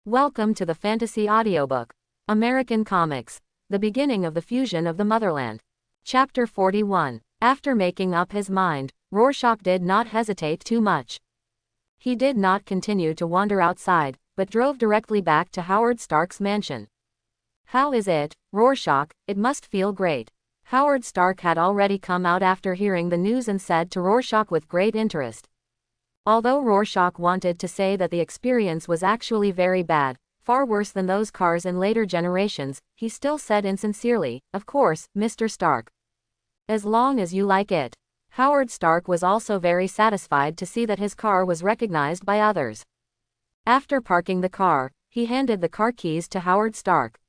Welcome to the Fantasy Audiobook. American Comics. The Beginning of the Fusion of the Motherland. Chapter 41. After making up his mind, Rorschach did not hesitate too much. He did not continue to wander outside, but drove directly back to Howard Stark's mansion. How is it, Rorschach? It must feel great. Howard Stark had already come out after hearing the news and said to Rorschach with great interest. Although Rorschach wanted to say that the experience was actually very bad, far worse than those cars in later generations, he still said insincerely, "Of course, Mr. Stark. As long as you like it." Howard Stark was also very satisfied to see that his car was recognized by others. After parking the car, he handed the car keys to Howard Stark.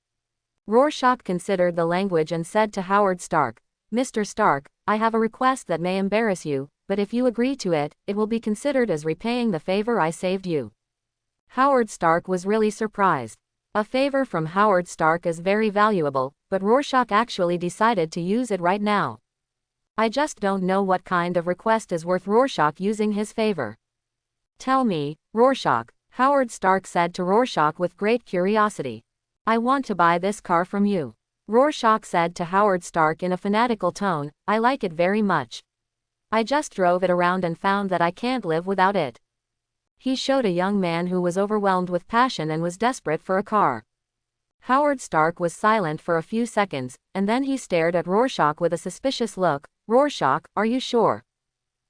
Rorschach considered the language and said to Howard Stark, "Mr. Stark, I have a request that may embarrass you, but if you agree to it, it will be considered as repaying the favor I saved you." Howard Stark was really surprised. A favor from Howard Stark is very valuable, but Rorschach actually decided to use it right now. "I just don't know what kind of request is worth Rorschach using his favor." "Tell me, Rorschach," Howard Stark said to Rorschach with great curiosity. "I want to buy this car from you." Rorschach said to Howard Stark in a fanatical tone, "I like it very much. I just drove it around and found that I can't live without it." He showed a young man who was overwhelmed with passion and was desperate for a car. Howard Stark was silent for a few seconds, and then he stared at Rorschach with a suspicious look. "Rorschach, are you sure?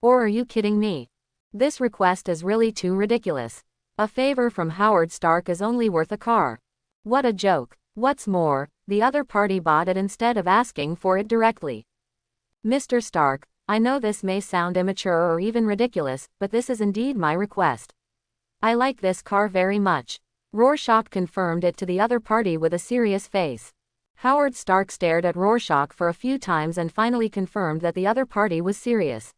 Or are you kidding me? This request is really too ridiculous. A favor from Howard Stark is only worth a car. What a joke. What's more, the other party bought it instead of asking for it directly." "Mr. Stark, I know this may sound immature or even ridiculous, but this is indeed my request. I like this car very much." Rorschach confirmed it to the other party with a serious face. Howard Stark stared at Rorschach for a few times and finally confirmed that the other party was serious.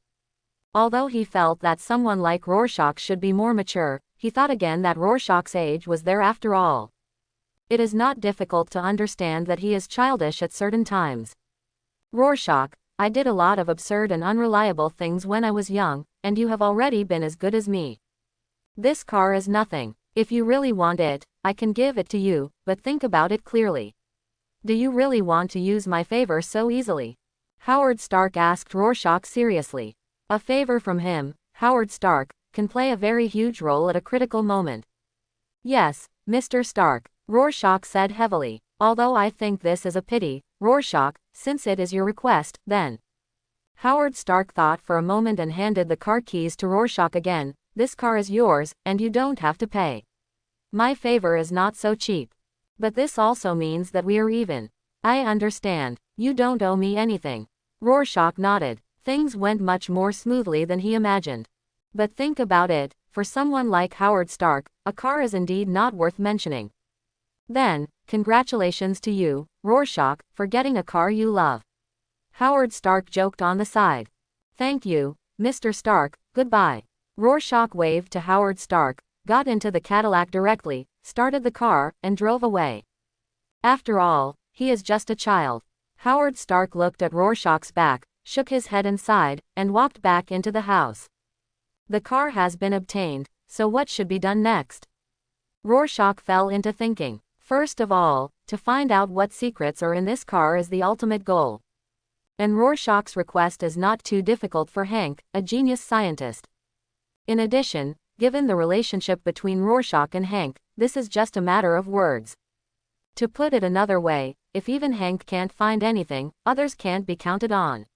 Although he felt that someone like Rorschach should be more mature, he thought again that Rorschach's age was there after all. It is not difficult to understand that he is childish at certain times. "Rorschach, I did a lot of absurd and unreliable things when I was young, and you have already been as good as me. This car is nothing. If you really want it, I can give it to you, but think about it clearly. Do you really want to use my favor so easily?" Howard Stark asked Rorschach seriously. A favor from him, Howard Stark, can play a very huge role at a critical moment. "Yes, Mr. Stark," Rorschach said heavily. "Although I think this is a pity, Rorschach, since it is your request, then." Howard Stark thought for a moment and handed the car keys to Rorschach again. "This car is yours, and you don't have to pay. My favor is not so cheap. But this also means that we are even. I understand. You don't owe me anything." Rorschach nodded. Things went much more smoothly than he imagined. But think about it, for someone like Howard Stark, a car is indeed not worth mentioning. "Then, congratulations to you, Rorschach, for getting a car you love." Howard Stark joked on the side. "Thank you, Mr. Stark, goodbye." Rorschach waved to Howard Stark, got into the Cadillac directly, started the car, and drove away. After all, he is just a child. Howard Stark looked at Rorschach's back, shook his head and sighed, and walked back into the house. The car has been obtained, so what should be done next? Rorschach fell into thinking. First of all, to find out what secrets are in this car is the ultimate goal. And Rorschach's request is not too difficult for Hank, a genius scientist. In addition, given the relationship between Rorschach and Hank, this is just a matter of words. To put it another way, if even Hank can't find anything, others can't be counted on.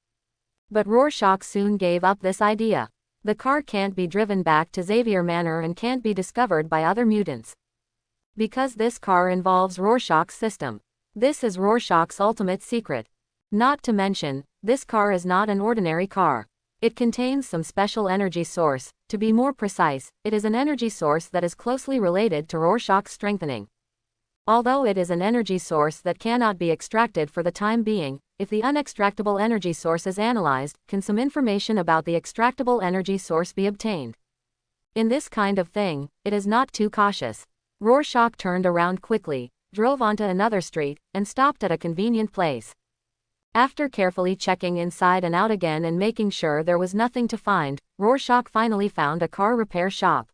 But Rorschach soon gave up this idea. The car can't be driven back to Xavier Manor and can't be discovered by other mutants. Because this car involves Rorschach's system. This is Rorschach's ultimate secret. Not to mention, this car is not an ordinary car. It contains some special energy source. To be more precise, it is an energy source that is closely related to Rorschach's strengthening. Although it is an energy source that cannot be extracted for the time being, if the unextractable energy source is analyzed, can some information about the extractable energy source be obtained? In this kind of thing, it is not too cautious. Rorschach turned around quickly, drove onto another street, and stopped at a convenient place. After carefully checking inside and out again and making sure there was nothing to find, Rorschach finally found a car repair shop.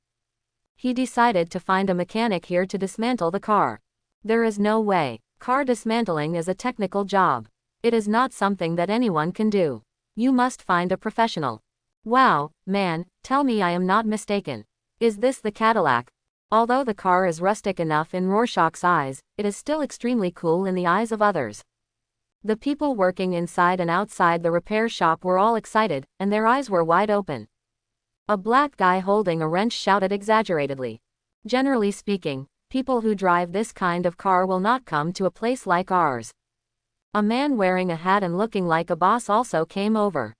He decided to find a mechanic here to dismantle the car. There is no way. Car dismantling is a technical job. It is not something that anyone can do. You must find a professional. Wow, man, tell me I am not mistaken. Is this the Cadillac? Although the car is rustic enough in Rorschach's eyes, it is still extremely cool in the eyes of others. The people working inside and outside the repair shop were all excited, and their eyes were wide open. A black guy holding a wrench shouted exaggeratedly. Generally speaking, people who drive this kind of car will not come to a place like ours. A man wearing a hat and looking like a boss also came over.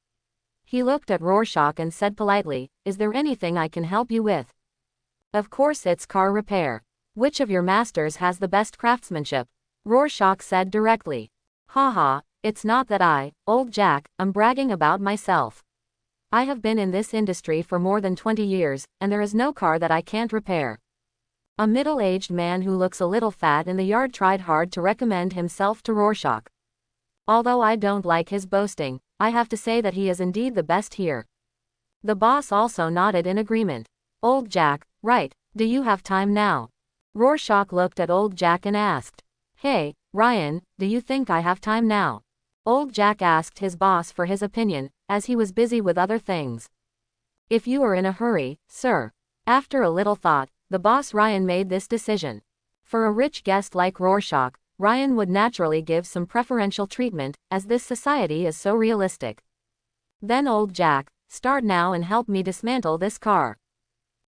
He looked at Rorschach and said politely, "Is there anything I can help you with?" "Of course it's car repair. Which of your masters has the best craftsmanship?" Rorschach said directly. "Haha, it's not that old Jack, I'm bragging about myself. I have been in this industry for more than 20 years, and there is no car that I can't repair." A middle-aged man who looks a little fat in the yard tried hard to recommend himself to Rorschach. "Although I don't like his boasting, I have to say that he is indeed the best here." The boss also nodded in agreement. "Old Jack, right, do you have time now?" Rorschach looked at old Jack and asked. "Hey, Ryan, do you think I have time now?" Old Jack asked his boss for his opinion, as he was busy with other things. "If you are in a hurry, sir." After a little thought, the boss Ryan made this decision. For a rich guest like Rorschach, Ryan would naturally give some preferential treatment, as this society is so realistic. "Then old Jack, start now and help me dismantle this car."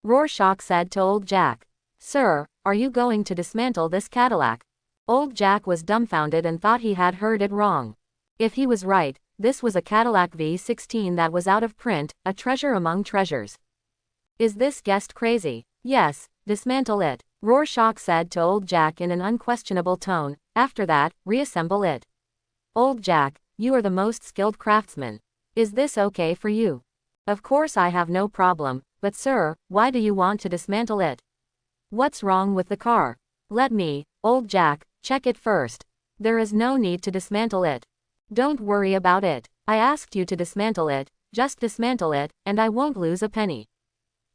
Rorschach said to old Jack. "Sir, are you going to dismantle this Cadillac?" Old Jack was dumbfounded and thought he had heard it wrong. If he was right, this was a Cadillac V16 that was out of print, a treasure among treasures. "Is this guest crazy?" "Yes, dismantle it," Rorschach said to old Jack in an unquestionable tone. "After that, reassemble it." "Old Jack, you are the most skilled craftsman. Is this okay for you?" "Of course I have no problem, but sir, why do you want to dismantle it? What's wrong with the car?" "Let me, old Jack, check it first. There is no need to dismantle it. Don't worry about it. I asked you to dismantle it, just dismantle it, and I won't lose a penny.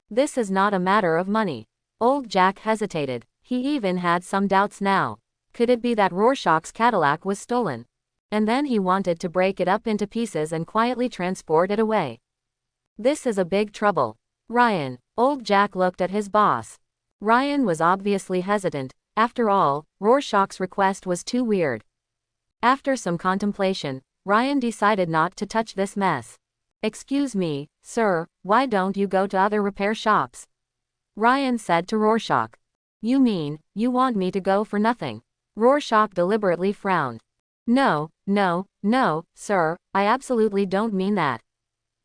This is not a matter of money." Old Jack hesitated. He even had some doubts now. Could it be that Rorschach's Cadillac was stolen? And then he wanted to break it up into pieces and quietly transport it away. This is a big trouble. "Ryan," old Jack looked at his boss. Ryan was obviously hesitant. After all, Rorschach's request was too weird. After some contemplation, Ryan decided not to touch this mess. "Excuse me, sir, why don't you go to other repair shops?" Ryan said to Rorschach. "You mean, you want me to go for nothing?" Rorschach deliberately frowned. No, sir, I absolutely don't mean that."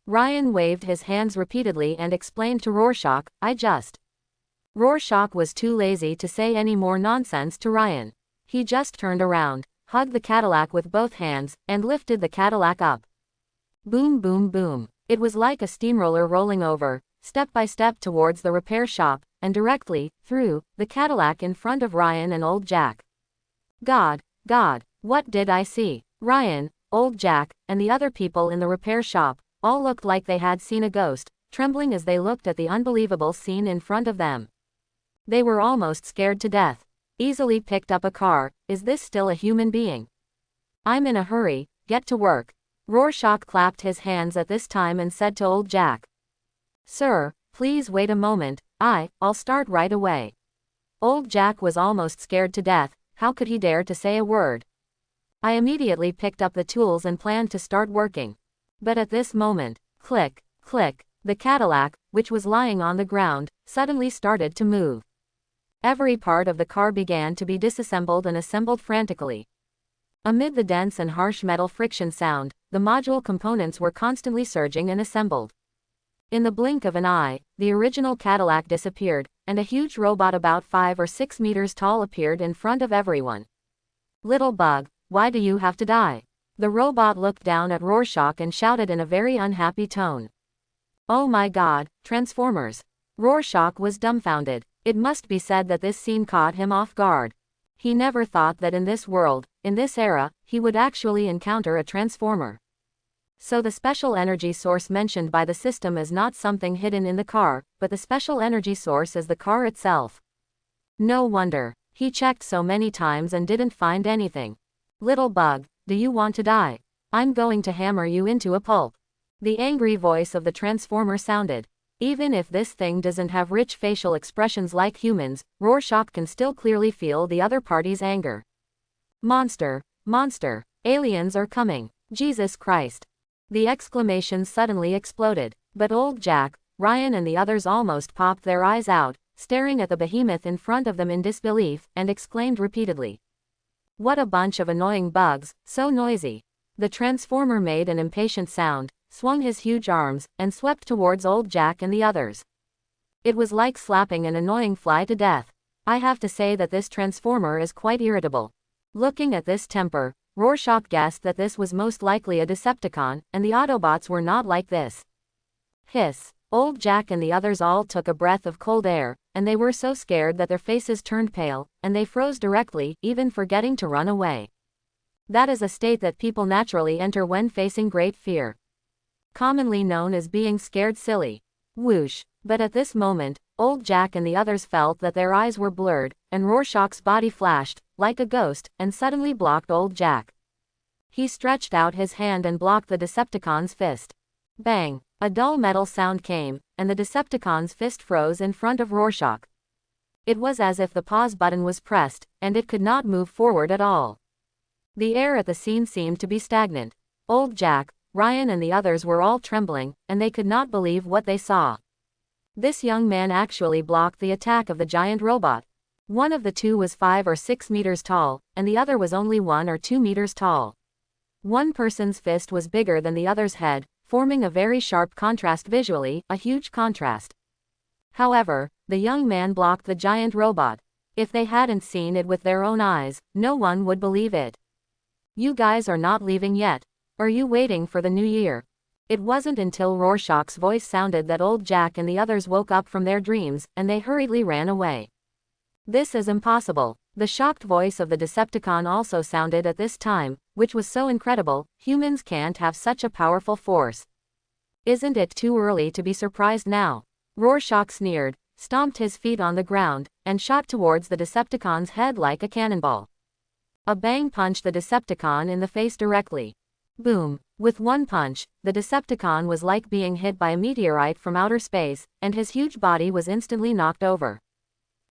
Ryan waved his hands repeatedly and explained to Rorschach, "I just..." Rorschach was too lazy to say any more nonsense to Ryan. He just turned around, hugged the Cadillac with both hands, and lifted the Cadillac up. Boom boom boom. It was like a steamroller rolling over, step by step towards the repair shop, and directly, through, the Cadillac in front of Ryan and old Jack. God, what did I see? Ryan, old Jack, and the other people in the repair shop, all looked like they had seen a ghost, trembling as they looked at the unbelievable scene in front of them. They were almost scared to death. Easily picked up a car. Is this still a human being? "I'm in a hurry, get to work." Rorschach clapped his hands at this time and said to old Jack. "Sir, please wait a moment, I'll start right away." Old Jack was almost scared to death. How could he dare to say a word? I immediately picked up the tools and planned to start working. But at this moment, click, click, the Cadillac, which was lying on the ground, suddenly started to move. Every part of the car began to be disassembled and assembled frantically. Amid the dense and harsh metal friction sound, the module components were constantly surging and assembled. In the blink of an eye, the original Cadillac disappeared, and a huge robot about 5 or 6 meters tall appeared in front of everyone. "Little bug, why do you have to die?" The robot looked down at Rorschach and shouted in a very unhappy tone. "Oh my God, Transformers!" Rorschach was dumbfounded. It must be said that this scene caught him off guard. He never thought that in this world, in this era, he would actually encounter a Transformer. So the special energy source mentioned by the system is not something hidden in the car, but the special energy source is the car itself. No wonder. He checked so many times and didn't find anything. Little bug, do you want to die? I'm going to hammer you into a pulp. The angry voice of the transformer sounded. Even if this thing doesn't have rich facial expressions like humans, Rorschach can still clearly feel the other party's anger. Monster, monster, aliens are coming. Jesus Christ. The exclamations suddenly exploded, but old Jack, Ryan and the others almost popped their eyes out, staring at the behemoth in front of them in disbelief, and exclaimed repeatedly. What a bunch of annoying bugs, so noisy. The transformer made an impatient sound, swung his huge arms, and swept towards old Jack and the others. It was like slapping an annoying fly to death. I have to say that this transformer is quite irritable. Looking at this temper, Rorschach guessed that this was most likely a Decepticon, and the Autobots were not like this. Hiss. Old Jack and the others all took a breath of cold air, and they were so scared that their faces turned pale, and they froze directly, even forgetting to run away. That is a state that people naturally enter when facing great fear. Commonly known as being scared silly. Whoosh. But at this moment, old Jack and the others felt that their eyes were blurred, and Rorschach's body flashed, like a ghost, and suddenly blocked old Jack. He stretched out his hand and blocked the Decepticon's fist. Bang! A dull metal sound came, and the Decepticon's fist froze in front of Rorschach. It was as if the pause button was pressed, and it could not move forward at all. The air at the scene seemed to be stagnant. Old Jack, Ryan and the others were all trembling, and they could not believe what they saw. This young man actually blocked the attack of the giant robot. One of the two was 5 or 6 meters tall, and the other was only 1 or 2 meters tall. One person's fist was bigger than the other's head, forming a very sharp contrast visually, a huge contrast. However, the young man blocked the giant robot. If they hadn't seen it with their own eyes, no one would believe it. You guys are not leaving yet. Are you waiting for the new year? It wasn't until Rorschach's voice sounded that old Jack and the others woke up from their dreams, and they hurriedly ran away. This is impossible. The shocked voice of the Decepticon also sounded at this time, which was so incredible. Humans can't have such a powerful force. Isn't it too early to be surprised now? Rorschach sneered, stomped his feet on the ground, and shot towards the Decepticon's head like a cannonball. A bang punched the Decepticon in the face directly. Boom! With one punch, the Decepticon was like being hit by a meteorite from outer space, and his huge body was instantly knocked over.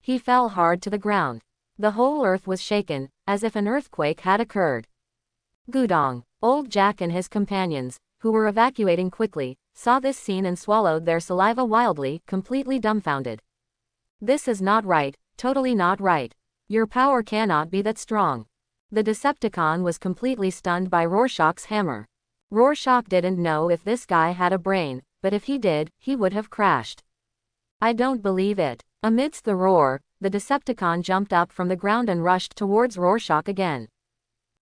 He fell hard to the ground. The whole earth was shaken, as if an earthquake had occurred. Gudong! Old Jack and his companions, who were evacuating quickly, saw this scene and swallowed their saliva wildly, completely dumbfounded. This is not right, totally not right. Your power cannot be that strong. The Decepticon was completely stunned by Rorschach's hammer. Rorschach didn't know if this guy had a brain, but if he did, he would have crashed. I don't believe it. Amidst the roar, the Decepticon jumped up from the ground and rushed towards Rorschach again.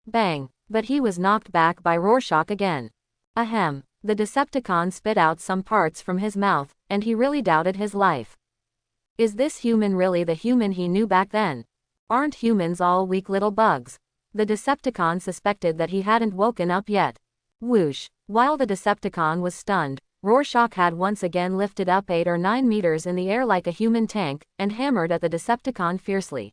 Bang! But he was knocked back by Rorschach again. Ahem! The Decepticon spit out some parts from his mouth, and he really doubted his life. Is this human really the human he knew back then? Aren't humans all weak little bugs? The Decepticon suspected that he hadn't woken up yet. Whoosh! While the Decepticon was stunned, Rorschach had once again lifted up 8 or 9 meters in the air like a human tank, and hammered at the Decepticon fiercely.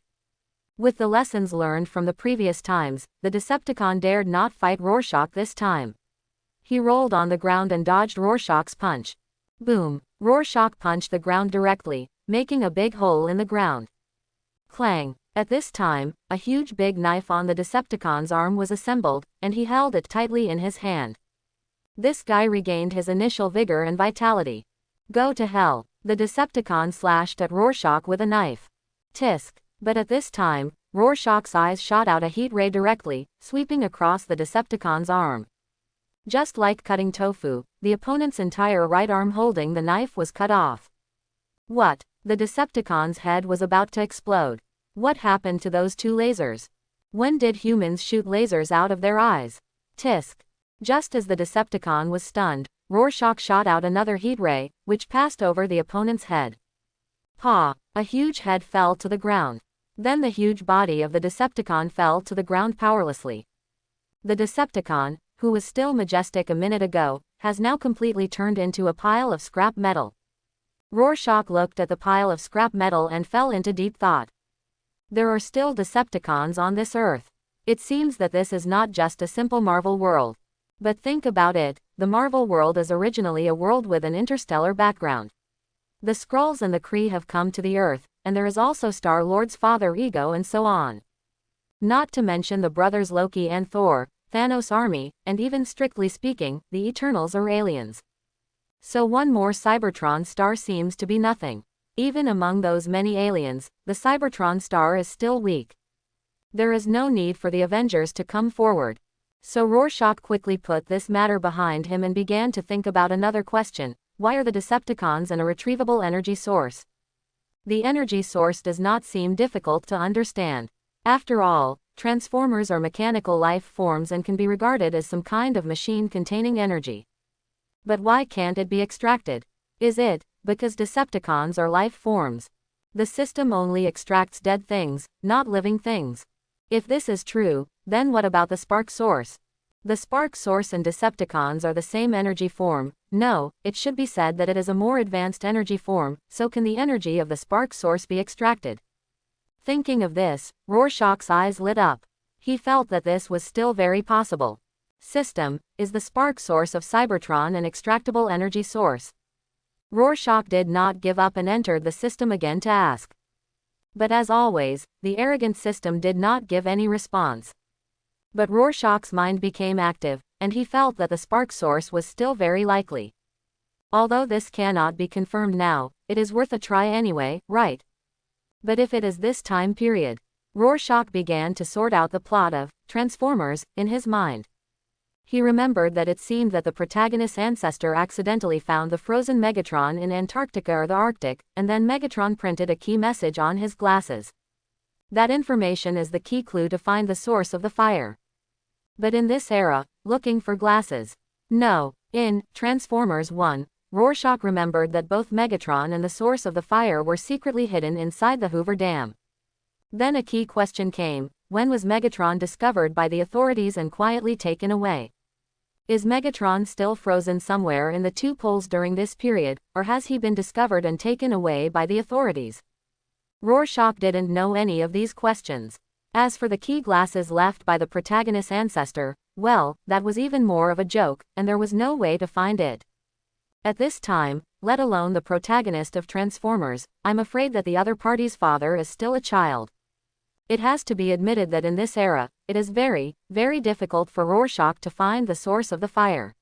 With the lessons learned from the previous times, the Decepticon dared not fight Rorschach this time. He rolled on the ground and dodged Rorschach's punch. Boom! Rorschach punched the ground directly, making a big hole in the ground. Clang! At this time, a huge big knife on the Decepticon's arm was assembled, and he held it tightly in his hand. This guy regained his initial vigor and vitality. Go to hell! The Decepticon slashed at Rorschach with a knife. Tisk! But at this time, Rorschach's eyes shot out a heat ray directly, sweeping across the Decepticon's arm. Just like cutting tofu, the opponent's entire right arm holding the knife was cut off. What? The Decepticon's head was about to explode. What happened to those 2 lasers? When did humans shoot lasers out of their eyes? Tisk! Just as the Decepticon was stunned, Rorschach shot out another heat ray, which passed over the opponent's head. Pa! A huge head fell to the ground. Then the huge body of the Decepticon fell to the ground powerlessly. The Decepticon, who was still majestic a minute ago, has now completely turned into a pile of scrap metal. Rorschach looked at the pile of scrap metal and fell into deep thought. There are still Decepticons on this Earth. It seems that this is not just a simple Marvel world. But think about it, the Marvel world is originally a world with an interstellar background. The Skrulls and the Kree have come to the Earth, and there is also Star-Lord's father Ego and so on. Not to mention the brothers Loki and Thor, Thanos' army, and even strictly speaking, the Eternals are aliens. So one more Cybertron star seems to be nothing. Even among those many aliens, the Cybertron star is still weak. There is no need for the Avengers to come forward. So Rorschach quickly put this matter behind him and began to think about another question: why are the Decepticons an irretrievable energy source? The energy source does not seem difficult to understand. After all, Transformers are mechanical life forms and can be regarded as some kind of machine containing energy. But why can't it be extracted? Is it because Decepticons are life forms? The system only extracts dead things, not living things. If this is true, then what about the spark source? The spark source and Decepticons are the same energy form. No, it should be said that it is a more advanced energy form, so can the energy of the spark source be extracted? Thinking of this, Rorschach's eyes lit up. He felt that this was still very possible. System, is the spark source of Cybertron an extractable energy source? Rorschach did not give up and entered the system again to ask. But as always, the arrogant system did not give any response. But Rorschach's mind became active, and he felt that the spark source was still very likely. Although this cannot be confirmed now, it is worth a try anyway, right? But if it is this time period, Rorschach began to sort out the plot of Transformers in his mind. He remembered that it seemed that the protagonist's ancestor accidentally found the frozen Megatron in Antarctica or the Arctic, and then Megatron printed a key message on his glasses. That information is the key clue to find the source of the fire. But in this era, looking for glasses. No, in Transformers 1, Rorschach remembered that both Megatron and the source of the fire were secretly hidden inside the Hoover Dam. Then a key question came: when was Megatron discovered by the authorities and quietly taken away? Is Megatron still frozen somewhere in the two poles during this period, or has he been discovered and taken away by the authorities? Rorschach didn't know any of these questions. As for the key glasses left by the protagonist's ancestor, well, that was even more of a joke, and there was no way to find it. At this time, let alone the protagonist of Transformers, I'm afraid that the other party's father is still a child. It has to be admitted that in this era, it is very, very difficult for Rorschach to find the source of the fire.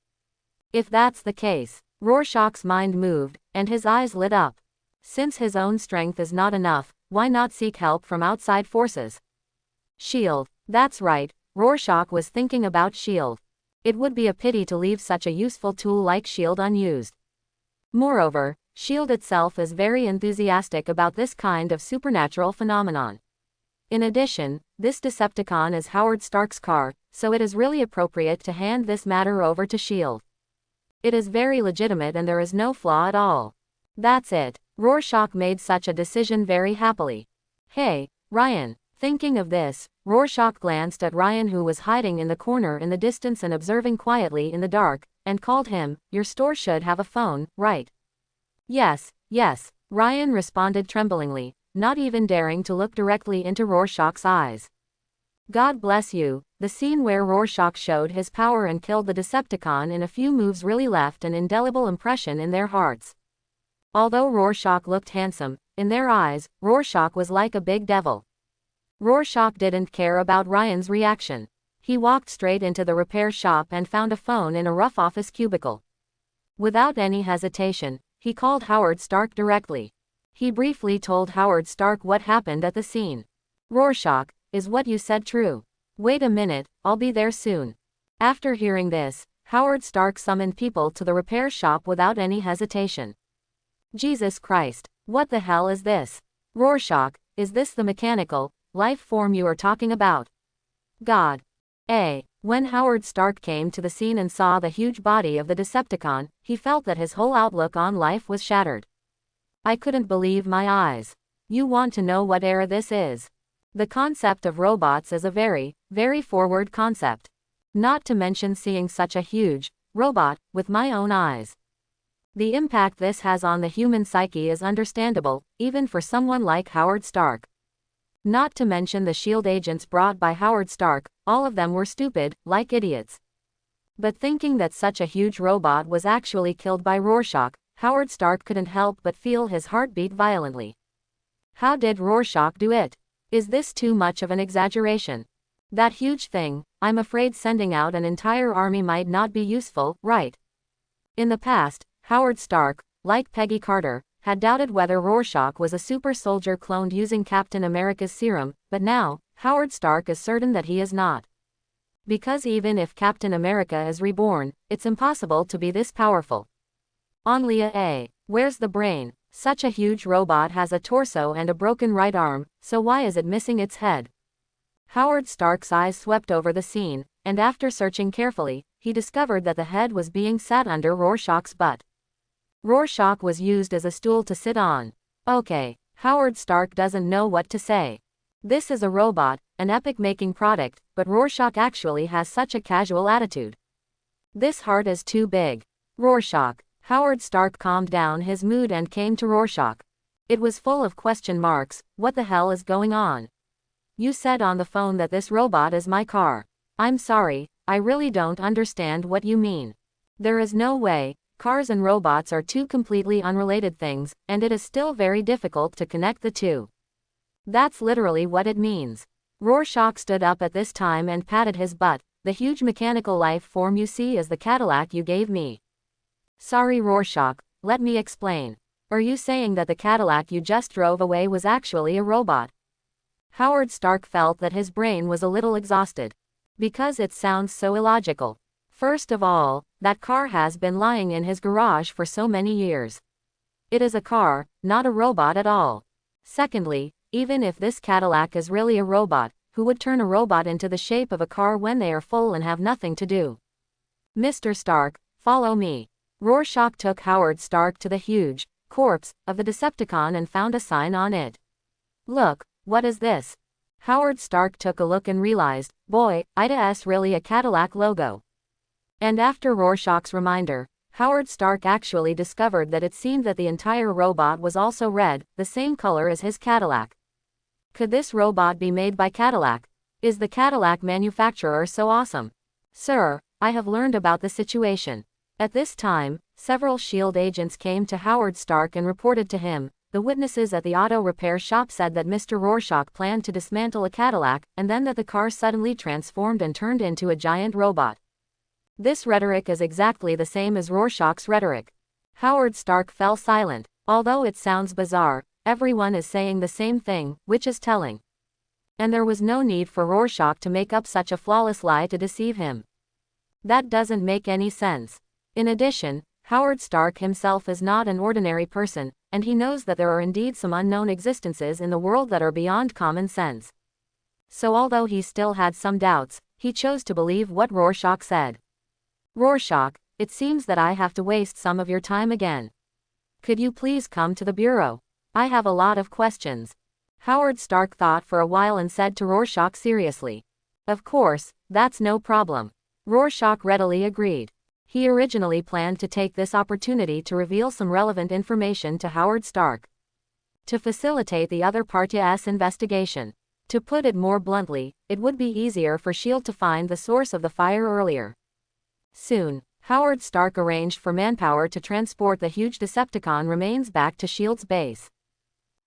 If that's the case, Rorschach's mind moved, and his eyes lit up. Since his own strength is not enough, why not seek help from outside forces? S.H.I.E.L.D. That's right, Rorschach was thinking about S.H.I.E.L.D. It would be a pity to leave such a useful tool like S.H.I.E.L.D. unused. Moreover, S.H.I.E.L.D. itself is very enthusiastic about this kind of supernatural phenomenon. In addition, this Decepticon is Howard Stark's car, so it is really appropriate to hand this matter over to S.H.I.E.L.D. It is very legitimate and there is no flaw at all. That's it. Rorschach made such a decision very happily. Hey, Ryan. Thinking of this, Rorschach glanced at Ryan, who was hiding in the corner in the distance and observing quietly in the dark, and called him. Your store should have a phone, right? Yes, yes, Ryan responded tremblingly, not even daring to look directly into Rorschach's eyes. God bless you. The scene where Rorschach showed his power and killed the Decepticon in a few moves really left an indelible impression in their hearts. Although Rorschach looked handsome, in their eyes, Rorschach was like a big devil. Rorschach didn't care about Ryan's reaction. He walked straight into the repair shop and found a phone in a rough office cubicle. Without any hesitation, he called Howard Stark directly. He briefly told Howard Stark what happened at the scene. Rorschach, is what you said true? Wait a minute, I'll be there soon. After hearing this, Howard Stark summoned people to the repair shop without any hesitation. Jesus Christ, what the hell is this? Rorschach, is this the mechanical life form you are talking about? God. When Howard Stark came to the scene and saw the huge body of the Decepticon, he felt that his whole outlook on life was shattered. I couldn't believe my eyes. You want to know what era this is? The concept of robots is a very, very forward concept. Not to mention seeing such a huge robot with my own eyes. The impact this has on the human psyche is understandable, even for someone like Howard Stark. Not to mention the SHIELD agents brought by Howard Stark, all of them were stupid, like idiots. But thinking that such a huge robot was actually killed by Rorschach, Howard Stark couldn't help but feel his heart beat violently. How did Rorschach do it? Is this too much of an exaggeration? That huge thing, I'm afraid sending out an entire army might not be useful, right? In the past, Howard Stark, like Peggy Carter, had doubted whether Rorschach was a super soldier cloned using Captain America's serum, but now, Howard Stark is certain that he is not. Because even if Captain America is reborn, it's impossible to be this powerful. Only where's the brain? Such a huge robot has a torso and a broken right arm, so why is it missing its head? Howard Stark's eyes swept over the scene, and after searching carefully, he discovered that the head was being sat under Rorschach's butt. Rorschach was used as a stool to sit on. Okay, Howard Stark doesn't know what to say. This is a robot, an epic-making product, but Rorschach actually has such a casual attitude. This heart is too big. Rorschach. Howard Stark calmed down his mood and came to Rorschach. It was full of question marks. What the hell is going on? You said on the phone that this robot is my car. I'm sorry, I really don't understand what you mean. There is no way. Cars and robots are two completely unrelated things, and it is still very difficult to connect the two. That's literally what it means. Rorschach stood up at this time and patted his butt. The huge mechanical life form you see is the Cadillac you gave me. Sorry Rorschach, let me explain. Are you saying that the Cadillac you just drove away was actually a robot? Howard Stark felt that his brain was a little exhausted. Because it sounds so illogical. First of all, that car has been lying in his garage for so many years. It is a car, not a robot at all. Secondly, even if this Cadillac is really a robot, who would turn a robot into the shape of a car when they are full and have nothing to do? Mr. Stark, follow me. Rorschach took Howard Stark to the huge corpse of the Decepticon and found a sign on it. Look, what is this? Howard Stark took a look and realized, boy, it's really a Cadillac logo. And after Rorschach's reminder, Howard Stark actually discovered that it seemed that the entire robot was also red, the same color as his Cadillac. Could this robot be made by Cadillac? Is the Cadillac manufacturer so awesome? Sir, I have learned about the situation. At this time, several SHIELD agents came to Howard Stark and reported to him. The witnesses at the auto repair shop said that Mr. Rorschach planned to dismantle a Cadillac, and then that the car suddenly transformed and turned into a giant robot. This rhetoric is exactly the same as Rorschach's rhetoric. Howard Stark fell silent. Although it sounds bizarre, everyone is saying the same thing, which is telling. And there was no need for Rorschach to make up such a flawless lie to deceive him. That doesn't make any sense. In addition, Howard Stark himself is not an ordinary person, and he knows that there are indeed some unknown existences in the world that are beyond common sense. So although he still had some doubts, he chose to believe what Rorschach said. Rorschach, it seems that I have to waste some of your time again. Could you please come to the bureau? I have a lot of questions. Howard Stark thought for a while and said to Rorschach seriously. Of course, that's no problem. Rorschach readily agreed. He originally planned to take this opportunity to reveal some relevant information to Howard Stark. To facilitate the other party's investigation. To put it more bluntly, it would be easier for SHIELD to find the source of the fire earlier. Soon, Howard Stark arranged for manpower to transport the huge Decepticon remains back to SHIELD's base.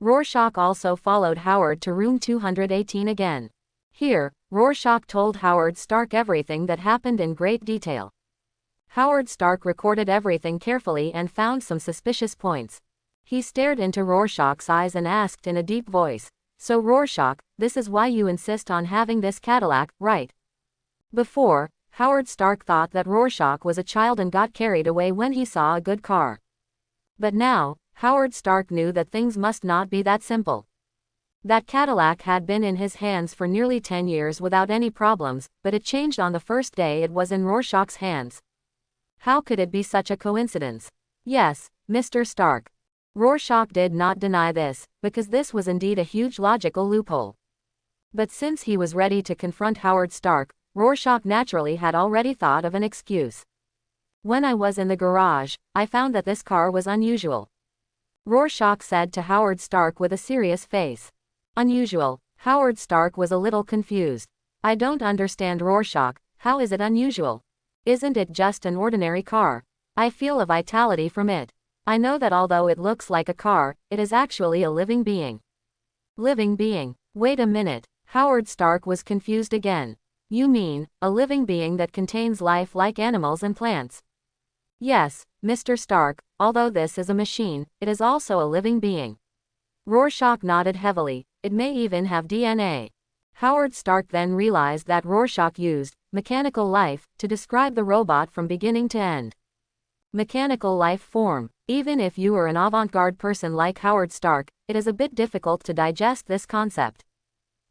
Rorschach also followed Howard to room 218 again. Here, Rorschach told Howard Stark everything that happened in great detail. Howard Stark recorded everything carefully and found some suspicious points. He stared into Rorschach's eyes and asked in a deep voice, "So Rorschach, this is why you insist on having this Cadillac, right?" Before, Howard Stark thought that Rorschach was a child and got carried away when he saw a good car. But now, Howard Stark knew that things must not be that simple. That Cadillac had been in his hands for nearly 10 years without any problems, but it changed on the first day it was in Rorschach's hands. How could it be such a coincidence? Yes, Mr. Stark. Rorschach did not deny this, because this was indeed a huge logical loophole. But since he was ready to confront Howard Stark, Rorschach naturally had already thought of an excuse. When I was in the garage, I found that this car was unusual. Rorschach said to Howard Stark with a serious face. Unusual. Howard Stark was a little confused. I don't understand, Rorschach. How is it unusual? Isn't it just an ordinary car? I feel a vitality from it. I know that although it looks like a car, it is actually a living being. Living being. Wait a minute. Howard Stark was confused again. You mean, a living being that contains life like animals and plants? Yes, Mr. Stark, although this is a machine, it is also a living being. Rorschach nodded heavily. It may even have DNA. Howard Stark then realized that Rorschach used mechanical life to describe the robot from beginning to end. Mechanical life form. Even if you are an avant-garde person like Howard Stark, it is a bit difficult to digest this concept.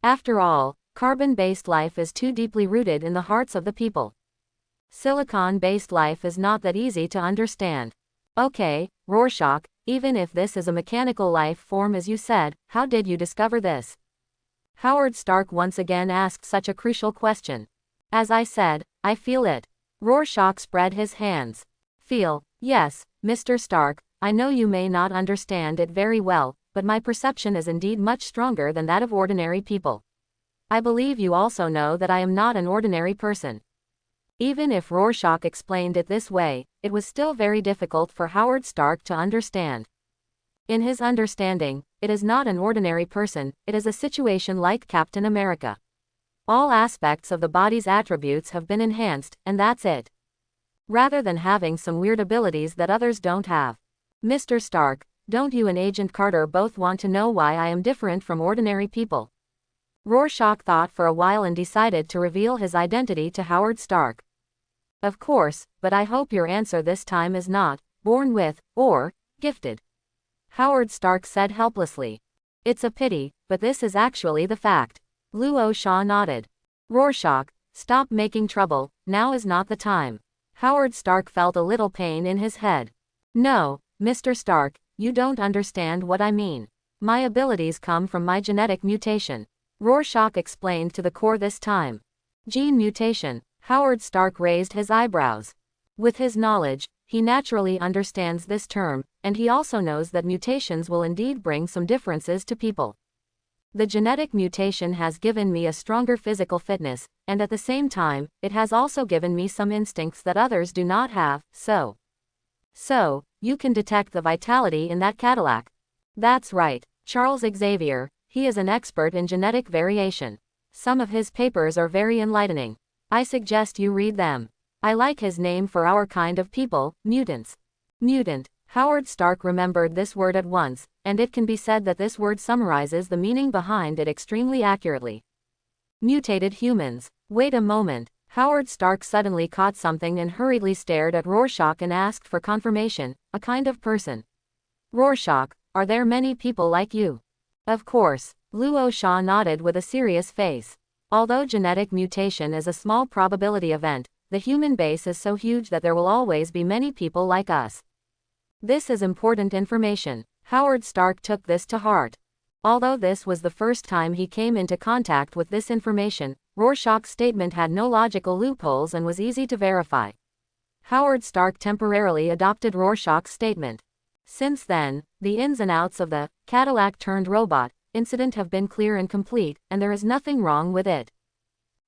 After all, carbon-based life is too deeply rooted in the hearts of the people. Silicon-based life is not that easy to understand. Okay, Rorschach, even if this is a mechanical life form as you said, how did you discover this? Howard Stark once again asked such a crucial question. As I said, I feel it. Rorschach spread his hands. Feel, yes, Mr. Stark, I know you may not understand it very well, but my perception is indeed much stronger than that of ordinary people. I believe you also know that I am not an ordinary person. Even if Rorschach explained it this way, it was still very difficult for Howard Stark to understand. In his understanding, it is not an ordinary person, it is a situation like Captain America. All aspects of the body's attributes have been enhanced, and that's it. Rather than having some weird abilities that others don't have. Mr. Stark, don't you and Agent Carter both want to know why I am different from ordinary people? Rorschach thought for a while and decided to reveal his identity to Howard Stark. Of course, but I hope your answer this time is not born with, or gifted. Howard Stark said helplessly. It's a pity, but this is actually the fact. Luo Shaw nodded. Rorschach, stop making trouble, now is not the time. Howard Stark felt a little pain in his head. No, Mr. Stark, you don't understand what I mean. My abilities come from my genetic mutation. Rorschach explained to the core this time. Gene mutation. Howard Stark raised his eyebrows. With his knowledge, he naturally understands this term, and he also knows that mutations will indeed bring some differences to people. The genetic mutation has given me a stronger physical fitness, and at the same time, it has also given me some instincts that others do not have, so, you can detect the vitality in that Cadillac. That's right, Charles Xavier, he is an expert in genetic variation. Some of his papers are very enlightening. I suggest you read them. I like his name for our kind of people, mutants. Mutant. Howard Stark remembered this word at once, and it can be said that this word summarizes the meaning behind it extremely accurately. Mutated humans. Wait a moment. Howard Stark suddenly caught something and hurriedly stared at Rorschach and asked for confirmation. A kind of person. Rorschach, are there many people like you? Of course. Luo Shaw nodded with a serious face. Although genetic mutation is a small probability event, the human base is so huge that there will always be many people like us. This is important information. Howard Stark took this to heart. Although this was the first time he came into contact with this information, Rorschach's statement had no logical loopholes and was easy to verify. Howard Stark temporarily adopted Rorschach's statement. Since then, the ins and outs of the Cadillac-turned-robot incident have been clear and complete, and there is nothing wrong with it.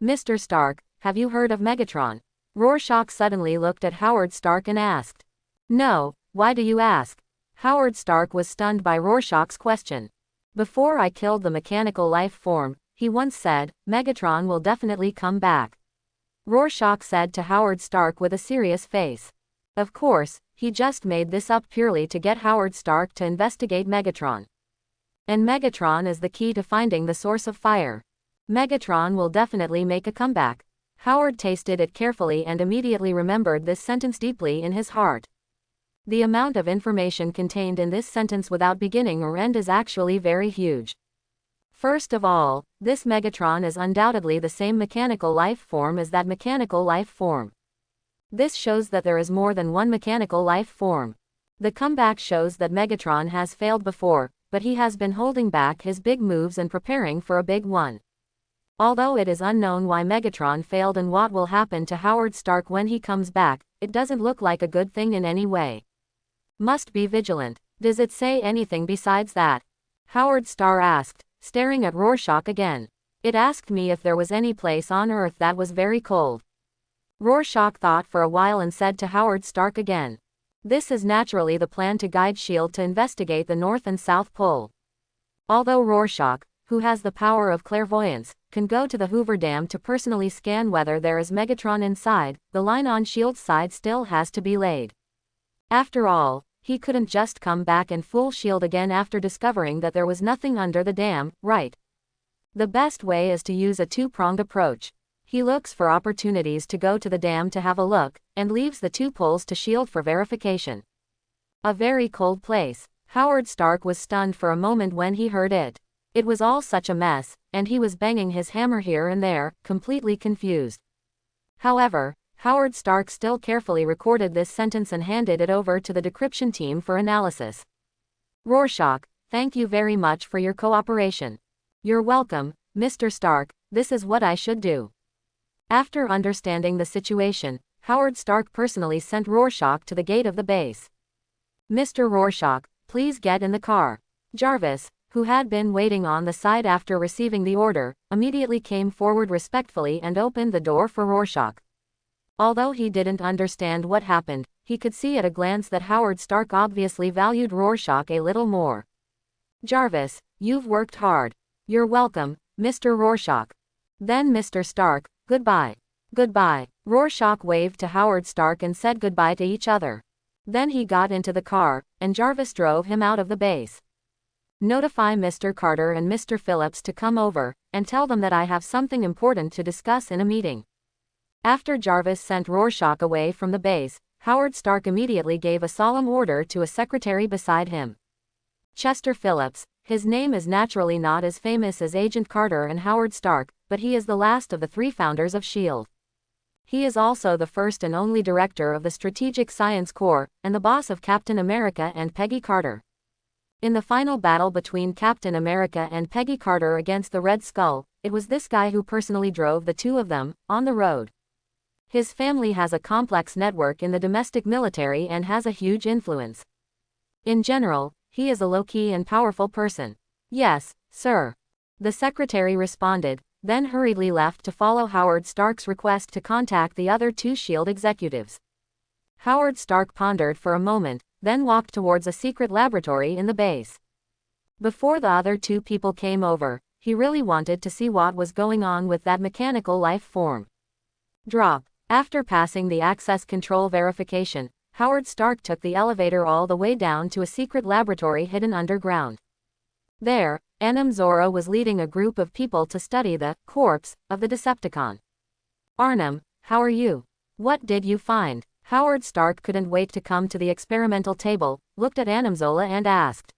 Mr. Stark, have you heard of Megatron? Rorschach suddenly looked at Howard Stark and asked. No, why do you ask? Howard Stark was stunned by Rorschach's question. Before I killed the mechanical life form, he once said, Megatron will definitely come back. Rorschach said to Howard Stark with a serious face. Of course, he just made this up purely to get Howard Stark to investigate Megatron. And Megatron is the key to finding the source of fire. Megatron will definitely make a comeback. Howard tasted it carefully and immediately remembered this sentence deeply in his heart. The amount of information contained in this sentence without beginning or end is actually very huge. First of all, this Megatron is undoubtedly the same mechanical life form as that mechanical life form. This shows that there is more than one mechanical life form. The comeback shows that Megatron has failed before, but he has been holding back his big moves and preparing for a big one. Although it is unknown why Megatron failed and what will happen to Howard Stark when he comes back, it doesn't look like a good thing in any way. Must be vigilant. Does it say anything besides that? Howard Stark asked, staring at Rorschach again. It asked me if there was any place on Earth that was very cold. Rorschach thought for a while and said to Howard Stark again. This is naturally the plan to guide S.H.I.E.L.D. to investigate the North and South Pole. Although Rorschach, who has the power of clairvoyance, can go to the Hoover Dam to personally scan whether there is Megatron inside, the line on S.H.I.E.L.D's side still has to be laid. After all, he couldn't just come back and fool S.H.I.E.L.D. again after discovering that there was nothing under the dam, right? The best way is to use a two-pronged approach. He looks for opportunities to go to the dam to have a look, and leaves the two poles to S.H.I.E.L.D. for verification. A very cold place. Howard Stark was stunned for a moment when he heard it. It was all such a mess, and he was banging his hammer here and there, completely confused. However, Howard Stark still carefully recorded this sentence and handed it over to the decryption team for analysis. Rorschach, thank you very much for your cooperation. You're welcome, Mr. Stark, this is what I should do. After understanding the situation, Howard Stark personally sent Rorschach to the gate of the base. Mr. Rorschach, please get in the car. Jarvis, who had been waiting on the side after receiving the order, immediately came forward respectfully and opened the door for Rorschach. Although he didn't understand what happened, he could see at a glance that Howard Stark obviously valued Rorschach a little more. Jarvis, you've worked hard. You're welcome, Mr. Rorschach. Then Mr. Stark, goodbye. Goodbye. Rorschach waved to Howard Stark and said goodbye to each other. Then he got into the car, and Jarvis drove him out of the base. Notify Mr. Carter and Mr. Phillips to come over, and tell them that I have something important to discuss in a meeting. After Jarvis sent Rorschach away from the base, Howard Stark immediately gave a solemn order to a secretary beside him. Chester Phillips. His name is naturally not as famous as Agent Carter and Howard Stark, but he is the last of the three founders of S.H.I.E.L.D. He is also the first and only director of the Strategic Science Corps, and the boss of Captain America and Peggy Carter. In the final battle between Captain America and Peggy Carter against the Red Skull, it was this guy who personally drove the two of them on the road. His family has a complex network in the domestic military and has a huge influence. In general, he is a low-key and powerful person. Yes, sir. The secretary responded, then hurriedly left to follow Howard Stark's request to contact the other two S.H.I.E.L.D. executives. Howard Stark pondered for a moment, then walked towards a secret laboratory in the base. Before the other two people came over, he really wanted to see what was going on with that mechanical life form. Drop. After passing the access control verification, Howard Stark took the elevator all the way down to a secret laboratory hidden underground. There, Anam Zora was leading a group of people to study the corpse of the Decepticon. Arnhem, how are you? What did you find? Howard Stark couldn't wait to come to the experimental table, looked at Anam Zola and asked.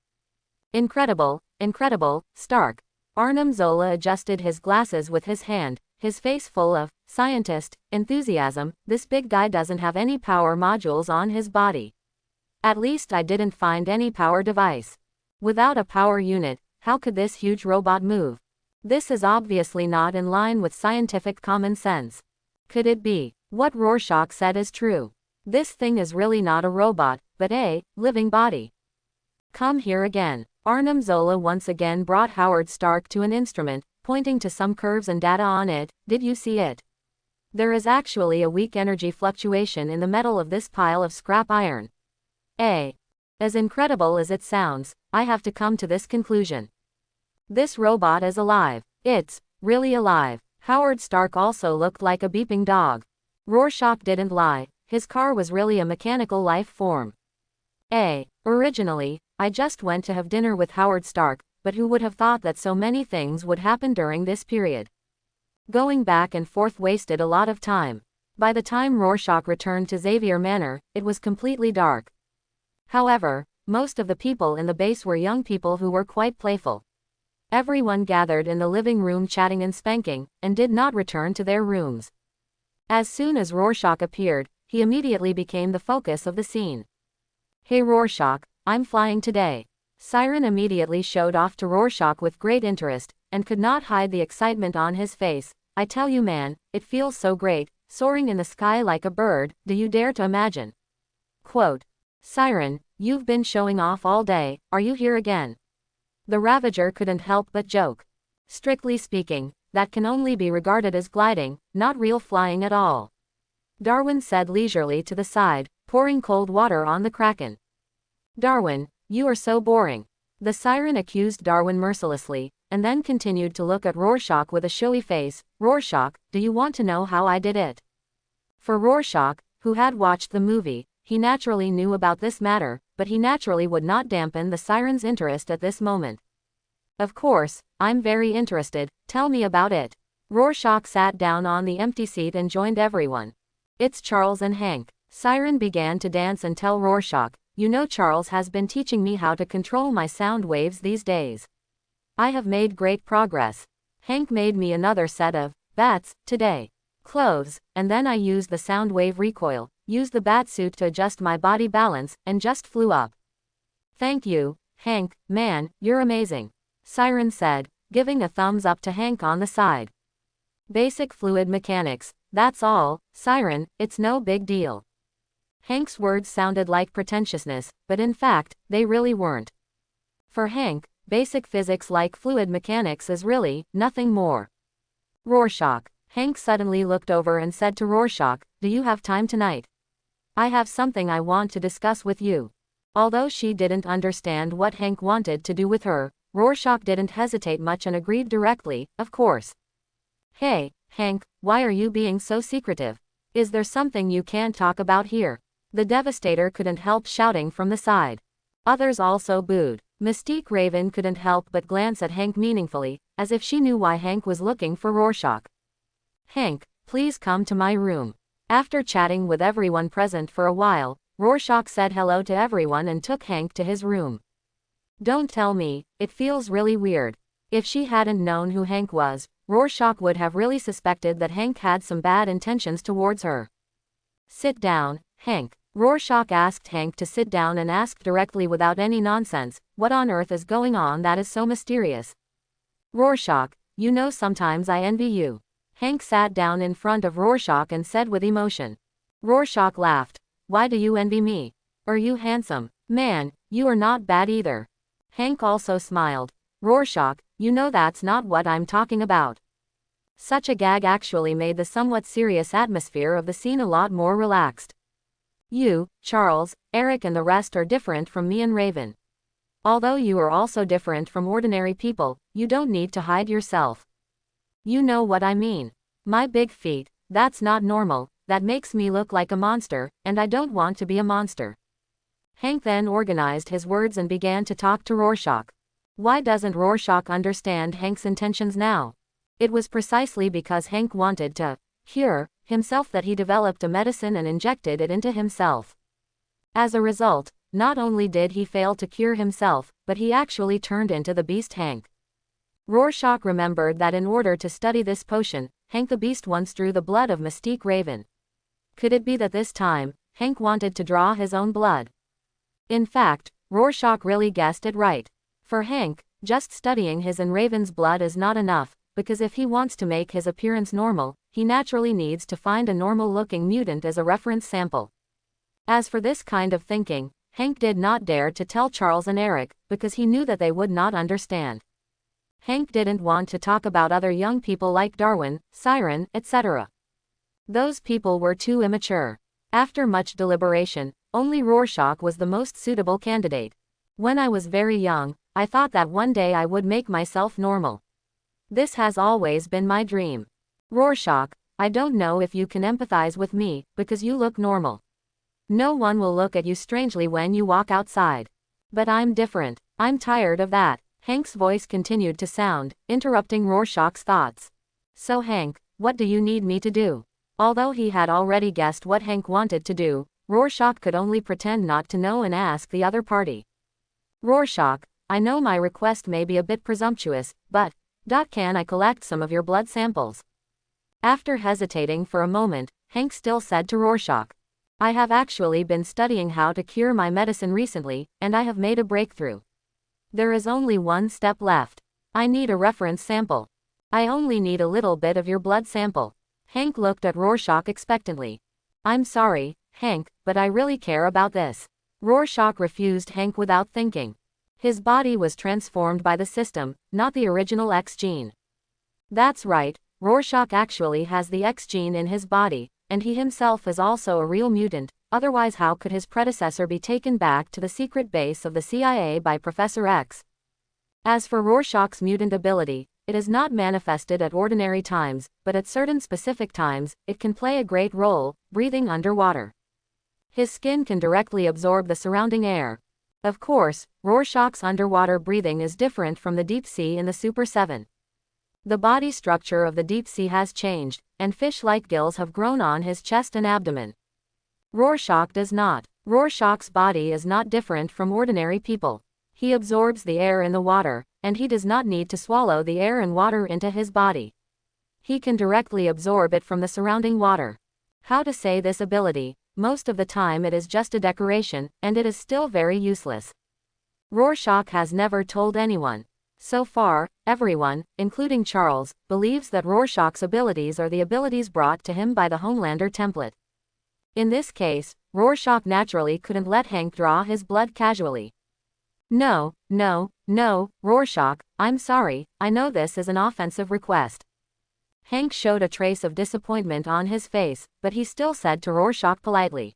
Incredible, incredible, Stark. Arnhem Zola adjusted his glasses with his hand, his face full of scientist enthusiasm. This big guy doesn't have any power modules on his body. At least I didn't find any power device. Without a power unit, how could this huge robot move? This is obviously not in line with scientific common sense. Could it be what Rorschach said is true? This thing is really not a robot, but a living body. Come here again. Arnhem Zola once again brought Howard Stark to an instrument, pointing to some curves and data on it. Did you see it? There is actually a weak energy fluctuation in the metal of this pile of scrap iron. As incredible as it sounds, I have to come to this conclusion. This robot is alive. It's really alive. Howard Stark also looked like a beeping dog. Rorschach didn't lie, his car was really a mechanical life form. Originally, I just went to have dinner with Howard Stark, but who would have thought that so many things would happen during this period? Going back and forth wasted a lot of time. By the time Rorschach returned to Xavier Manor, it was completely dark. However, most of the people in the base were young people who were quite playful. Everyone gathered in the living room chatting and spanking, and did not return to their rooms. As soon as Rorschach appeared, he immediately became the focus of the scene. Hey Rorschach, I'm flying today. Siren immediately showed off to Rorschach with great interest, and could not hide the excitement on his face. I tell you man, it feels so great, soaring in the sky like a bird, do you dare to imagine? Quote. Siren, you've been showing off all day, are you here again? The Ravager couldn't help but joke. Strictly speaking, that can only be regarded as gliding, not real flying at all. Darwin said leisurely to the side, pouring cold water on the Kraken. Darwin, you are so boring. The Siren accused Darwin mercilessly, and then continued to look at Rorschach with a showy face. Rorschach, do you want to know how I did it? For Rorschach, who had watched the movie, he naturally knew about this matter, but he naturally would not dampen the Siren's interest at this moment. Of course, I'm very interested, tell me about it. Rorschach sat down on the empty seat and joined everyone. It's Charles and Hank. Siren began to dance and tell Rorschach, you know Charles has been teaching me how to control my sound waves these days. I have made great progress. Hank made me another set of bats today. Clothes, and then I used the sound wave recoil, used the bat suit to adjust my body balance, and just flew up. Thank you, Hank, man, you're amazing. Siren said, giving a thumbs up to Hank on the side. Basic fluid mechanics, that's all, Siren, it's no big deal. Hank's words sounded like pretentiousness, but in fact, they really weren't. For Hank, basic physics like fluid mechanics is really nothing more. Rorschach. Hank suddenly looked over and said to Rorschach, do you have time tonight? I have something I want to discuss with you. Although she didn't understand what Hank wanted to do with her, Rorschach didn't hesitate much and agreed directly, of course. Hey, Hank, why are you being so secretive? Is there something you can't talk about here? The Devastator couldn't help shouting from the side. Others also booed. Mystique Raven couldn't help but glance at Hank meaningfully, as if she knew why Hank was looking for Rorschach. Hank, please come to my room. After chatting with everyone present for a while, Rorschach said hello to everyone and took Hank to his room. Don't tell me, it feels really weird. If she hadn't known who Hank was, Rorschach would have really suspected that Hank had some bad intentions towards her. Sit down, Hank. Rorschach asked Hank to sit down and asked directly without any nonsense, what on earth is going on that is so mysterious? Rorschach, you know sometimes I envy you. Hank sat down in front of Rorschach and said with emotion. Rorschach laughed. Why do you envy me? Are you handsome? Man, you are not bad either. Hank also smiled. Rorschach, you know that's not what I'm talking about. Such a gag actually made the somewhat serious atmosphere of the scene a lot more relaxed. You, Charles, Eric and the rest are different from me and Raven. Although you are also different from ordinary people, you don't need to hide yourself. You know what I mean. My big feet, that's not normal, that makes me look like a monster, and I don't want to be a monster. Hank then organized his words and began to talk to Rorschach. Why doesn't Rorschach understand Hank's intentions now? It was precisely because Hank wanted to cure himself that he developed a medicine and injected it into himself. As a result, not only did he fail to cure himself, but he actually turned into the beast Hank. Rorschach remembered that in order to study this potion, Hank the Beast once drew the blood of Mystique Raven. Could it be that this time, Hank wanted to draw his own blood? In fact, Rorschach really guessed it right. For Hank, just studying his and Raven's blood is not enough, because if he wants to make his appearance normal, he naturally needs to find a normal-looking mutant as a reference sample. As for this kind of thinking, Hank did not dare to tell Charles and Eric, because he knew that they would not understand. Hank didn't want to talk about other young people like Darwin, Siren, etc. Those people were too immature. After much deliberation, only Rorschach was the most suitable candidate. When I was very young, I thought that one day I would make myself normal. This has always been my dream. Rorschach, I don't know if you can empathize with me, because you look normal. No one will look at you strangely when you walk outside. But I'm different. I'm tired of that. Hank's voice continued to sound, interrupting Rorschach's thoughts. So Hank, what do you need me to do? Although he had already guessed what Hank wanted to do, Rorschach could only pretend not to know and ask the other party. Rorschach, I know my request may be a bit presumptuous, but, can I collect some of your blood samples? After hesitating for a moment, Hank still said to Rorschach. I have actually been studying how to cure my medicine recently, and I have made a breakthrough. There is only one step left. I need a reference sample. I only need a little bit of your blood sample. Hank looked at Rorschach expectantly. I'm sorry, Hank, but I really care about this. Rorschach refused Hank without thinking. His body was transformed by the system, not the original X gene. That's right, Rorschach actually has the X gene in his body, and he himself is also a real mutant, otherwise how could his predecessor be taken back to the secret base of the CIA by Professor X? As for Rorschach's mutant ability, it is not manifested at ordinary times, but at certain specific times, it can play a great role, breathing underwater. His skin can directly absorb the surrounding air. Of course, Rorschach's underwater breathing is different from the deep sea in the Super 7. The body structure of the deep sea has changed, and fish-like gills have grown on his chest and abdomen. Rorschach does not. Rorschach's body is not different from ordinary people. He absorbs the air in the water, and he does not need to swallow the air and water into his body. He can directly absorb it from the surrounding water. How to say this ability? Most of the time it is just a decoration, and it is still very useless. Rorschach has never told anyone. So far, everyone, including Charles, believes that Rorschach's abilities are the abilities brought to him by the Homelander template. In this case, Rorschach naturally couldn't let Hank draw his blood casually. No, Rorschach, I'm sorry, I know this is an offensive request. Hank showed a trace of disappointment on his face, but he still said to Rorschach politely.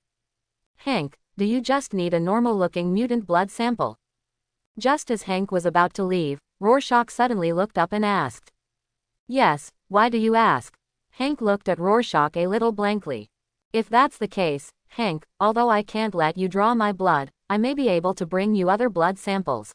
Hank, do you just need a normal-looking mutant blood sample? Just as Hank was about to leave, Rorschach suddenly looked up and asked. Yes, why do you ask? Hank looked at Rorschach a little blankly. If that's the case, Hank, although I can't let you draw my blood, I may be able to bring you other blood samples.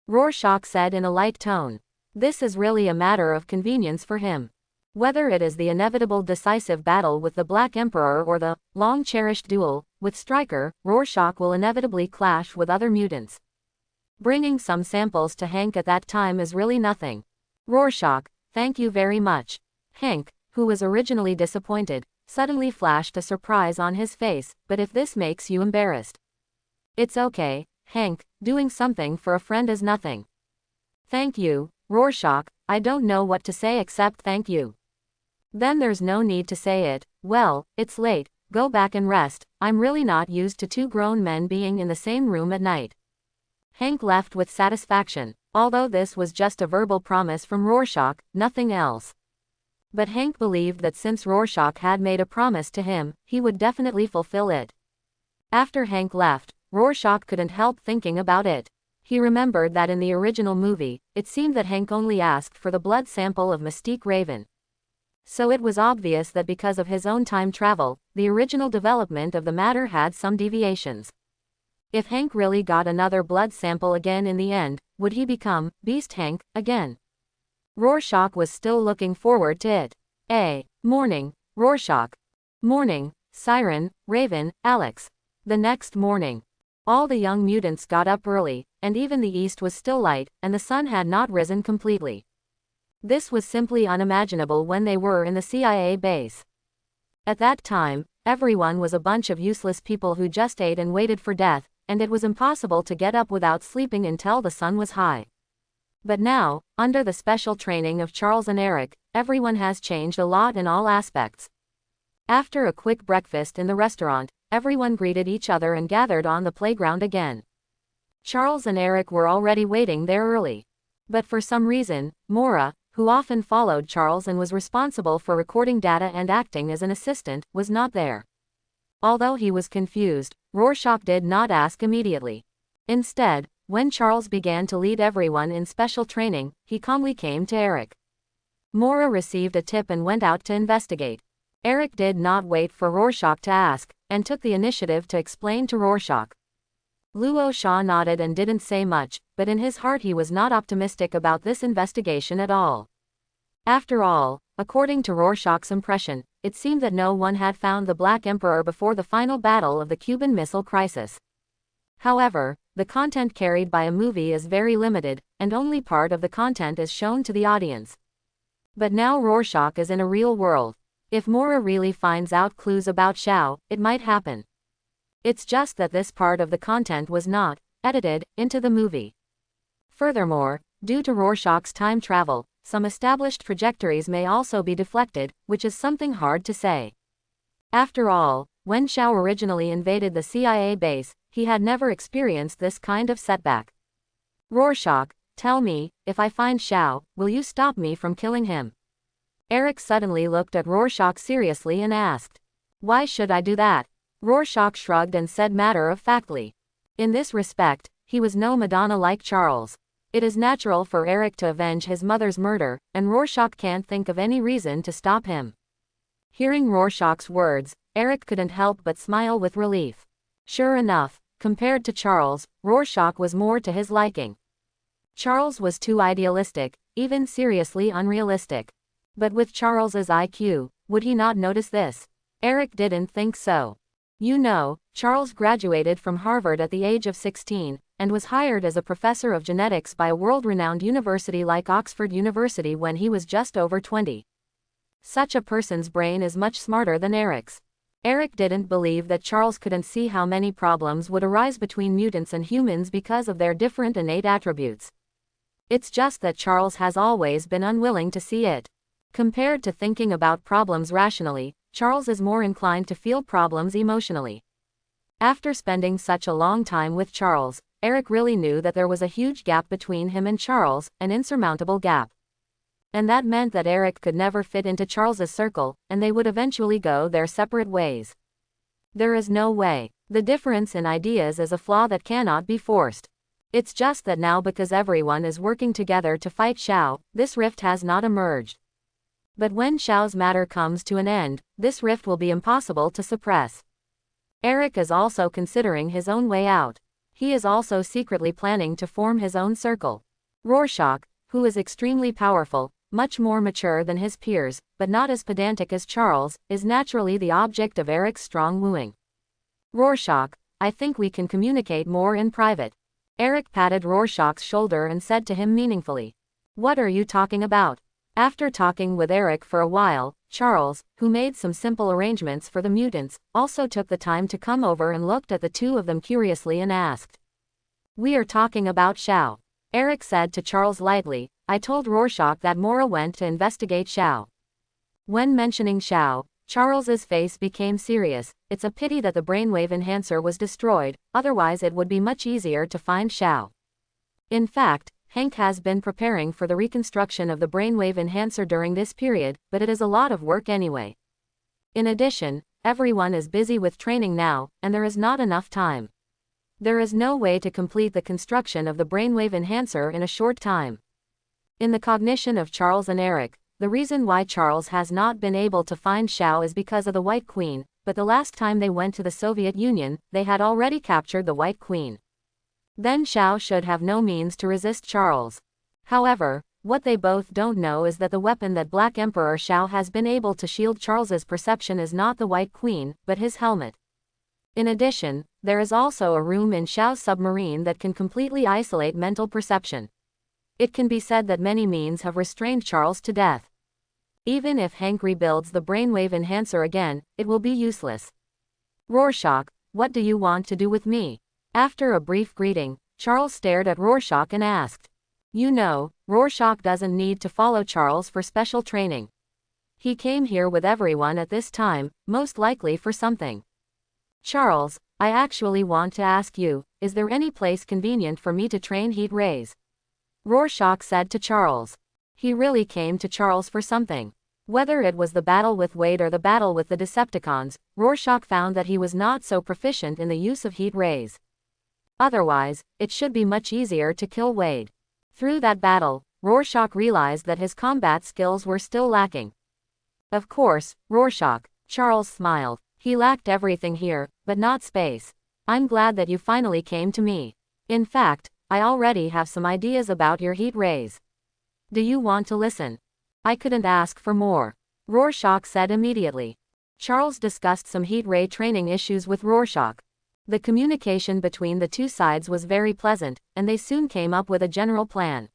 Rorschach said in a light tone. This is really a matter of convenience for him. Whether it is the inevitable decisive battle with the Black Emperor or the long-cherished duel with Stryker, Rorschach will inevitably clash with other mutants. Bringing some samples to Hank at that time is really nothing. Rorschach, thank you very much. Hank, who was originally disappointed, suddenly flashed a surprise on his face, but if this makes you embarrassed. It's okay, Hank, doing something for a friend is nothing. Thank you, Rorschach, I don't know what to say except thank you. Then there's no need to say it. Well, it's late, go back and rest, I'm really not used to two grown men being in the same room at night. Hank left with satisfaction, although this was just a verbal promise from Rorschach, nothing else. But Hank believed that since Rorschach had made a promise to him, he would definitely fulfill it. After Hank left, Rorschach couldn't help thinking about it. He remembered that in the original movie, it seemed that Hank only asked for the blood sample of Mystique Raven. So it was obvious that because of his own time travel, the original development of the matter had some deviations. If Hank really got another blood sample again in the end, would he become Beast Hank again? Rorschach was still looking forward to it. Morning, Rorschach. Morning, Siren, Raven, Alex. The next morning, all the young mutants got up early, and even the east was still light, and the sun had not risen completely. This was simply unimaginable when they were in the CIA base. At that time, everyone was a bunch of useless people who just ate and waited for death, and it was impossible to get up without sleeping until the sun was high. But now, under the special training of Charles and Eric, everyone has changed a lot in all aspects. After a quick breakfast in the restaurant, everyone greeted each other and gathered on the playground again. Charles and Eric were already waiting there early. But for some reason, Maura, who often followed Charles and was responsible for recording data and acting as an assistant, was not there. Although he was confused, Rorschach did not ask immediately. Instead, when Charles began to lead everyone in special training, he calmly came to Eric. Maura received a tip and went out to investigate. Eric did not wait for Rorschach to ask, and took the initiative to explain to Rorschach. Luo Sha nodded and didn't say much, but in his heart he was not optimistic about this investigation at all. After all, according to Rorschach's impression, it seemed that no one had found the Black Emperor before the final battle of the Cuban Missile Crisis. However, the content carried by a movie is very limited, and only part of the content is shown to the audience. But now Rorschach is in a real world. If Maura really finds out clues about Xiao, it might happen. It's just that this part of the content was not edited into the movie. Furthermore, due to Rorschach's time travel, some established trajectories may also be deflected, which is something hard to say. After all, when Xiao originally invaded the CIA base, he had never experienced this kind of setback. Rorschach, tell me, if I find Xiao, will you stop me from killing him? Eric suddenly looked at Rorschach seriously and asked. Why should I do that? Rorschach shrugged and said matter-of-factly. In this respect, he was no Madonna like Charles. It is natural for Eric to avenge his mother's murder, and Rorschach can't think of any reason to stop him. Hearing Rorschach's words, Eric couldn't help but smile with relief. Sure enough, compared to Charles, Rorschach was more to his liking. Charles was too idealistic, even seriously unrealistic. But with Charles's IQ, would he not notice this? Eric didn't think so. You know, Charles graduated from Harvard at the age of 16, and was hired as a professor of genetics by a world-renowned university like Oxford University when he was just over 20. Such a person's brain is much smarter than Eric's. Eric didn't believe that Charles couldn't see how many problems would arise between mutants and humans because of their different innate attributes. It's just that Charles has always been unwilling to see it. Compared to thinking about problems rationally, Charles is more inclined to feel problems emotionally. After spending such a long time with Charles, Eric really knew that there was a huge gap between him and Charles, an insurmountable gap. And that meant that Eric could never fit into Charles's circle, and they would eventually go their separate ways. There is no way. The difference in ideas is a flaw that cannot be forced. It's just that now, because everyone is working together to fight Xiao, this rift has not emerged. But when Xiao's matter comes to an end, this rift will be impossible to suppress. Eric is also considering his own way out. He is also secretly planning to form his own circle. Rorschach, who is extremely powerful, much more mature than his peers, but not as pedantic as Charles, is naturally the object of Eric's strong wooing. Rorschach, I think we can communicate more in private. Eric patted Rorschach's shoulder and said to him meaningfully. What are you talking about? After talking with Eric for a while, Charles, who made some simple arrangements for the mutants, also took the time to come over and looked at the two of them curiously and asked. We are talking about Xiao. Eric said to Charles lightly, I told Rorschach that Mora went to investigate Xiao. When mentioning Xiao, Charles's face became serious. It's a pity that the brainwave enhancer was destroyed, otherwise it would be much easier to find Xiao. In fact, Hank has been preparing for the reconstruction of the brainwave enhancer during this period, but it is a lot of work anyway. In addition, everyone is busy with training now, and there is not enough time. There is no way to complete the construction of the brainwave enhancer in a short time. In the cognition of Charles and Eric, the reason why Charles has not been able to find Xiao is because of the White Queen, but the last time they went to the Soviet Union, they had already captured the White Queen. Then Xiao should have no means to resist Charles. However, what they both don't know is that the weapon that Black Emperor Xiao has been able to shield Charles's perception is not the White Queen, but his helmet. In addition, there is also a room in Xiao's submarine that can completely isolate mental perception. It can be said that many means have restrained Charles to death. Even if Hank rebuilds the brainwave enhancer again, it will be useless. Rorschach, what do you want to do with me? After a brief greeting, Charles stared at Rorschach and asked. You know, Rorschach doesn't need to follow Charles for special training. He came here with everyone at this time, most likely for something. Charles, I actually want to ask you, is there any place convenient for me to train heat rays? Rorschach said to Charles. He really came to Charles for something. Whether it was the battle with Wade or the battle with the Decepticons, Rorschach found that he was not so proficient in the use of heat rays. Otherwise, it should be much easier to kill Wade. Through that battle, Rorschach realized that his combat skills were still lacking. Of course, Rorschach, Charles smiled. He lacked everything here, but not space. I'm glad that you finally came to me. In fact, I already have some ideas about your heat rays. Do you want to listen? I couldn't ask for more. Rorschach said immediately. Charles discussed some heat ray training issues with Rorschach. The communication between the two sides was very pleasant, and they soon came up with a general plan.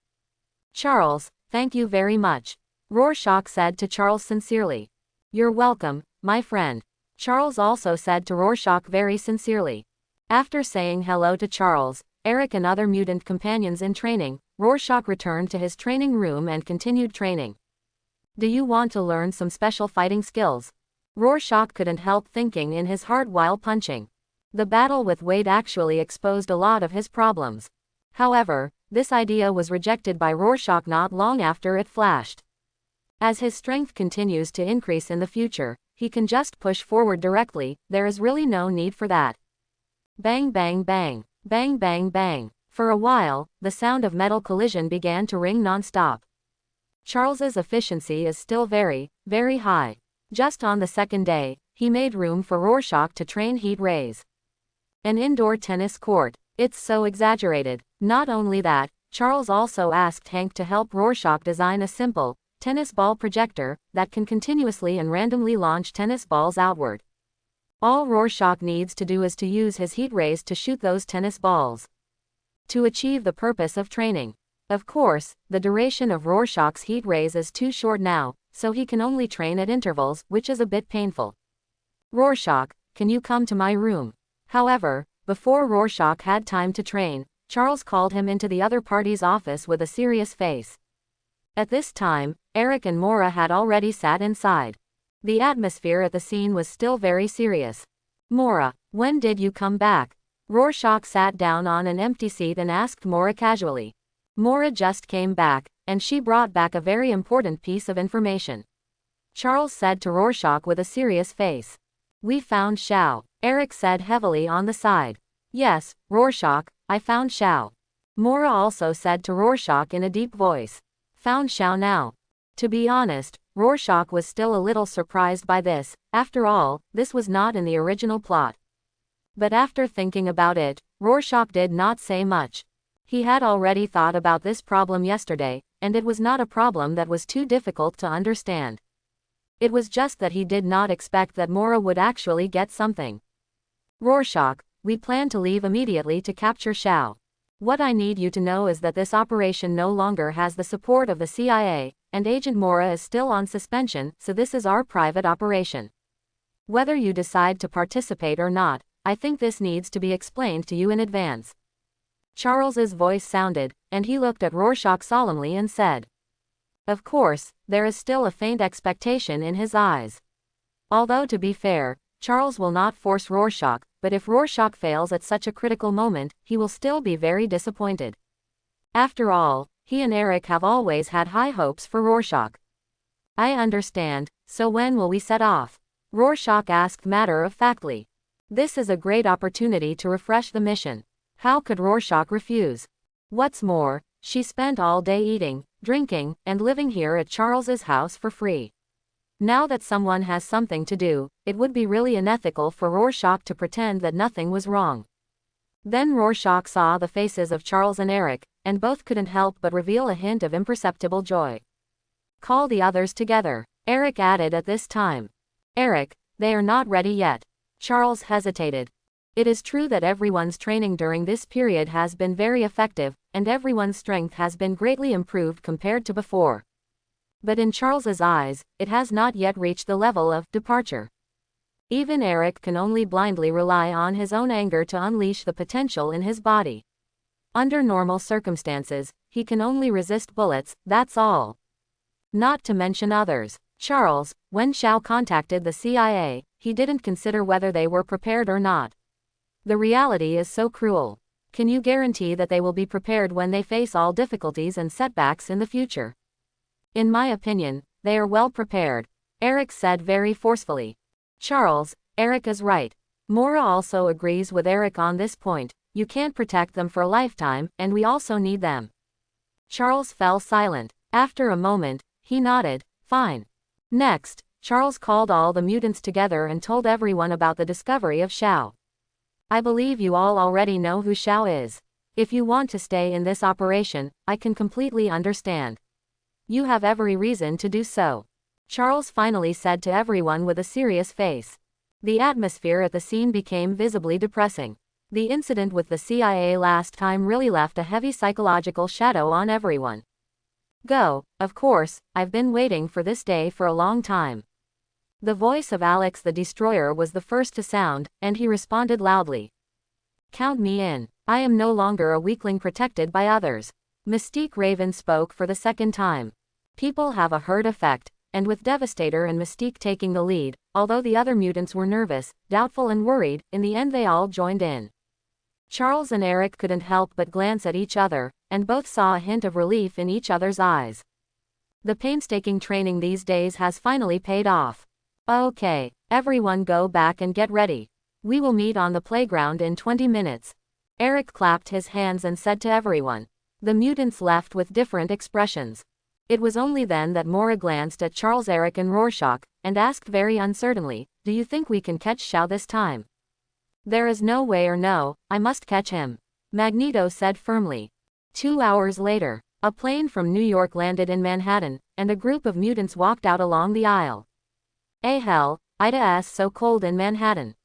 Charles, thank you very much. Rorschach said to Charles sincerely. You're welcome, my friend. Charles also said to Rorschach very sincerely. After saying hello to Charles, Eric and other mutant companions in training, Rorschach returned to his training room and continued training. Do you want to learn some special fighting skills? Rorschach couldn't help thinking in his heart while punching. The battle with Wade actually exposed a lot of his problems. However, this idea was rejected by Rorschach not long after it flashed. As his strength continues to increase in the future, he can just push forward directly, there is really no need for that. Bang bang bang, bang bang bang. For a while, the sound of metal collision began to ring non-stop. Charles's efficiency is still very, very high. Just on the second day, he made room for Rorschach to train heat rays. An indoor tennis court. It's so exaggerated. Not only that, Charles also asked Hank to help Rorschach design a simple, tennis ball projector that can continuously and randomly launch tennis balls outward. All Rorschach needs to do is to use his heat rays to shoot those tennis balls. To achieve the purpose of training. Of course, the duration of Rorschach's heat rays is too short now, so he can only train at intervals, which is a bit painful. Rorschach, can you come to my room? However, before Rorschach had time to train, Charles called him into the other party's office with a serious face. At this time, Eric and Maura had already sat inside. The atmosphere at the scene was still very serious. Maura, when did you come back? Rorschach sat down on an empty seat and asked Maura casually. Maura just came back, and she brought back a very important piece of information. Charles said to Rorschach with a serious face. We found Xiao, Eric said heavily on the side. Yes, Rorschach, I found Xiao. Maura also said to Rorschach in a deep voice. Found Xiao now. To be honest, Rorschach was still a little surprised by this. After all, this was not in the original plot. But after thinking about it, Rorschach did not say much. He had already thought about this problem yesterday, and it was not a problem that was too difficult to understand. It was just that he did not expect that Maura would actually get something. Rorschach, we plan to leave immediately to capture Xiao. What I need you to know is that this operation no longer has the support of the CIA, and Agent Maura is still on suspension, so this is our private operation. Whether you decide to participate or not, I think this needs to be explained to you in advance. Charles's voice sounded, and he looked at Rorschach solemnly and said. Of course, there is still a faint expectation in his eyes. Although to be fair, Charles will not force Rorschach, but if Rorschach fails at such a critical moment, he will still be very disappointed. After all, he and Eric have always had high hopes for Rorschach. I understand, so when will we set off? Rorschach asked matter-of-factly. This is a great opportunity to refresh the mission. How could Rorschach refuse? What's more, she spent all day eating, drinking, and living here at Charles's house for free. Now that someone has something to do, it would be really unethical for Rorschach to pretend that nothing was wrong. Then Rorschach saw the faces of Charles and Eric, and both couldn't help but reveal a hint of imperceptible joy. Call the others together, Eric added at this time. Eric, they are not ready yet. Charles hesitated. It is true that everyone's training during this period has been very effective, and everyone's strength has been greatly improved compared to before. But in Charles's eyes, it has not yet reached the level of departure. Even Eric can only blindly rely on his own anger to unleash the potential in his body. Under normal circumstances, he can only resist bullets, that's all. Not to mention others. Charles, when Xiao contacted the CIA, he didn't consider whether they were prepared or not. The reality is so cruel. Can you guarantee that they will be prepared when they face all difficulties and setbacks in the future? In my opinion, they are well prepared, Eric said very forcefully. Charles, Eric is right. Maura also agrees with Eric on this point. You can't protect them for a lifetime, and we also need them. Charles fell silent. After a moment, he nodded. Fine. Next, Charles called all the mutants together and told everyone about the discovery of Xiao. I believe you all already know who Xiao is. If you want to stay in this operation, I can completely understand. You have every reason to do so. Charles finally said to everyone with a serious face. The atmosphere at the scene became visibly depressing. The incident with the CIA last time really left a heavy psychological shadow on everyone. Go, of course, I've been waiting for this day for a long time. The voice of Alex the Destroyer was the first to sound, and he responded loudly. Count me in. I am no longer a weakling protected by others. Mystique Raven spoke for the second time. People have a herd effect, and with Devastator and Mystique taking the lead, although the other mutants were nervous, doubtful and worried, in the end they all joined in. Charles and Eric couldn't help but glance at each other, and both saw a hint of relief in each other's eyes. The painstaking training these days has finally paid off. Okay, everyone go back and get ready. We will meet on the playground in 20 minutes. Eric clapped his hands and said to everyone. The mutants left with different expressions. It was only then that Mora glanced at Charles, Eric and Rorschach, and asked very uncertainly, "Do you think we can catch Xiao this time?" "There is no way or no, I must catch him," Magneto said firmly. 2 hours later, a plane from New York landed in Manhattan, and a group of mutants walked out along the aisle. Hell, it's so cold in Manhattan.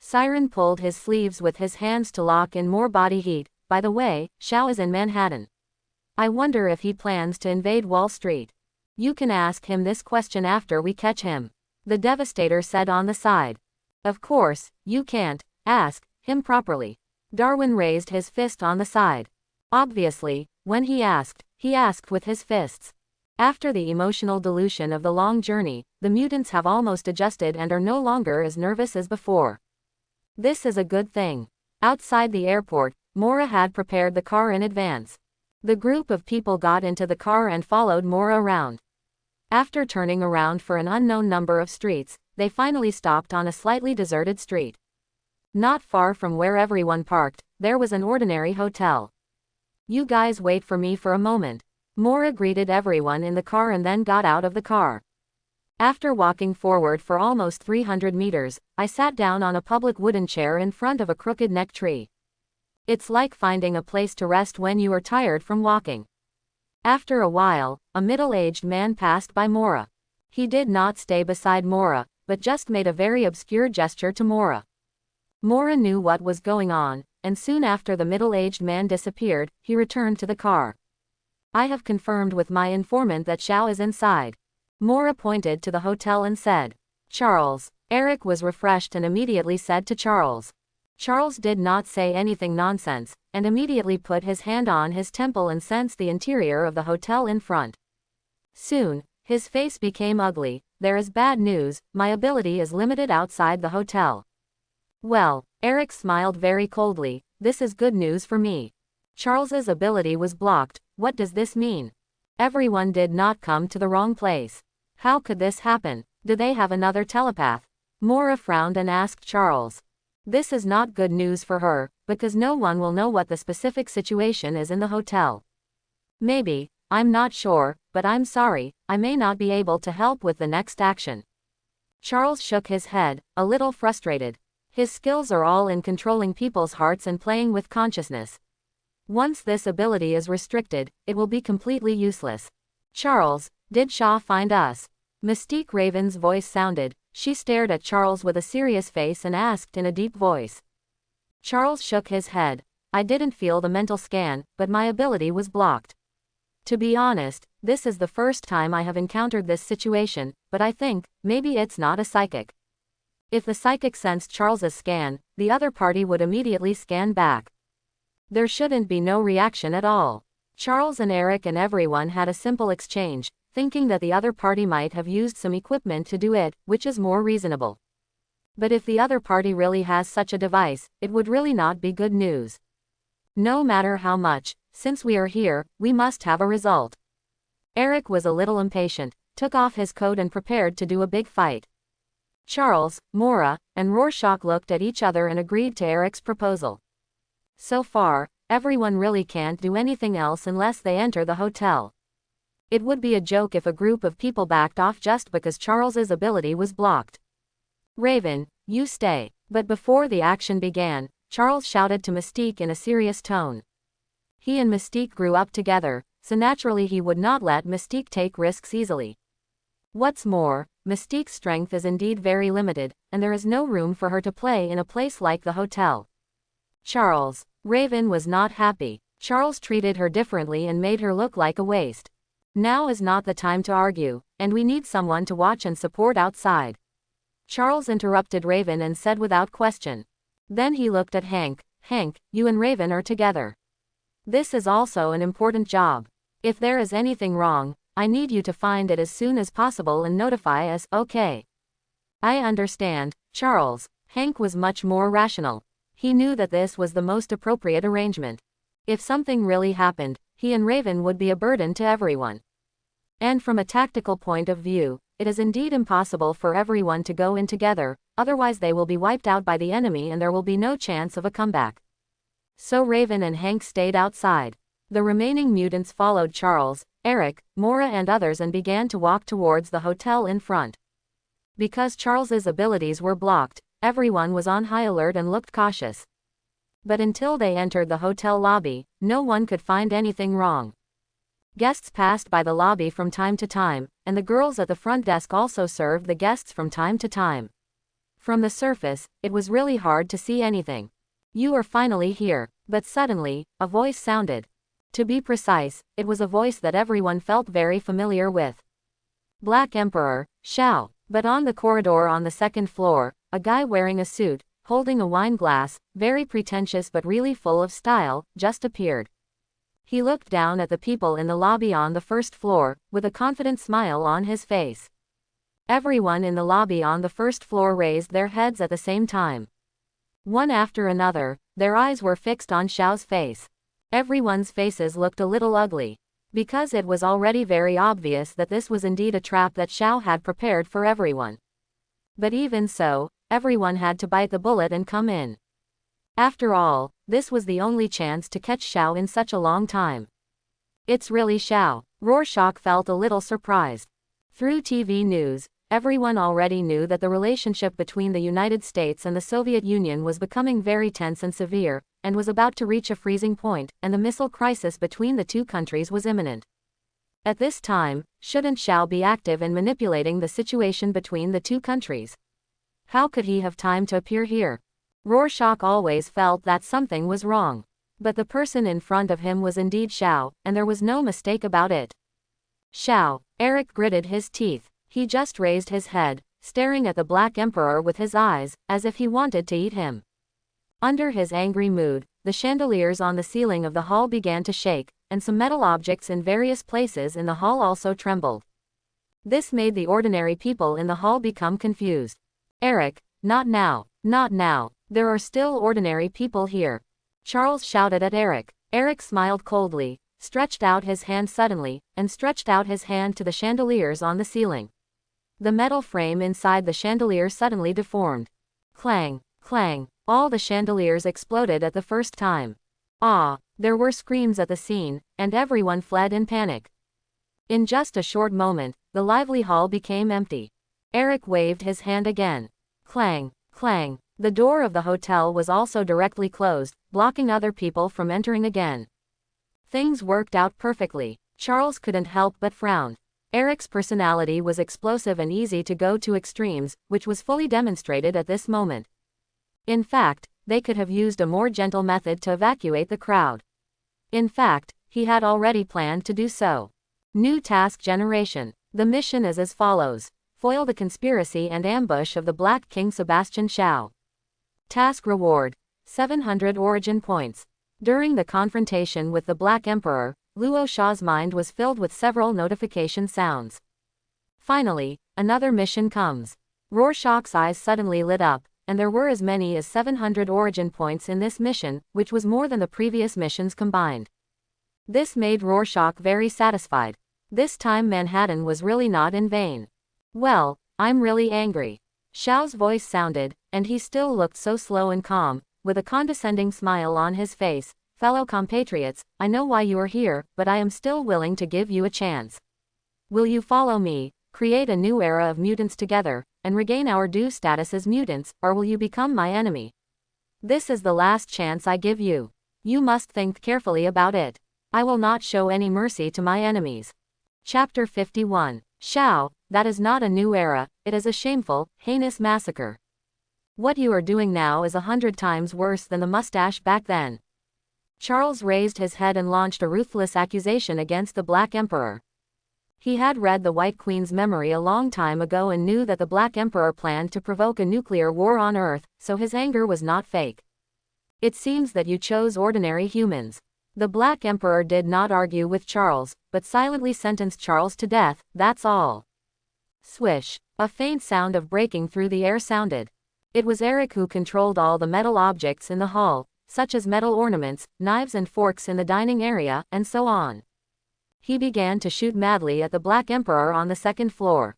Siren pulled his sleeves with his hands to lock in more body heat. By the way, Xiao is in Manhattan. I wonder if he plans to invade Wall Street. You can ask him this question after we catch him, the Devastator said on the side. Of course, you can't ask him properly. Darwin raised his fist on the side. Obviously, when he asked with his fists. After the emotional dilution of the long journey, the mutants have almost adjusted and are no longer as nervous as before. This is a good thing. Outside the airport, Mora had prepared the car in advance. The group of people got into the car and followed Mora around. After turning around for an unknown number of streets, they finally stopped on a slightly deserted street. Not far from where everyone parked, there was an ordinary hotel. You guys wait for me for a moment. Mora greeted everyone in the car and then got out of the car. After walking forward for almost 300 meters, I sat down on a public wooden chair in front of a crooked neck tree. It's like finding a place to rest when you are tired from walking. After a while, a middle-aged man passed by Mora. He did not stay beside Mora, but just made a very obscure gesture to Mora. Mora knew what was going on, and soon after the middle-aged man disappeared, he returned to the car. I have confirmed with my informant that Xiao is inside. Mora pointed to the hotel and said. Charles. Eric was refreshed and immediately said to Charles. Charles did not say anything nonsense, and immediately put his hand on his temple and sensed the interior of the hotel in front. Soon, his face became ugly. There is bad news, my ability is limited outside the hotel. Well, Eric smiled very coldly, this is good news for me. Charles's ability was blocked, what does this mean? Everyone did not come to the wrong place. How could this happen? Do they have another telepath? Mora frowned and asked Charles. This is not good news for her, because no one will know what the specific situation is in the hotel. Maybe, I'm not sure, but I'm sorry, I may not be able to help with the next action. Charles shook his head, a little frustrated. His skills are all in controlling people's hearts and playing with consciousness. Once this ability is restricted, it will be completely useless. Charles, did Shaw find us? Mystique Raven's voice sounded. She stared at Charles with a serious face and asked in a deep voice. Charles shook his head. I didn't feel the mental scan, but my ability was blocked. To be honest, this is the first time I have encountered this situation, but I think, maybe it's not a psychic. If the psychic sensed Charles's scan, the other party would immediately scan back. There shouldn't be no reaction at all. Charles and Eric and everyone had a simple exchange, thinking that the other party might have used some equipment to do it, which is more reasonable. But if the other party really has such a device, it would really not be good news. No matter how much, since we are here, we must have a result. Eric was a little impatient, took off his coat and prepared to do a big fight. Charles, Mora, and Rorschach looked at each other and agreed to Eric's proposal. So far, everyone really can't do anything else unless they enter the hotel. It would be a joke if a group of people backed off just because Charles's ability was blocked. Raven, you stay. But before the action began, Charles shouted to Mystique in a serious tone. He and Mystique grew up together, so naturally he would not let Mystique take risks easily. What's more, Mystique's strength is indeed very limited, and there is no room for her to play in a place like the hotel. Charles. Raven was not happy. Charles treated her differently and made her look like a waste. Now is not the time to argue, and we need someone to watch and support outside. Charles interrupted Raven and said without question. Then he looked at Hank. Hank, you and Raven are together. This is also an important job. If there is anything wrong, I need you to find it as soon as possible and notify us, okay? I understand, Charles. Hank was much more rational. He knew that this was the most appropriate arrangement. If something really happened, he and Raven would be a burden to everyone. And from a tactical point of view, it is indeed impossible for everyone to go in together, otherwise they will be wiped out by the enemy and there will be no chance of a comeback. So Raven and Hank stayed outside. The remaining mutants followed Charles, Eric, Mora and others and began to walk towards the hotel in front. Because Charles's abilities were blocked, everyone was on high alert and looked cautious. But until they entered the hotel lobby, no one could find anything wrong. Guests passed by the lobby from time to time, and the girls at the front desk also served the guests from time to time. From the surface, it was really hard to see anything. You are finally here. But suddenly, a voice sounded. To be precise, it was a voice that everyone felt very familiar with. Black Emperor, Shao. But on the corridor on the second floor, a guy wearing a suit, holding a wine glass, very pretentious but really full of style, just appeared. He looked down at the people in the lobby on the first floor, with a confident smile on his face. Everyone in the lobby on the first floor raised their heads at the same time. One after another, their eyes were fixed on Shao's face. Everyone's faces looked a little ugly. Because it was already very obvious that this was indeed a trap that Shao had prepared for everyone. But even so, everyone had to bite the bullet and come in. After all, this was the only chance to catch Shao in such a long time. It's really Shao. Rorschach felt a little surprised. Through TV news, everyone already knew that the relationship between the United States and the Soviet Union was becoming very tense and severe, and was about to reach a freezing point, and the missile crisis between the two countries was imminent. At this time, shouldn't Shao be active in manipulating the situation between the two countries? How could he have time to appear here? Rorschach always felt that something was wrong. But the person in front of him was indeed Shao, and there was no mistake about it. Shao. Eric gritted his teeth. He just raised his head, staring at the Black Emperor with his eyes, as if he wanted to eat him. Under his angry mood, the chandeliers on the ceiling of the hall began to shake, and some metal objects in various places in the hall also trembled. This made the ordinary people in the hall become confused. Eric, not now, not now. There are still ordinary people here. Charles shouted at Eric. Eric smiled coldly, stretched out his hand suddenly, and stretched out his hand to the chandeliers on the ceiling. The metal frame inside the chandelier suddenly deformed. Clang, clang, all the chandeliers exploded at the first time. Ah, there were screams at the scene, and everyone fled in panic. In just a short moment, the lively hall became empty. Eric waved his hand again. Clang, clang. The door of the hotel was also directly closed, blocking other people from entering again. Things worked out perfectly. Charles couldn't help but frown. Eric's personality was explosive and easy to go to extremes, which was fully demonstrated at this moment. In fact, they could have used a more gentle method to evacuate the crowd. In fact, he had already planned to do so. New task generation. The mission is as follows. Foil the conspiracy and ambush of the Black King Sebastian Shao. Task reward. 700 origin points. During the confrontation with the Black Emperor, Luo Sha's mind was filled with several notification sounds. Finally, another mission comes. Rorschach's eyes suddenly lit up, and there were as many as 700 origin points in this mission, which was more than the previous missions combined. This made Rorschach very satisfied. This time Manhattan was really not in vain. Well, I'm really angry. Shao's voice sounded, and he still looked so slow and calm, with a condescending smile on his face. Fellow compatriots, I know why you are here, but I am still willing to give you a chance. Will you follow me, create a new era of mutants together, and regain our due status as mutants, or will you become my enemy? This is the last chance I give you. You must think carefully about it. I will not show any mercy to my enemies. Chapter 51. Shao, that is not a new era, it is a shameful, heinous massacre. What you are doing now is 100 times worse than the mustache back then. Charles raised his head and launched a ruthless accusation against the Black Emperor. He had read the White Queen's memory a long time ago and knew that the Black Emperor planned to provoke a nuclear war on Earth, so his anger was not fake. It seems that you chose ordinary humans. The Black Emperor did not argue with Charles, but silently sentenced Charles to death, that's all. Swish. A faint sound of breaking through the air sounded. It was Eric who controlled all the metal objects in the hall, such as metal ornaments, knives and forks in the dining area, and so on. He began to shoot madly at the Black Emperor on the second floor.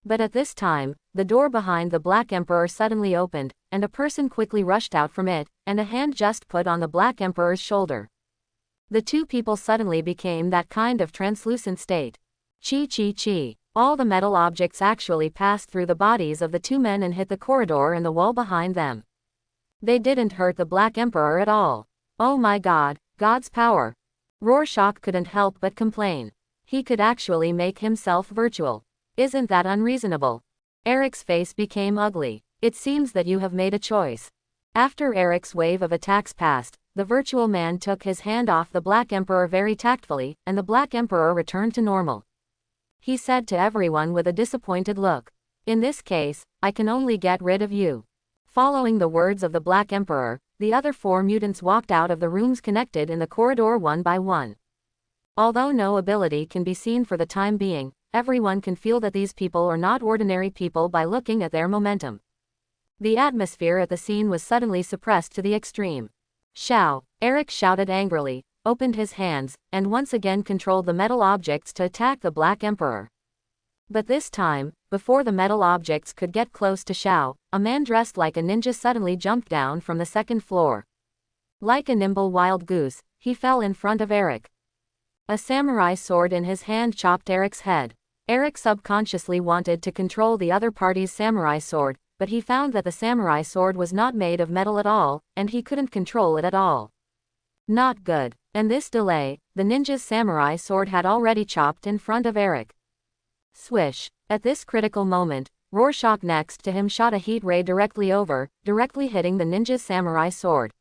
But at this time, the door behind the Black Emperor suddenly opened, and a person quickly rushed out from it, and a hand just put on the Black Emperor's shoulder. The two people suddenly became that kind of translucent state. Chi. All the metal objects actually passed through the bodies of the two men and hit the corridor and the wall behind them. They didn't hurt the Black Emperor at all. Oh my God, God's power. Rorschach couldn't help but complain. He could actually make himself virtual. Isn't that unreasonable? Eric's face became ugly. It seems that you have made a choice. After Eric's wave of attacks passed, the virtual man took his hand off the Black Emperor very tactfully, and the Black Emperor returned to normal. He said to everyone with a disappointed look, "In this case, I can only get rid of you." Following the words of the Black Emperor, the other 4 mutants walked out of the rooms connected in the corridor one by one. Although no ability can be seen for the time being, everyone can feel that these people are not ordinary people by looking at their momentum. The atmosphere at the scene was suddenly suppressed to the extreme. Shao! Eric shouted angrily, opened his hands, and once again controlled the metal objects to attack the Black Emperor. But this time, before the metal objects could get close to Shao, a man dressed like a ninja suddenly jumped down from the second floor. Like a nimble wild goose, he fell in front of Eric. A samurai sword in his hand chopped Eric's head. Eric subconsciously wanted to control the other party's samurai sword, but he found that the samurai sword was not made of metal at all, and he couldn't control it at all. Not good. And this delay, the ninja's samurai sword had already chopped in front of Eric. Swish. At this critical moment, Rorschach next to him shot a heat ray directly hitting the ninja's samurai sword.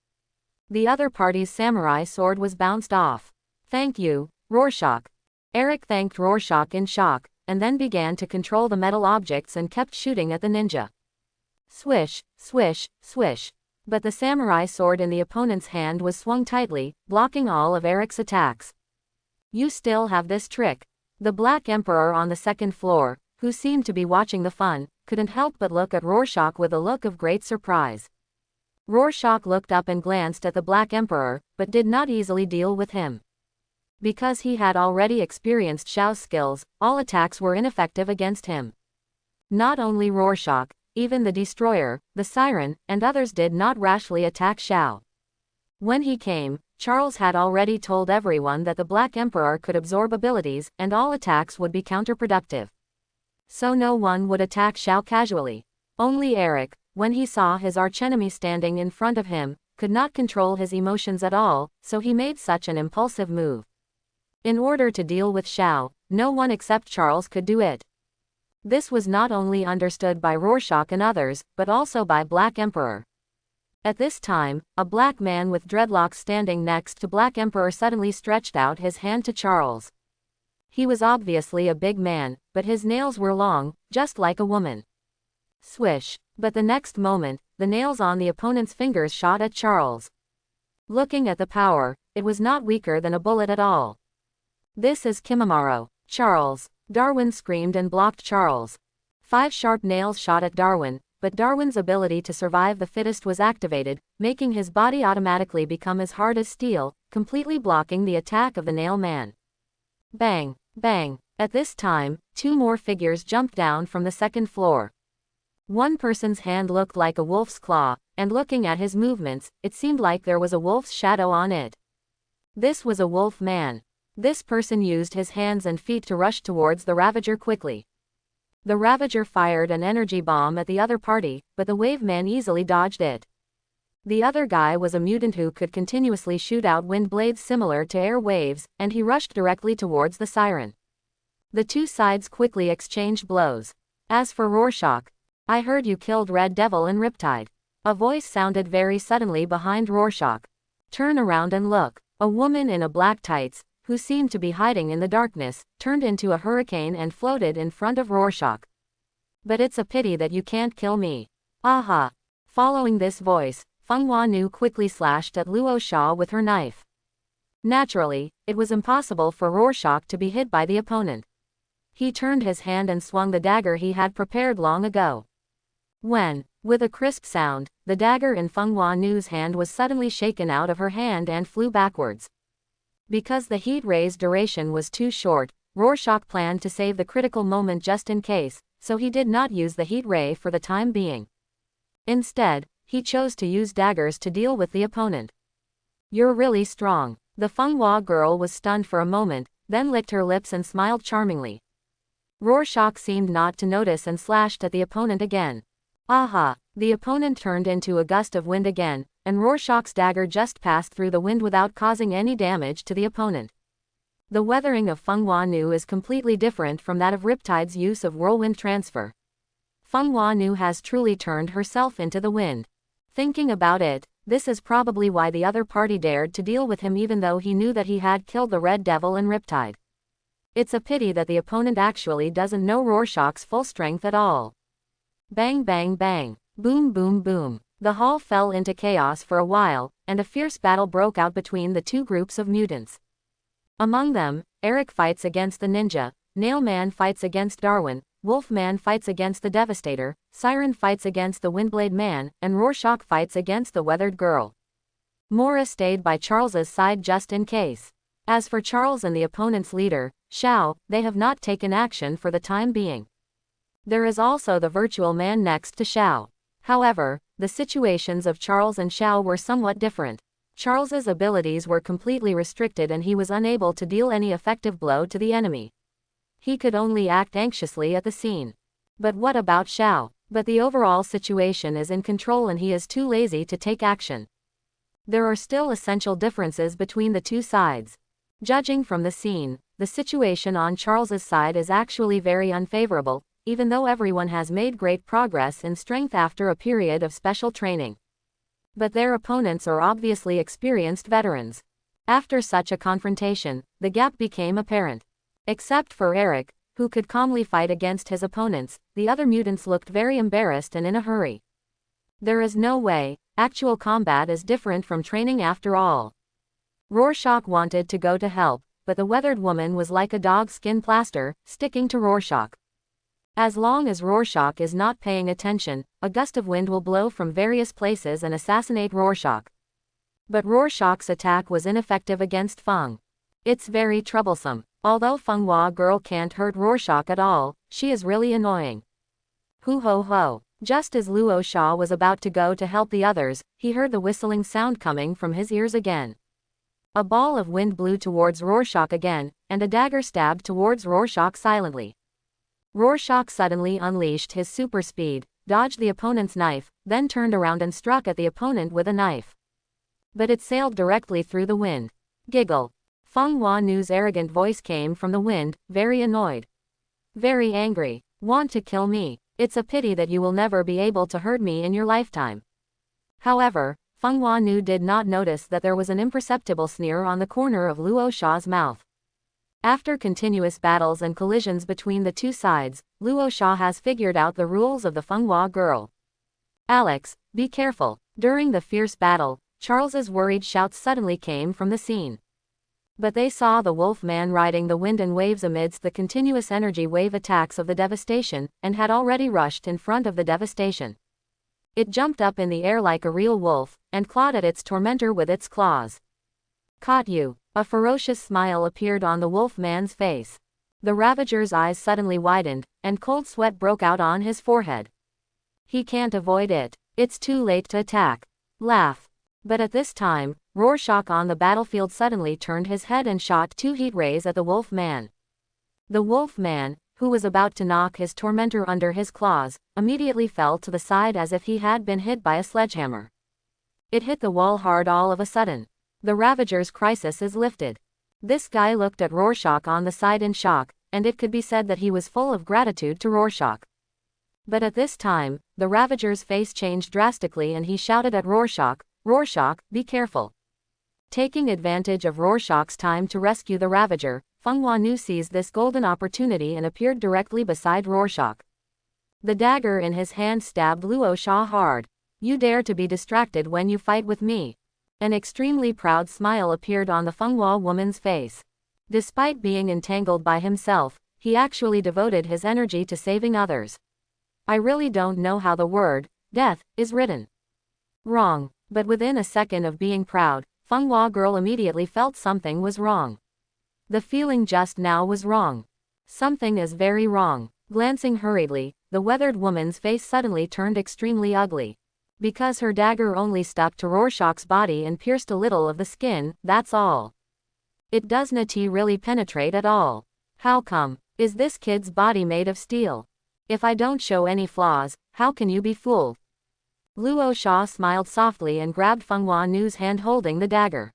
The other party's samurai sword was bounced off. Thank you, Rorschach. Eric thanked Rorschach in shock, and then began to control the metal objects and kept shooting at the ninja. Swish, swish, swish. But the samurai sword in the opponent's hand was swung tightly, blocking all of Eric's attacks. You still have this trick. The Black Emperor on the second floor, who seemed to be watching the fun, couldn't help but look at Rorschach with a look of great surprise. Rorschach looked up and glanced at the Black Emperor, but did not easily deal with him. Because he had already experienced Shao's skills, all attacks were ineffective against him. Not only Rorschach, even the Destroyer, the Siren, and others did not rashly attack Shao. When he came, Charles had already told everyone that the Black Emperor could absorb abilities, and all attacks would be counterproductive. So no one would attack Shao casually. Only Eric, when he saw his archenemy standing in front of him, could not control his emotions at all, so he made such an impulsive move. In order to deal with Shao, no one except Charles could do it. This was not only understood by Rorschach and others, but also by Black Emperor. At this time, a black man with dreadlocks standing next to Black Emperor suddenly stretched out his hand to Charles. He was obviously a big man, but his nails were long, just like a woman. Swish. But the next moment, the nails on the opponent's fingers shot at Charles. Looking at the power, it was not weaker than a bullet at all. This is Kimimaro. Charles. Darwin screamed and blocked Charles. 5 sharp nails shot at Darwin, but Darwin's ability to survive the fittest was activated, making his body automatically become as hard as steel, completely blocking the attack of the nail man. Bang, bang. At this time, 2 more figures jumped down from the second floor. One person's hand looked like a wolf's claw, and looking at his movements, it seemed like there was a wolf's shadow on it. This was a wolf man. This person used his hands and feet to rush towards the Ravager quickly. The Ravager fired an energy bomb at the other party, but the wave man easily dodged it. The other guy was a mutant who could continuously shoot out wind blades similar to air waves, and he rushed directly towards the Siren. The two sides quickly exchanged blows. As for Rorschach, I heard you killed Red Devil and Riptide. A voice sounded very suddenly behind Rorschach. Turn around and look. A woman in a black tights, who seemed to be hiding in the darkness, turned into a hurricane and floated in front of Rorschach. But it's a pity that you can't kill me. Aha! Following this voice, Feng Hua Nu quickly slashed at Luo Sha with her knife. Naturally, it was impossible for Rorschach to be hit by the opponent. He turned his hand and swung the dagger he had prepared long ago. When, with a crisp sound, the dagger in Feng Huanu's hand was suddenly shaken out of her hand and flew backwards. Because the heat ray's duration was too short, Rorschach planned to save the critical moment just in case, so he did not use the heat ray for the time being. Instead, he chose to use daggers to deal with the opponent. "You're really strong." The Feng Hua girl was stunned for a moment, then licked her lips and smiled charmingly. Rorschach seemed not to notice and slashed at the opponent again. Aha! The opponent turned into a gust of wind again, and Rorschach's dagger just passed through the wind without causing any damage to the opponent. The weathering of Feng Huanu is completely different from that of Riptide's use of whirlwind transfer. Feng Huanu has truly turned herself into the wind. Thinking about it, this is probably why the other party dared to deal with him even though he knew that he had killed the Red Devil and Riptide. It's a pity that the opponent actually doesn't know Rorschach's full strength at all. Bang bang bang, boom boom boom. The hall fell into chaos for a while, and a fierce battle broke out between the two groups of mutants. Among them, Eric fights against the ninja, Nailman fights against Darwin, Wolfman fights against the Devastator, Siren fights against the Windblade Man, and Rorschach fights against the Weathered Girl. Mora stayed by Charles's side just in case. As for Charles and the opponent's leader, Xiao, they have not taken action for the time being. There is also the virtual man next to Xiao. However, the situations of Charles and Xiao were somewhat different. Charles's abilities were completely restricted and he was unable to deal any effective blow to the enemy. He could only act anxiously at the scene. But what about Xiao? But the overall situation is in control and he is too lazy to take action. There are still essential differences between the two sides. Judging from the scene, the situation on Charles's side is actually very unfavorable, even though everyone has made great progress in strength after a period of special training. But their opponents are obviously experienced veterans. After such a confrontation, the gap became apparent. Except for Eric, who could calmly fight against his opponents, the other mutants looked very embarrassed and in a hurry. There is no way, actual combat is different from training after all. Rorschach wanted to go to help, but the weathered woman was like a dog's skin plaster, sticking to Rorschach. As long as Rorschach is not paying attention, a gust of wind will blow from various places and assassinate Rorschach. But Rorschach's attack was ineffective against Feng. It's very troublesome. Although Feng Hua girl can't hurt Rorschach at all, she is really annoying. Hoo ho ho. Just as Luo Sha was about to go to help the others, he heard the whistling sound coming from his ears again. A ball of wind blew towards Rorschach again, and a dagger stabbed towards Rorschach silently. Rorschach suddenly unleashed his super speed, dodged the opponent's knife, then turned around and struck at the opponent with a knife. But it sailed directly through the wind. Giggle. Feng Huanu's arrogant voice came from the wind, very annoyed. Very angry. Want to kill me? It's a pity that you will never be able to hurt me in your lifetime. However, Feng Huanu did not notice that there was an imperceptible sneer on the corner of Luo Sha's mouth. After continuous battles and collisions between the two sides, Luo Sha has figured out the rules of the Feng Hua girl. "Alex, be careful." During the fierce battle, Charles's worried shouts suddenly came from the scene. But they saw the wolf man riding the wind and waves amidst the continuous energy wave attacks of the devastation, and had already rushed in front of the devastation. It jumped up in the air like a real wolf, and clawed at its tormentor with its claws. "Caught you." A ferocious smile appeared on the wolf man's face. The Ravager's eyes suddenly widened, and cold sweat broke out on his forehead. He can't avoid it. It's too late to attack. Laugh. But at this time, Rorschach on the battlefield suddenly turned his head and shot 2 heat rays at the wolf man. The wolf man, who was about to knock his tormentor under his claws, immediately fell to the side as if he had been hit by a sledgehammer. It hit the wall hard all of a sudden. The Ravager's crisis is lifted. This guy looked at Rorschach on the side in shock, and it could be said that he was full of gratitude to Rorschach. But at this time, the Ravager's face changed drastically and he shouted at Rorschach, "Rorschach, be careful." Taking advantage of Rorschach's time to rescue the Ravager, Feng Huanu seized this golden opportunity and appeared directly beside Rorschach. The dagger in his hand stabbed Luo Sha hard. "You dare to be distracted when you fight with me. An extremely proud smile appeared on the Fenghua woman's face. Despite being entangled by himself, he actually devoted his energy to saving others. I really don't know how the word, death, is written. Wrong. But within a second of being proud, Fenghua girl immediately felt something was wrong. The feeling just now was wrong. Something is very wrong. Glancing hurriedly, the weathered woman's face suddenly turned extremely ugly. Because her dagger only stuck to Rorschach's body and pierced a little of the skin, that's all. It doesn't really penetrate at all. How come? Is this kid's body made of steel? If I don't show any flaws, how can you be fooled? Luo Sha smiled softly and grabbed Fenghua Nu's hand holding the dagger.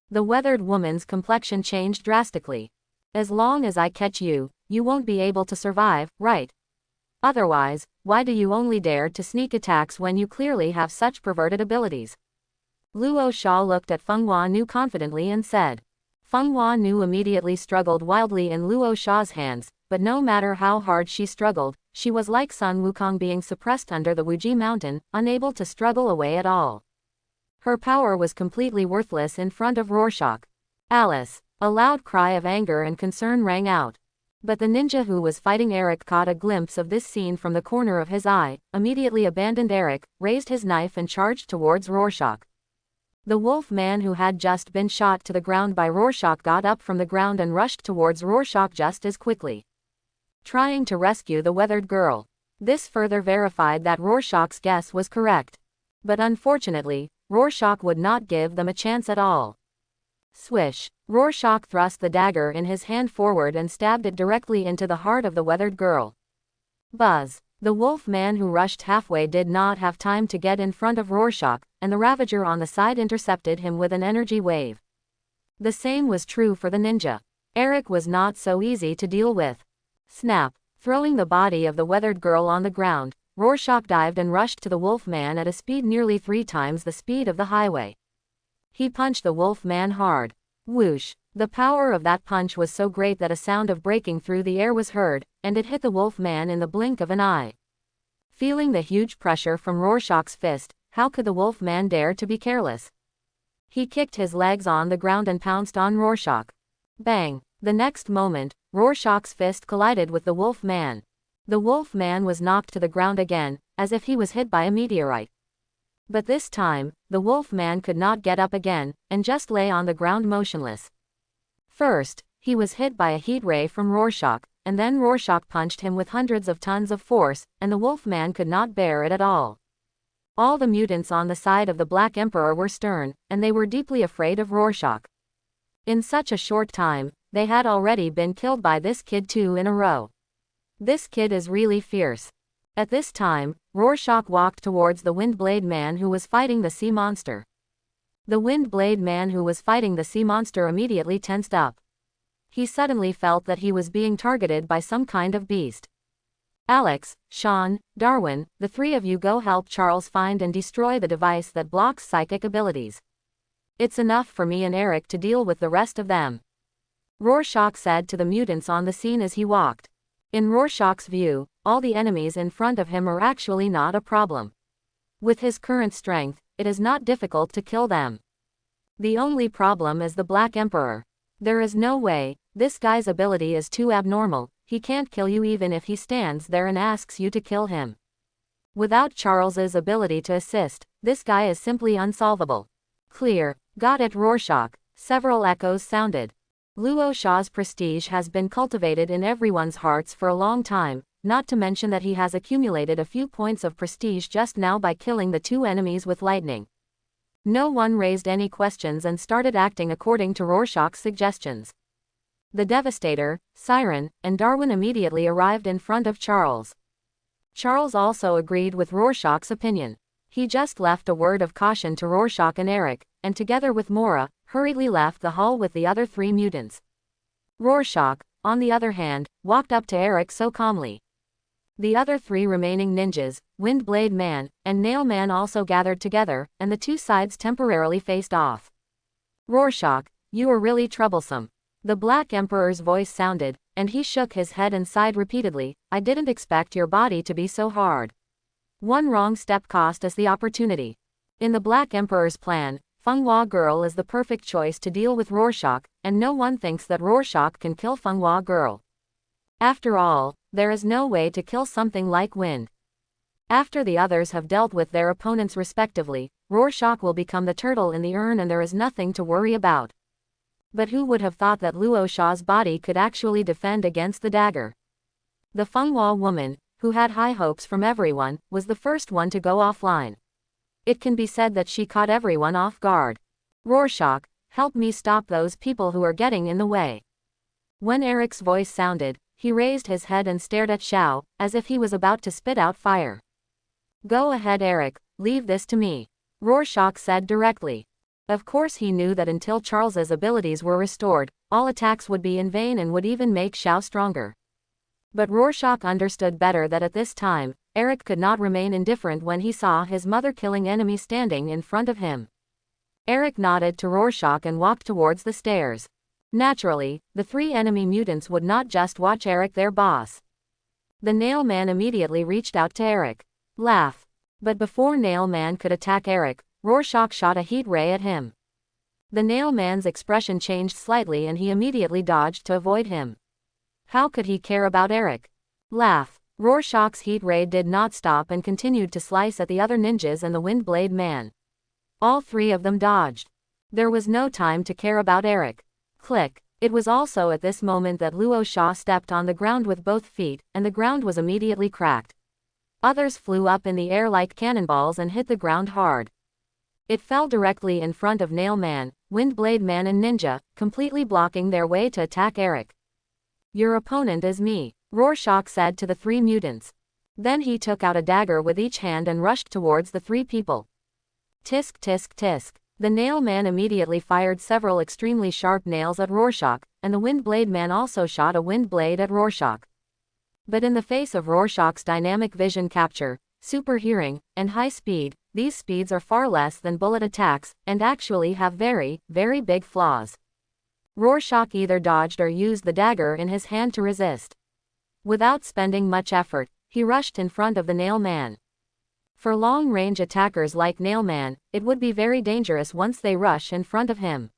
The weathered woman's complexion changed drastically. As long as I catch you, you won't be able to survive, right? Otherwise, why do you only dare to sneak attacks when you clearly have such perverted abilities? Luo Sha looked at Fenghua Nu confidently and said. Fenghua Nu immediately struggled wildly in Luo Sha's hands, but no matter how hard she struggled, she was like Sun Wukong being suppressed under the Wuji mountain, unable to struggle away at all. Her power was completely worthless in front of Rorschach. Alice! A loud cry of anger and concern rang out. But the ninja who was fighting Eric caught a glimpse of this scene from the corner of his eye, immediately abandoned Eric, raised his knife and charged towards Rorschach. The wolf man who had just been shot to the ground by Rorschach got up from the ground and rushed towards Rorschach just as quickly, trying to rescue the weathered girl. This further verified that Rorschach's guess was correct. But unfortunately, Rorschach would not give them a chance at all. Swish! Rorschach thrust the dagger in his hand forward and stabbed it directly into the heart of the weathered girl. Buzz! The wolf man who rushed halfway did not have time to get in front of Rorschach, and the Ravager on the side intercepted him with an energy wave. The same was true for the ninja. Eric was not so easy to deal with. Snap! Throwing the body of the weathered girl on the ground, Rorschach dived and rushed to the wolf man at a speed nearly 3 times the speed of the highway. He punched the wolf man hard. Whoosh! The power of that punch was so great that a sound of breaking through the air was heard, and it hit the wolf man in the blink of an eye. Feeling the huge pressure from Rorschach's fist, how could the wolf man dare to be careless? He kicked his legs on the ground and pounced on Rorschach. Bang! The next moment, Rorschach's fist collided with the wolf man. The wolf man was knocked to the ground again, as if he was hit by a meteorite. But this time, the wolf man could not get up again, and just lay on the ground motionless. First, he was hit by a heat ray from Rorschach, and then Rorschach punched him with hundreds of tons of force, and the wolf man could not bear it at all. All the mutants on the side of the Black Emperor were stern, and they were deeply afraid of Rorschach. In such a short time, they had already been killed by this kid 2 in a row. This kid is really fierce. At this time, Rorschach walked towards the Windblade man who was fighting the sea monster. The Windblade man who was fighting the sea monster immediately tensed up. He suddenly felt that he was being targeted by some kind of beast. Alex, Sean, Darwin, the 3 of you go help Charles find and destroy the device that blocks psychic abilities. It's enough for me and Eric to deal with the rest of them, Rorschach said to the mutants on the scene as he walked. In Rorschach's view, all the enemies in front of him are actually not a problem. With his current strength, it is not difficult to kill them. The only problem is the Black Emperor. There is no way, this guy's ability is too abnormal, he can't kill you even if he stands there and asks you to kill him. Without Charles's ability to assist, this guy is simply unsolvable. Clear, got it Rorschach, several echoes sounded. Luo Sha's prestige has been cultivated in everyone's hearts for a long time, not to mention that he has accumulated a few points of prestige just now by killing the 2 enemies with lightning. No one raised any questions and started acting according to Rorschach's suggestions. The Devastator, Siren, and Darwin immediately arrived in front of Charles. Charles also agreed with Rorschach's opinion. He just left a word of caution to Rorschach and Eric, and together with Mora, hurriedly left the hall with the other 3 mutants. Rorschach, on the other hand, walked up to Eric so calmly. The other 3 remaining ninjas, Windblade Man, and Nail Man also gathered together, and the 2 sides temporarily faced off. Rorschach, you are really troublesome. The Black Emperor's voice sounded, and he shook his head and sighed repeatedly, I didn't expect your body to be so hard. One wrong step cost us the opportunity. In the Black Emperor's plan, Fenghua girl is the perfect choice to deal with Rorschach, and no one thinks that Rorschach can kill Fenghua girl. After all, there is no way to kill something like wind. After the others have dealt with their opponents respectively, Rorschach will become the turtle in the urn and there is nothing to worry about. But who would have thought that Luo Sha's body could actually defend against the dagger? The Fenghua woman, who had high hopes from everyone, was the first one to go offline. It can be said that she caught everyone off guard. Rorschach, help me stop those people who are getting in the way. When Eric's voice sounded, he raised his head and stared at Xiao, as if he was about to spit out fire. Go ahead Eric, leave this to me, Rorschach said directly. Of course he knew that until Charles's abilities were restored, all attacks would be in vain and would even make Xiao stronger. But Rorschach understood better that at this time, Eric could not remain indifferent when he saw his mother-killing enemy standing in front of him. Eric nodded to Rorschach and walked towards the stairs. Naturally, the three enemy mutants would not just watch Eric their boss. The Nail Man immediately reached out to Eric. Laugh. But before Nail Man could attack Eric, Rorschach shot a heat ray at him. The Nail Man's expression changed slightly and he immediately dodged to avoid him. How could he care about Eric? Laugh. Rorschach's heat ray did not stop and continued to slice at the other ninjas and the Windblade Man. All three of them dodged. There was no time to care about Eric. Click. It was also at this moment that Luo Sha stepped on the ground with both feet, and the ground was immediately cracked. Others flew up in the air like cannonballs and hit the ground hard. It fell directly in front of Nail Man, Windblade Man and Ninja, completely blocking their way to attack Eric. Your opponent is me, Rorschach said to the three mutants. Then he took out a dagger with each hand and rushed towards the three people. Tisk tisk tisk. The Nail Man immediately fired several extremely sharp nails at Rorschach, and the Windblade Man also shot a wind blade at Rorschach. But in the face of Rorschach's dynamic vision capture, super hearing, and high speed, these speeds are far less than bullet attacks, and actually have very, very big flaws. Rorschach either dodged or used the dagger in his hand to resist. Without spending much effort, he rushed in front of the Nail Man. For long-range attackers like Nail Man, it would be very dangerous once they rush in front of him.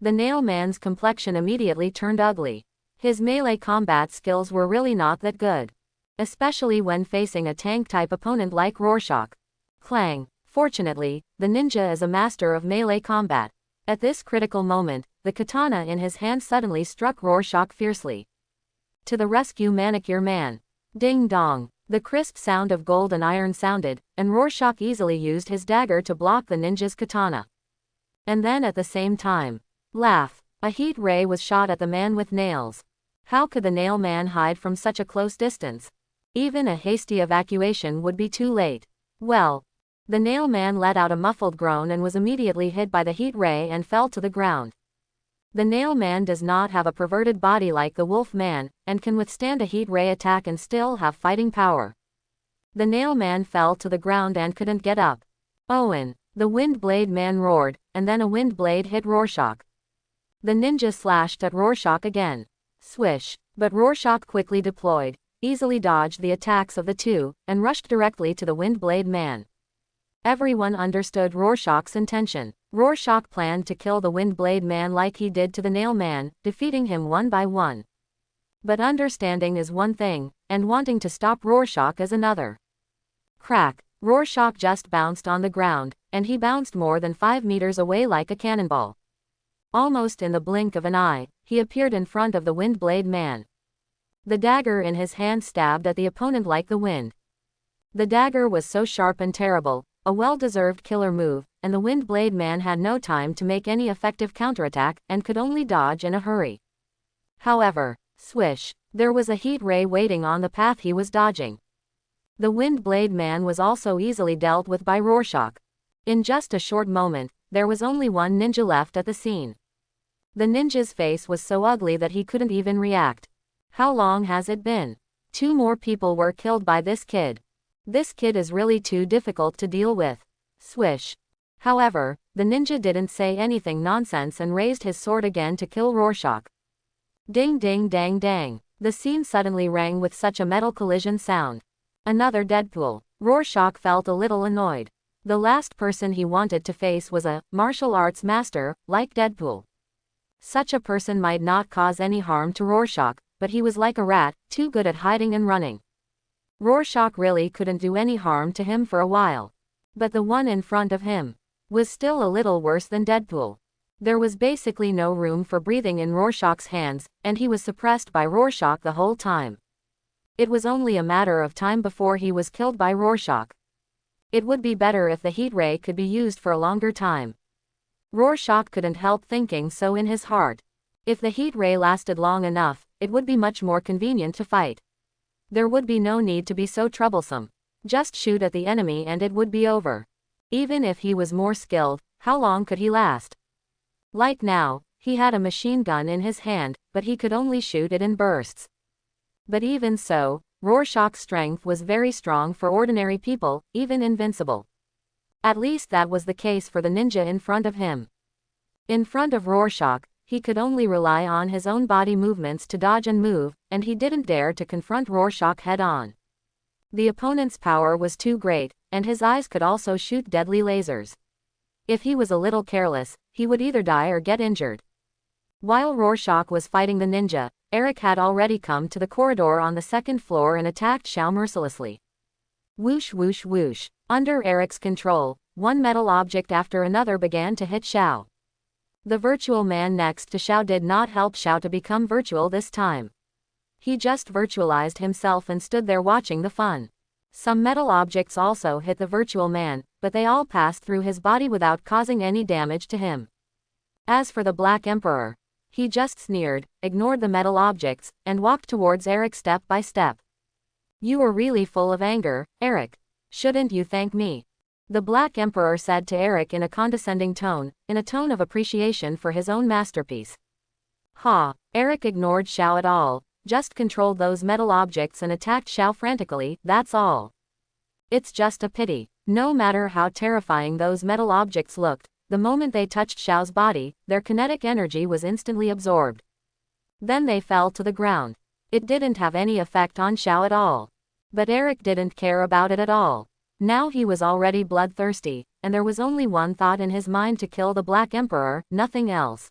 The Nail Man's complexion immediately turned ugly. His melee combat skills were really not that good. Especially when facing a tank-type opponent like Rorschach. Clang. Fortunately, the ninja is a master of melee combat. At this critical moment, the katana in his hand suddenly struck Rorschach fiercely. To the rescue Manicure Man. Ding dong. The crisp sound of gold and iron sounded, and Rorschach easily used his dagger to block the ninja's katana. And then at the same time, laugh, a heat ray was shot at the man with nails. How could the Nail Man hide from such a close distance? Even a hasty evacuation would be too late. Well, the Nail Man let out a muffled groan and was immediately hit by the heat ray and fell to the ground. The Nail Man does not have a perverted body like the Wolf Man, and can withstand a heat ray attack and still have fighting power. The Nail Man fell to the ground and couldn't get up. Owen, the Windblade Man roared, and then a wind blade hit Rorschach. The ninja slashed at Rorschach again. Swish, but Rorschach quickly deployed, easily dodged the attacks of the two, and rushed directly to the Windblade Man. Everyone understood Rorschach's intention. Rorschach planned to kill the Windblade Man like he did to the Nail Man, defeating him one by one. But understanding is one thing, and wanting to stop Rorschach is another. Crack. Rorschach just bounced on the ground, and he bounced more than 5 meters away like a cannonball. Almost in the blink of an eye, he appeared in front of the Windblade Man. The dagger in his hand stabbed at the opponent like the wind. The dagger was so sharp and terrible, a well-deserved killer move, and the Windblade Man had no time to make any effective counterattack and could only dodge in a hurry. However, swish, there was a heat ray waiting on the path he was dodging. The Windblade Man was also easily dealt with by Rorschach. In just a short moment, there was only one ninja left at the scene. The ninja's face was so ugly that he couldn't even react. How long has it been? 2 more people were killed by this kid. This kid is really too difficult to deal with. Swish. However, the ninja didn't say anything nonsense and raised his sword again to kill Rorschach. Ding ding dang dang. The scene suddenly rang with such a metal collision sound. Another Deadpool. Rorschach felt a little annoyed. The last person he wanted to face was a martial arts master, like Deadpool. Such a person might not cause any harm to Rorschach, but he was like a rat, too good at hiding and running. Rorschach really couldn't do any harm to him for a while. But the one in front of him was still a little worse than Deadpool. There was basically no room for breathing in Rorschach's hands, and he was suppressed by Rorschach the whole time. It was only a matter of time before he was killed by Rorschach. It would be better if the heat ray could be used for a longer time. Rorschach couldn't help thinking so in his heart. If the heat ray lasted long enough, it would be much more convenient to fight. There would be no need to be so troublesome. Just shoot at the enemy and it would be over. Even if he was more skilled, how long could he last? Like now, he had a machine gun in his hand, but he could only shoot it in bursts. But even so, Rorschach's strength was very strong for ordinary people, even invincible. At least that was the case for the ninja in front of him. In front of Rorschach, he could only rely on his own body movements to dodge and move, and he didn't dare to confront Rorschach head-on. The opponent's power was too great, and his eyes could also shoot deadly lasers. If he was a little careless, he would either die or get injured. While Rorschach was fighting the ninja, Eric had already come to the corridor on the second floor and attacked Xiao mercilessly. Whoosh whoosh whoosh. Under Eric's control, one metal object after another began to hit Xiao. The virtual man next to Xiao did not help Xiao to become virtual this time. He just virtualized himself and stood there watching the fun. Some metal objects also hit the virtual man, but they all passed through his body without causing any damage to him. As for the Black Emperor, he just sneered, ignored the metal objects, and walked towards Eric step by step. "You are really full of anger, Eric. Shouldn't you thank me?" The Black Emperor said to Eric in a condescending tone, in a tone of appreciation for his own masterpiece. Ha! Eric ignored Xiao at all, just controlled those metal objects and attacked Xiao frantically, that's all. It's just a pity. No matter how terrifying those metal objects looked, the moment they touched Xiao's body, their kinetic energy was instantly absorbed. Then they fell to the ground. It didn't have any effect on Xiao at all. But Eric didn't care about it at all. Now he was already bloodthirsty, and there was only one thought in his mind: to kill the Black Emperor, nothing else.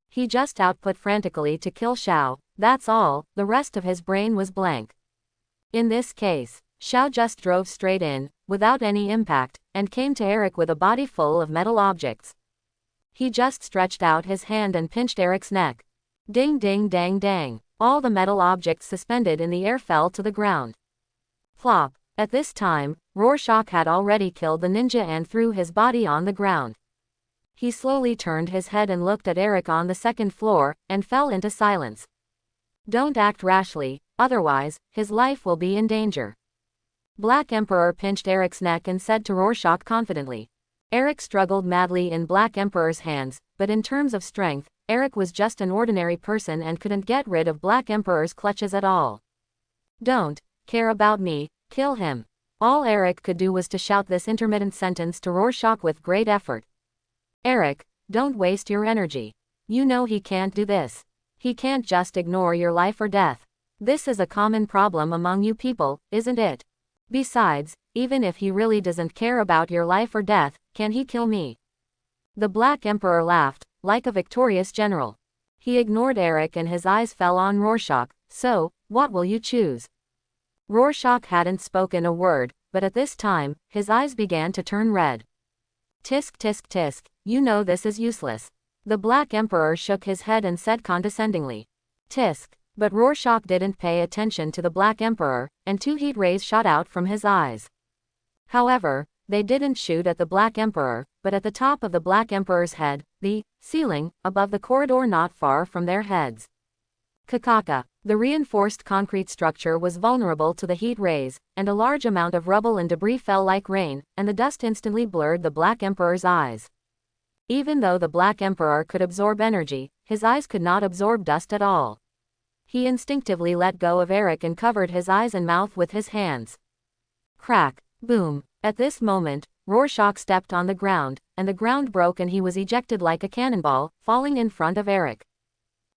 He just output frantically to kill Xiao, that's all, the rest of his brain was blank. In this case, Xiao just drove straight in, without any impact, and came to Eric with a body full of metal objects. He just stretched out his hand and pinched Eric's neck. Ding ding dang dang. All the metal objects suspended in the air fell to the ground. Plop. At this time, Rorschach had already killed the ninja and threw his body on the ground. He slowly turned his head and looked at Eric on the second floor, and fell into silence. Don't act rashly, otherwise, his life will be in danger. Black Emperor pinched Eric's neck and said to Rorschach confidently. Eric struggled madly in Black Emperor's hands, but in terms of strength, Eric was just an ordinary person and couldn't get rid of Black Emperor's clutches at all. Don't care about me, kill him. All Eric could do was to shout this intermittent sentence to Rorschach with great effort. Eric, don't waste your energy. You know he can't do this. He can't just ignore your life or death. This is a common problem among you people, isn't it? Besides, even if he really doesn't care about your life or death, can he kill me? The Black Emperor laughed, like a victorious general. He ignored Eric and his eyes fell on Rorschach. So, what will you choose? Rorschach hadn't spoken a word, but at this time, his eyes began to turn red. Tisk tisk tisk, you know this is useless. The Black Emperor shook his head and said condescendingly. Tisk. But Rorschach didn't pay attention to the Black Emperor, and two heat rays shot out from his eyes. However, they didn't shoot at the Black Emperor, but at the top of the Black Emperor's head, the ceiling, above the corridor not far from their heads. Kakaka. The reinforced concrete structure was vulnerable to the heat rays, and a large amount of rubble and debris fell like rain, and the dust instantly blurred the Black Emperor's eyes. Even though the Black Emperor could absorb energy, his eyes could not absorb dust at all. He instinctively let go of Eric and covered his eyes and mouth with his hands. Crack. Boom. At this moment, Rorschach stepped on the ground, and the ground broke and he was ejected like a cannonball, falling in front of Eric.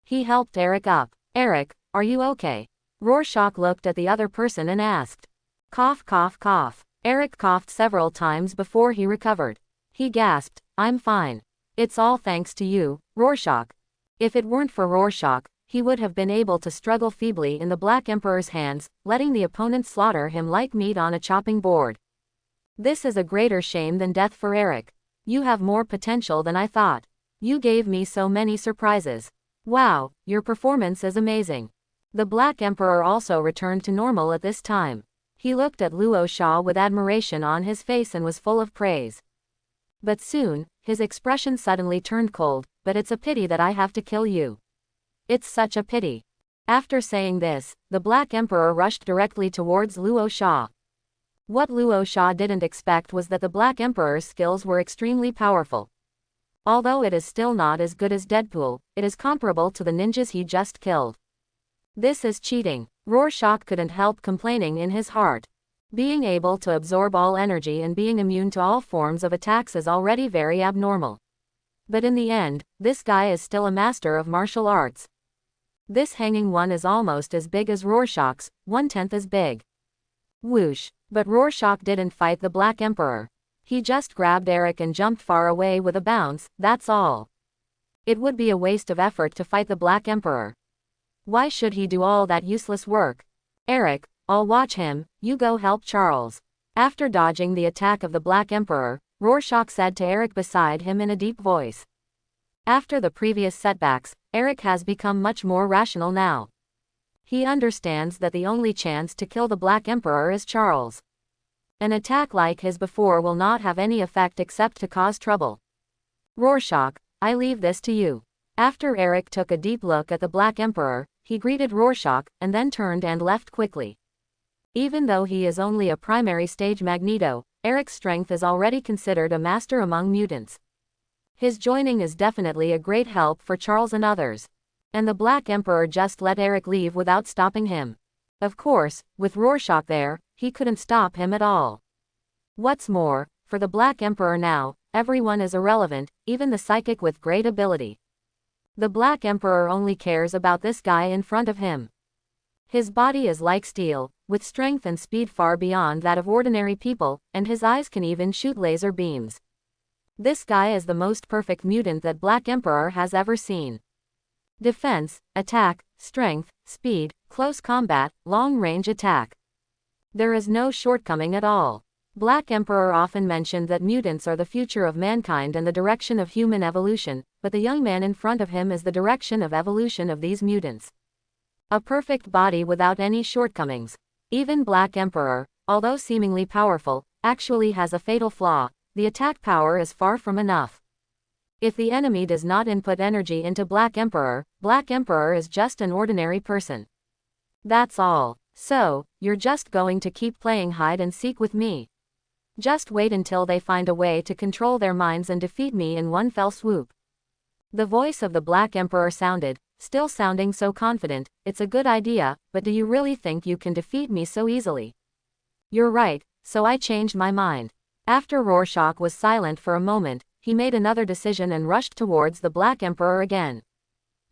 He helped Eric up. Eric, are you okay? Rorschach looked at the other person and asked. Cough cough cough. Eric coughed several times before he recovered. He gasped, "I'm fine. It's all thanks to you, Rorschach." If it weren't for Rorschach, he would have been able to struggle feebly in the Black Emperor's hands, letting the opponent slaughter him like meat on a chopping board. This is a greater shame than death for Eric. You have more potential than I thought. You gave me so many surprises. Wow, your performance is amazing. The Black Emperor also returned to normal at this time. He looked at Luo Sha with admiration on his face and was full of praise. But soon, his expression suddenly turned cold. "But it's a pity that I have to kill you. It's such a pity." After saying this, the Black Emperor rushed directly towards Luo Sha. What Luo Sha didn't expect was that the Black Emperor's skills were extremely powerful. Although it is still not as good as Deadpool, it is comparable to the ninjas he just killed. This is cheating. Rorschach couldn't help complaining in his heart. Being able to absorb all energy and being immune to all forms of attacks is already very abnormal. But in the end, this guy is still a master of martial arts. This hanging one is almost as big as Rorschach's, 1/10 as big. Whoosh. But Rorschach didn't fight the Black Emperor. He just grabbed Eric and jumped far away with a bounce, that's all. It would be a waste of effort to fight the Black Emperor. Why should he do all that useless work? "Eric, I'll watch him, you go help Charles." After dodging the attack of the Black Emperor, Rorschach said to Eric beside him in a deep voice. After the previous setbacks, Eric has become much more rational now. He understands that the only chance to kill the Black Emperor is Charles. An attack like his before will not have any effect except to cause trouble. "Rorschach, I leave this to you." After Eric took a deep look at the Black Emperor, he greeted Rorschach, and then turned and left quickly. Even though he is only a primary stage Magneto, Eric's strength is already considered a master among mutants. His joining is definitely a great help for Charles and others. And the Black Emperor just let Eric leave without stopping him. Of course, with Rorschach there, he couldn't stop him at all. What's more, for the Black Emperor now, everyone is irrelevant, even the psychic with great ability. The Black Emperor only cares about this guy in front of him. His body is like steel, with strength and speed far beyond that of ordinary people, and his eyes can even shoot laser beams. This guy is the most perfect mutant that Black Emperor has ever seen. Defense, attack, strength, speed, close combat, long-range attack. There is no shortcoming at all. Black Emperor often mentioned that mutants are the future of mankind and the direction of human evolution, but the young man in front of him is the direction of evolution of these mutants. A perfect body without any shortcomings. Even Black Emperor, although seemingly powerful, actually has a fatal flaw: the attack power is far from enough. If the enemy does not input energy into Black Emperor is just an ordinary person. That's all. "So, you're just going to keep playing hide and seek with me? Just wait until they find a way to control their minds and defeat me in one fell swoop." The voice of the Black Emperor sounded, still sounding so confident. "It's a good idea, but do you really think you can defeat me so easily?" "You're right, so I changed my mind." After Rorschach was silent for a moment, he made another decision and rushed towards the Black Emperor again.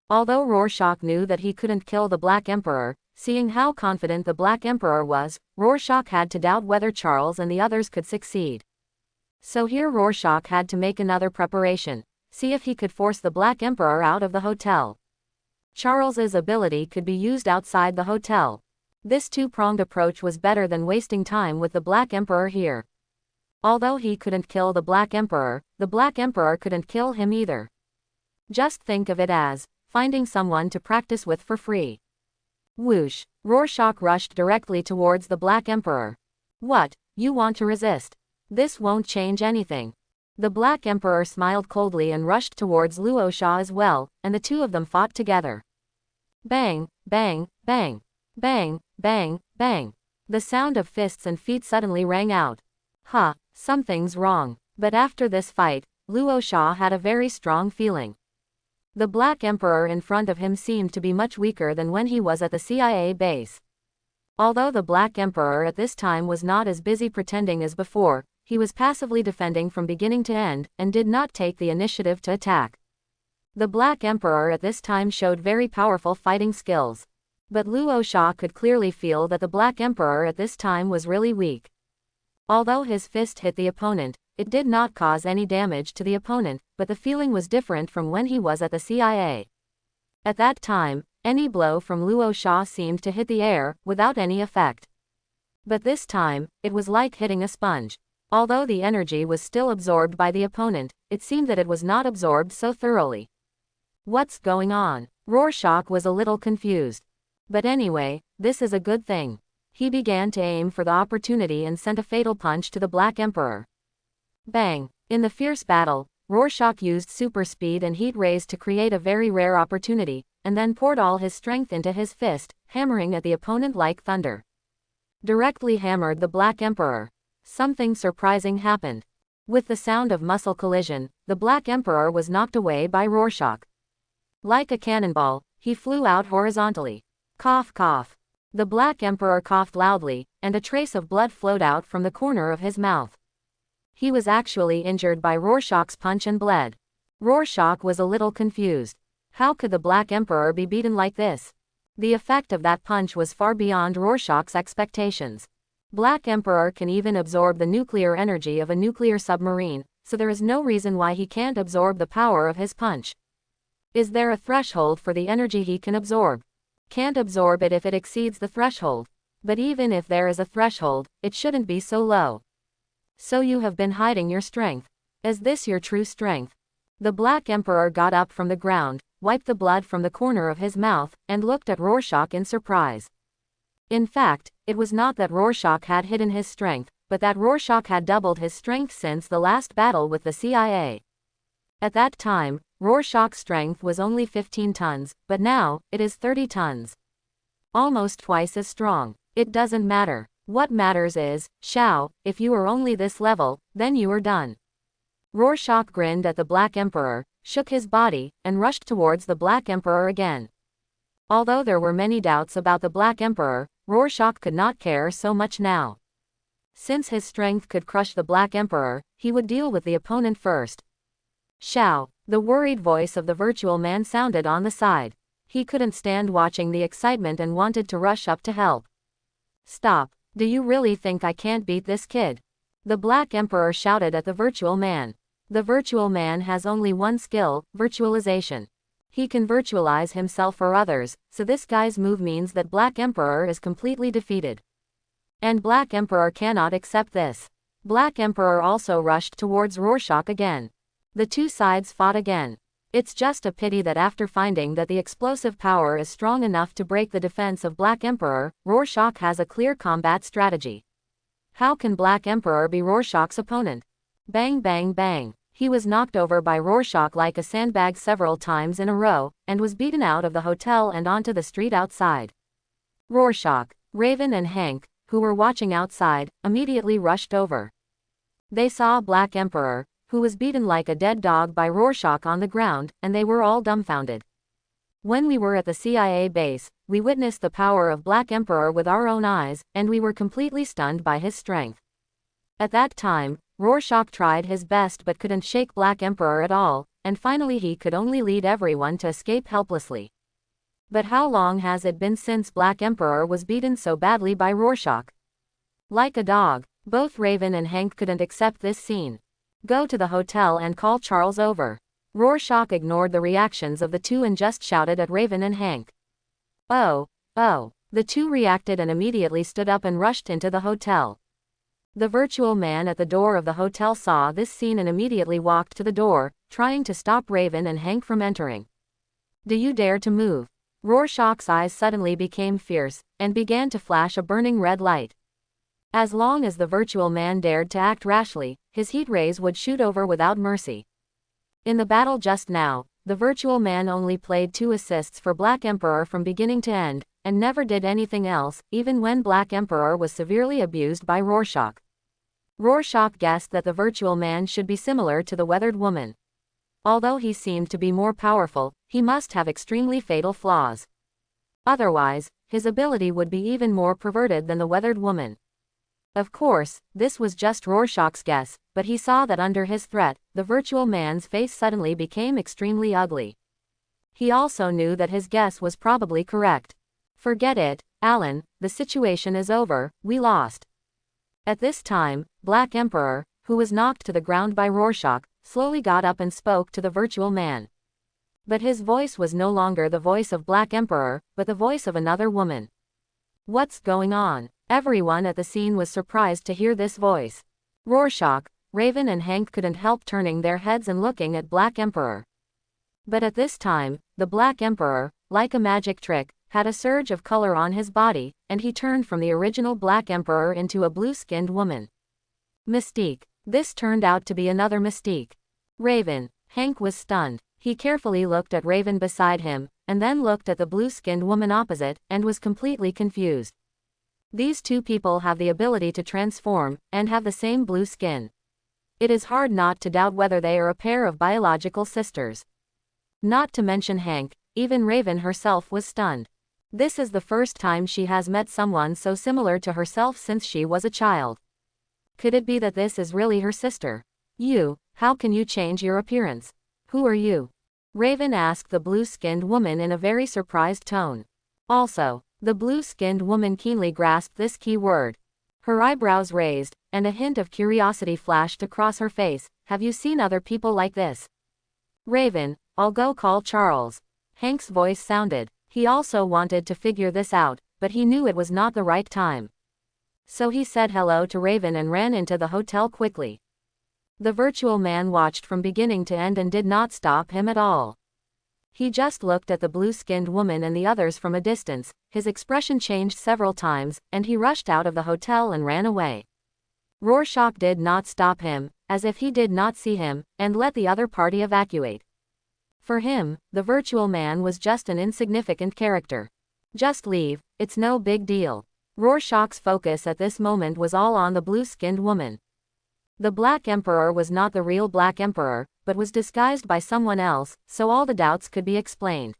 Although Rorschach knew that he couldn't kill the Black Emperor, seeing how confident the Black Emperor was, Rorschach had to doubt whether Charles and the others could succeed. So here Rorschach had to make another preparation, see if he could force the Black Emperor out of the hotel. Charles's ability could be used outside the hotel. This two-pronged approach was better than wasting time with the Black Emperor here. Although he couldn't kill the Black Emperor couldn't kill him either. Just think of it as finding someone to practice with for free. Whoosh! Rorschach rushed directly towards the Black Emperor. "What, you want to resist? This won't change anything." The Black Emperor smiled coldly and rushed towards Luo Sha as well, and the two of them fought together. Bang, bang, bang. Bang, bang, bang. The sound of fists and feet suddenly rang out. Something's wrong. But after this fight, Luo Sha had a very strong feeling. The Black Emperor in front of him seemed to be much weaker than when he was at the CIA base. Although the Black Emperor at this time was not as busy pretending as before, he was passively defending from beginning to end, and did not take the initiative to attack. The Black Emperor at this time showed very powerful fighting skills. But Luo Sha could clearly feel that the Black Emperor at this time was really weak. Although his fist hit the opponent, it did not cause any damage to the opponent, but the feeling was different from when he was at the CIA. At that time, any blow from Luo Sha seemed to hit the air, without any effect. But this time, it was like hitting a sponge. Although the energy was still absorbed by the opponent, it seemed that it was not absorbed so thoroughly. What's going on? Rorschach was a little confused. But anyway, this is a good thing. He began to aim for the opportunity and sent a fatal punch to the Black Emperor. Bang! In the fierce battle, Rorschach used super speed and heat rays to create a very rare opportunity, and then poured all his strength into his fist, hammering at the opponent like thunder. Directly hammered the Black Emperor. Something surprising happened. With the sound of muscle collision, the Black Emperor was knocked away by Rorschach. Like a cannonball, he flew out horizontally. Cough cough. The Black Emperor coughed loudly, and a trace of blood flowed out from the corner of his mouth. He was actually injured by Rorschach's punch and bled. Rorschach was a little confused. How could the Black Emperor be beaten like this? The effect of that punch was far beyond Rorschach's expectations. Black Emperor can even absorb the nuclear energy of a nuclear submarine, so there is no reason why he can't absorb the power of his punch. Is there a threshold for the energy he can absorb? Can't absorb it if it exceeds the threshold. But even if there is a threshold, it shouldn't be so low. So you have been hiding your strength. Is this your true strength? The Black Emperor got up from the ground, wiped the blood from the corner of his mouth, and looked at Rorschach in surprise. In fact, it was not that Rorschach had hidden his strength, but that Rorschach had doubled his strength since the last battle with the CIA. At that time, Rorschach's strength was only 15 tons, but now, it is 30 tons. Almost twice as strong. It doesn't matter. What matters is, Shao, if you are only this level, then you are done. Rorschach grinned at the Black Emperor, shook his body, and rushed towards the Black Emperor again. Although there were many doubts about the Black Emperor, Rorschach could not care so much now. Since his strength could crush the Black Emperor, he would deal with the opponent first. Shao, the worried voice of the virtual man sounded on the side. He couldn't stand watching the excitement and wanted to rush up to help. Stop. Do you really think I can't beat this kid? The Black Emperor shouted at the virtual man. The virtual man has only one skill, virtualization. He can virtualize himself or others, so this guy's move means that Black Emperor is completely defeated. And Black Emperor cannot accept this. Black Emperor also rushed towards Rorschach again. The two sides fought again. It's just a pity that after finding that the explosive power is strong enough to break the defense of Black Emperor, Rorschach has a clear combat strategy. How can Black Emperor be Rorschach's opponent? Bang bang bang. He was knocked over by Rorschach like a sandbag several times in a row, and was beaten out of the hotel and onto the street outside. Rorschach, Raven and Hank, who were watching outside, immediately rushed over. They saw Black Emperor, who was beaten like a dead dog by Rorschach on the ground, and they were all dumbfounded. When we were at the CIA base, we witnessed the power of Black Emperor with our own eyes, and we were completely stunned by his strength. At that time, Rorschach tried his best but couldn't shake Black Emperor at all, and finally he could only lead everyone to escape helplessly. But how long has it been since Black Emperor was beaten so badly by Rorschach? Like a dog, both Raven and Hank couldn't accept this scene. Go to the hotel and call Charles over. Rorschach ignored the reactions of the two and just shouted at Raven and Hank. Oh. The two reacted and immediately stood up and rushed into the hotel. The virtual man at the door of the hotel saw this scene and immediately walked to the door, trying to stop Raven and Hank from entering. Do you dare to move? Rorschach's eyes suddenly became fierce, and began to flash a burning red light. As long as the virtual man dared to act rashly, his heat rays would shoot over without mercy. In the battle just now, the virtual man only played 2 assists for Black Emperor from beginning to end, and never did anything else, even when Black Emperor was severely abused by Rorschach. Rorschach guessed that the virtual man should be similar to the weathered woman. Although he seemed to be more powerful, he must have extremely fatal flaws. Otherwise, his ability would be even more perverted than the weathered woman. Of course, this was just Rorschach's guess, but he saw that under his threat, the virtual man's face suddenly became extremely ugly. He also knew that his guess was probably correct. Forget it, Alan, the situation is over, we lost. At this time, Black Emperor, who was knocked to the ground by Rorschach, slowly got up and spoke to the virtual man. But his voice was no longer the voice of Black Emperor, but the voice of another woman. What's going on? Everyone at the scene was surprised to hear this voice. Rorschach, Raven and Hank couldn't help turning their heads and looking at Black Emperor. But at this time, the Black Emperor, like a magic trick, had a surge of color on his body, and he turned from the original Black Emperor into a blue-skinned woman. Mystique. This turned out to be another Mystique. Raven. Hank was stunned. He carefully looked at Raven beside him, and then looked at the blue-skinned woman opposite, and was completely confused. These two people have the ability to transform, and have the same blue skin. It is hard not to doubt whether they are a pair of biological sisters. Not to mention Hank, even Raven herself was stunned. This is the first time she has met someone so similar to herself since she was a child. Could it be that this is really her sister? You, how can you change your appearance? Who are you? Raven asked the blue-skinned woman in a very surprised tone. Also, the blue-skinned woman keenly grasped this key word. Her eyebrows raised, and a hint of curiosity flashed across her face. Have you seen other people like this? Raven, I'll go call Charles. Hank's voice sounded. He also wanted to figure this out, but he knew it was not the right time. So he said hello to Raven and ran into the hotel quickly. The virtual man watched from beginning to end and did not stop him at all. He just looked at the blue-skinned woman and the others from a distance, his expression changed several times, and he rushed out of the hotel and ran away. Rorschach did not stop him, as if he did not see him, and let the other party evacuate. For him, the virtual man was just an insignificant character. Just leave, it's no big deal. Rorschach's focus at this moment was all on the blue-skinned woman. The Black Emperor was not the real Black Emperor, but was disguised by someone else, so all the doubts could be explained.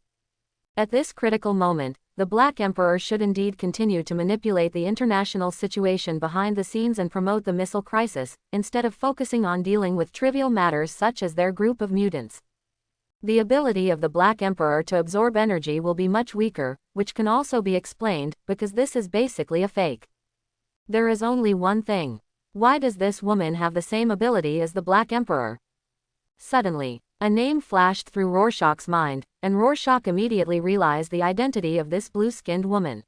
At this critical moment, the Black Emperor should indeed continue to manipulate the international situation behind the scenes and promote the missile crisis, instead of focusing on dealing with trivial matters such as their group of mutants. The ability of the Black Emperor to absorb energy will be much weaker, which can also be explained, because this is basically a fake. There is only one thing. Why does this woman have the same ability as the Black Emperor? Suddenly, a name flashed through Rorschach's mind, and Rorschach immediately realized the identity of this blue-skinned woman.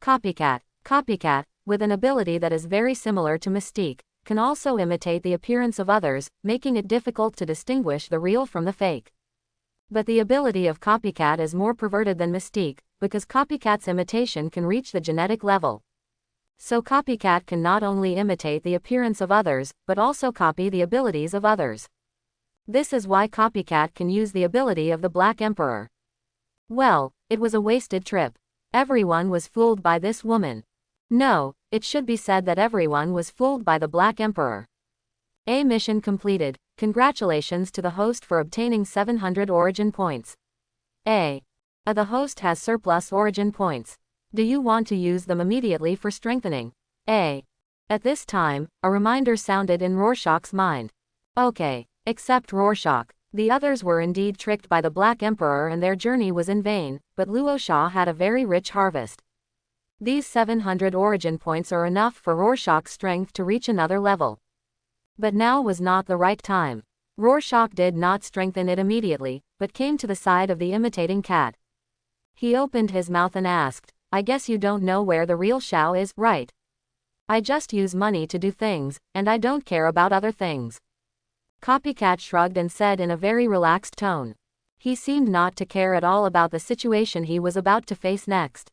Copycat. Copycat, with an ability that is very similar to Mystique, can also imitate the appearance of others, making it difficult to distinguish the real from the fake. But the ability of Copycat is more perverted than Mystique, because Copycat's imitation can reach the genetic level. So Copycat can not only imitate the appearance of others, but also copy the abilities of others. This is why Copycat can use the ability of the Black Emperor. Well, it was a wasted trip. Everyone was fooled by this woman. No, it should be said that everyone was fooled by the Black Emperor. A mission completed. Congratulations to the host for obtaining 700 origin points. The host has surplus origin points. Do you want to use them immediately for strengthening? At this time, a reminder sounded in Rorschach's mind. Okay, except Rorschach. The others were indeed tricked by the Black Emperor and their journey was in vain, but Luosha had a very rich harvest. These 700 origin points are enough for Rorschach's strength to reach another level. But now was not the right time. Rorschach did not strengthen it immediately, but came to the side of the imitating cat. He opened his mouth and asked, I guess you don't know where the real Shao is, right? I just use money to do things, and I don't care about other things. Copycat shrugged and said in a very relaxed tone. He seemed not to care at all about the situation he was about to face next.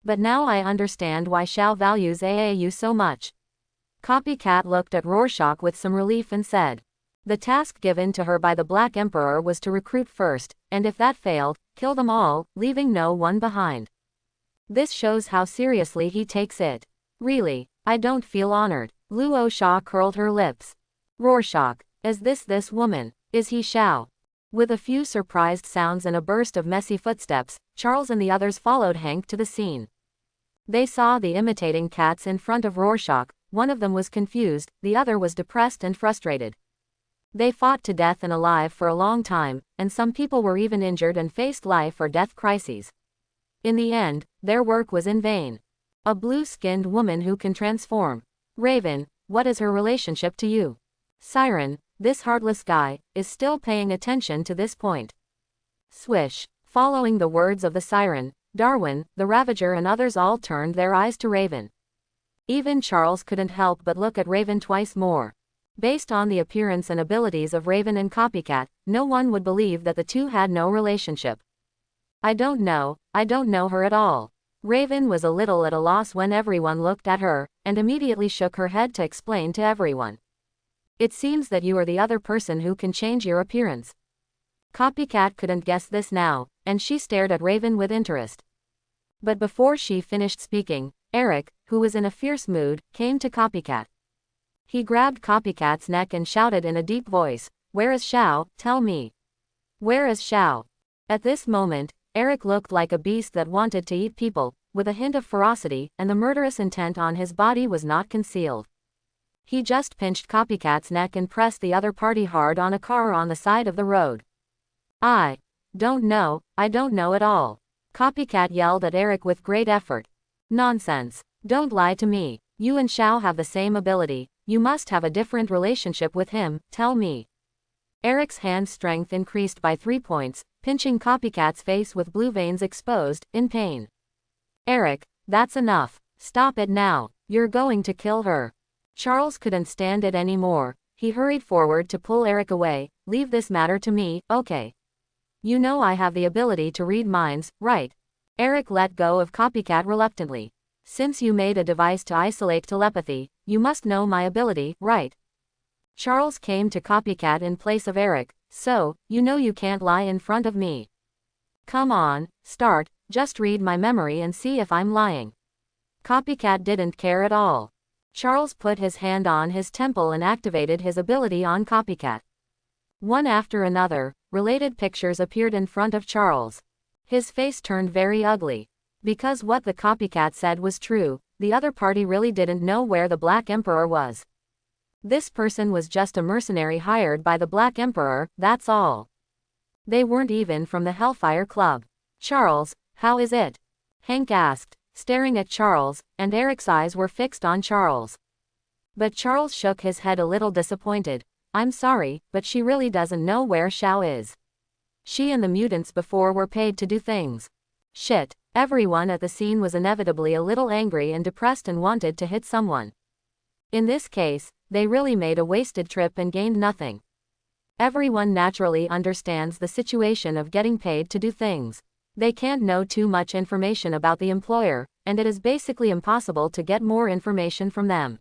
But now I understand why Shao values AAU so much. Copycat looked at Rorschach with some relief and said. The task given to her by the Black Emperor was to recruit first, and if that failed, kill them all, leaving no one behind. This shows how seriously he takes it. Really, I don't feel honored. Luosha curled her lips. Rorschach, is this woman? Is he Shao? With a few surprised sounds and a burst of messy footsteps, Charles and the others followed Hank to the scene. They saw the imitating cats in front of Rorschach. One of them was confused, the other was depressed and frustrated. They fought to death and alive for a long time, and some people were even injured and faced life or death crises. In the end, their work was in vain. A blue-skinned woman who can transform. Raven, what is her relationship to you? Siren, this heartless guy, is still paying attention to this point. Swish. Following the words of the siren, Darwin, the Ravager and others all turned their eyes to Raven. Even Charles couldn't help but look at Raven twice more. Based on the appearance and abilities of Raven and Copycat, no one would believe that the two had no relationship. I don't know her at all. Raven was a little at a loss when everyone looked at her, and immediately shook her head to explain to everyone. It seems that you are the other person who can change your appearance. Copycat couldn't guess this now, and she stared at Raven with interest. But before she finished speaking, Eric, who was in a fierce mood, came to Copycat. He grabbed Copycat's neck and shouted in a deep voice, "Where is Xiao? Tell me. Where is Xiao?" At this moment, Eric looked like a beast that wanted to eat people, with a hint of ferocity, and the murderous intent on his body was not concealed. He just pinched Copycat's neck and pressed the other party hard on a car on the side of the road. I don't know at all. Copycat yelled at Eric with great effort. Nonsense. Don't lie to me. You and Xiao have the same ability. You must have a different relationship with him, tell me. Eric's hand strength increased by 3 points, pinching Copycat's face with blue veins exposed, in pain. Eric, that's enough. Stop it now. You're going to kill her. Charles couldn't stand it anymore. He hurried forward to pull Eric away. Leave this matter to me, okay? You know I have the ability to read minds, right? Eric let go of Copycat reluctantly. Since you made a device to isolate telepathy, you must know my ability, right? Charles came to Copycat in place of Eric, so, you know you can't lie in front of me. Come on, start, just read my memory and see if I'm lying. Copycat didn't care at all. Charles put his hand on his temple and activated his ability on Copycat. One after another, related pictures appeared in front of Charles. His face turned very ugly. Because what the Copycat said was true, the other party really didn't know where the Black Emperor was. This person was just a mercenary hired by the Black Emperor, that's all. They weren't even from the Hellfire Club. Charles, how is it? Hank asked, staring at Charles, and Eric's eyes were fixed on Charles. But Charles shook his head a little disappointed. I'm sorry, but she really doesn't know where Xiao is. She and the mutants before were paid to do things. Shit. Everyone at the scene was inevitably a little angry and depressed and wanted to hit someone. In this case, they really made a wasted trip and gained nothing. Everyone naturally understands the situation of getting paid to do things. They can't know too much information about the employer, and it is basically impossible to get more information from them.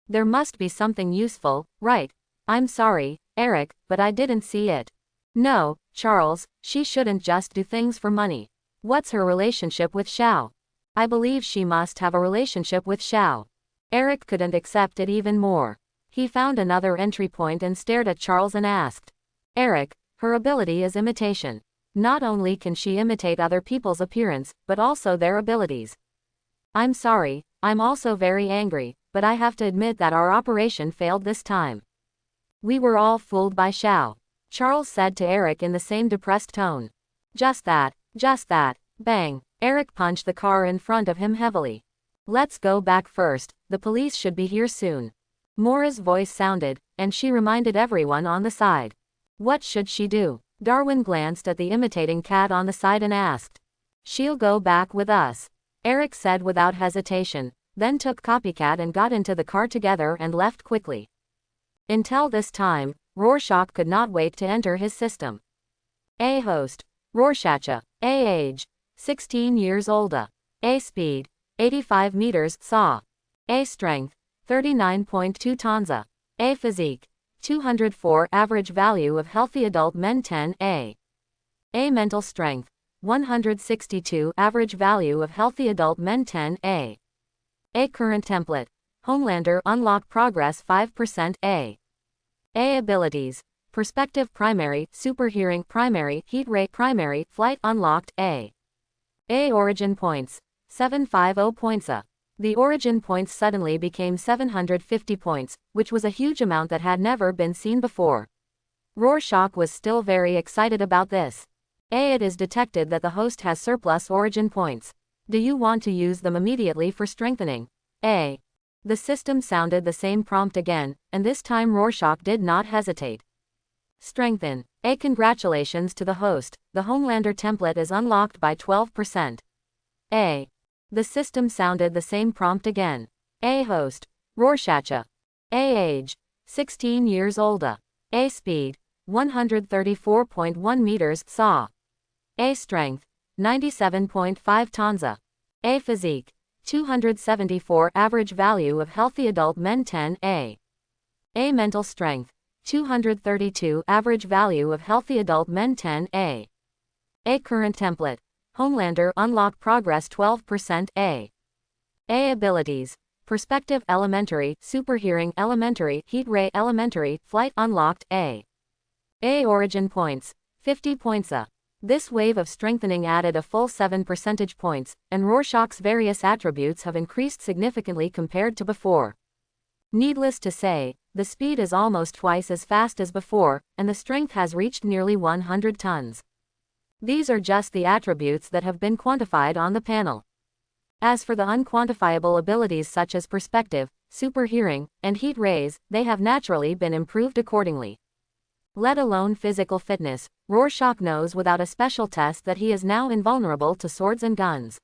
There must be something useful, right? I'm sorry, Eric, but I didn't see it. No, Charles, she shouldn't just do things for money. What's her relationship with Xiao? I believe she must have a relationship with Xiao. Eric couldn't accept it even more. He found another entry point and stared at Charles and asked. Eric, her ability is imitation. Not only can she imitate other people's appearance, but also their abilities. I'm sorry, I'm also very angry, but I have to admit that our operation failed this time. We were all fooled by Xiao. Charles said to Eric in the same depressed tone. Just that. Bang. Eric punched the car in front of him heavily. Let's go back first, the police should be here soon. Mora's voice sounded, and she reminded everyone on the side. What should she do? Darwin glanced at the imitating cat on the side and asked. She'll go back with us. Eric said without hesitation, then took Copycat and got into the car together and left quickly. Until this time, Rorschach could not wait to enter his system. A host. Rorschach. A age. 16 years old. A speed. 85 meters, saw. A strength. 39.2 tons. A physique. 204 average value of healthy adult men 10 A mental strength. 162 average value of healthy adult men 10 A current template. Homelander unlock progress 5% A abilities. Perspective primary, super hearing primary, heat ray primary, flight unlocked A origin points. 750 points. The origin points suddenly became 750 points, which was a huge amount that had never been seen before. Rorschach was still very excited about this. It is detected that the host has surplus origin points. Do you want to use them immediately for strengthening? The system sounded the same prompt again, and this time Rorschach did not hesitate. Strengthen. Congratulations to the host, the Homelander template is unlocked by 12%. The system sounded the same prompt again. Host. Rorschach. Age. 16 years old. Speed. 134.1 meters saw. Strength. 97.5 tons. Physique. 274 average value of healthy adult men 10. Mental strength. 232 average value of healthy adult men 10. Current template. Homelander unlock progress 12%. Abilities. Perspective elementary, super hearing elementary, heat ray elementary, flight unlocked. Origin points. 50 points. This wave of strengthening added a full 7 percentage points, and Rorschach's various attributes have increased significantly compared to before. Needless to say, the speed is almost twice as fast as before, and the strength has reached nearly 100 tons. These are just the attributes that have been quantified on the panel. As for the unquantifiable abilities such as perspective, super hearing, and heat rays, they have naturally been improved accordingly. Let alone physical fitness, Rorschach knows without a special test that he is now invulnerable to swords and guns.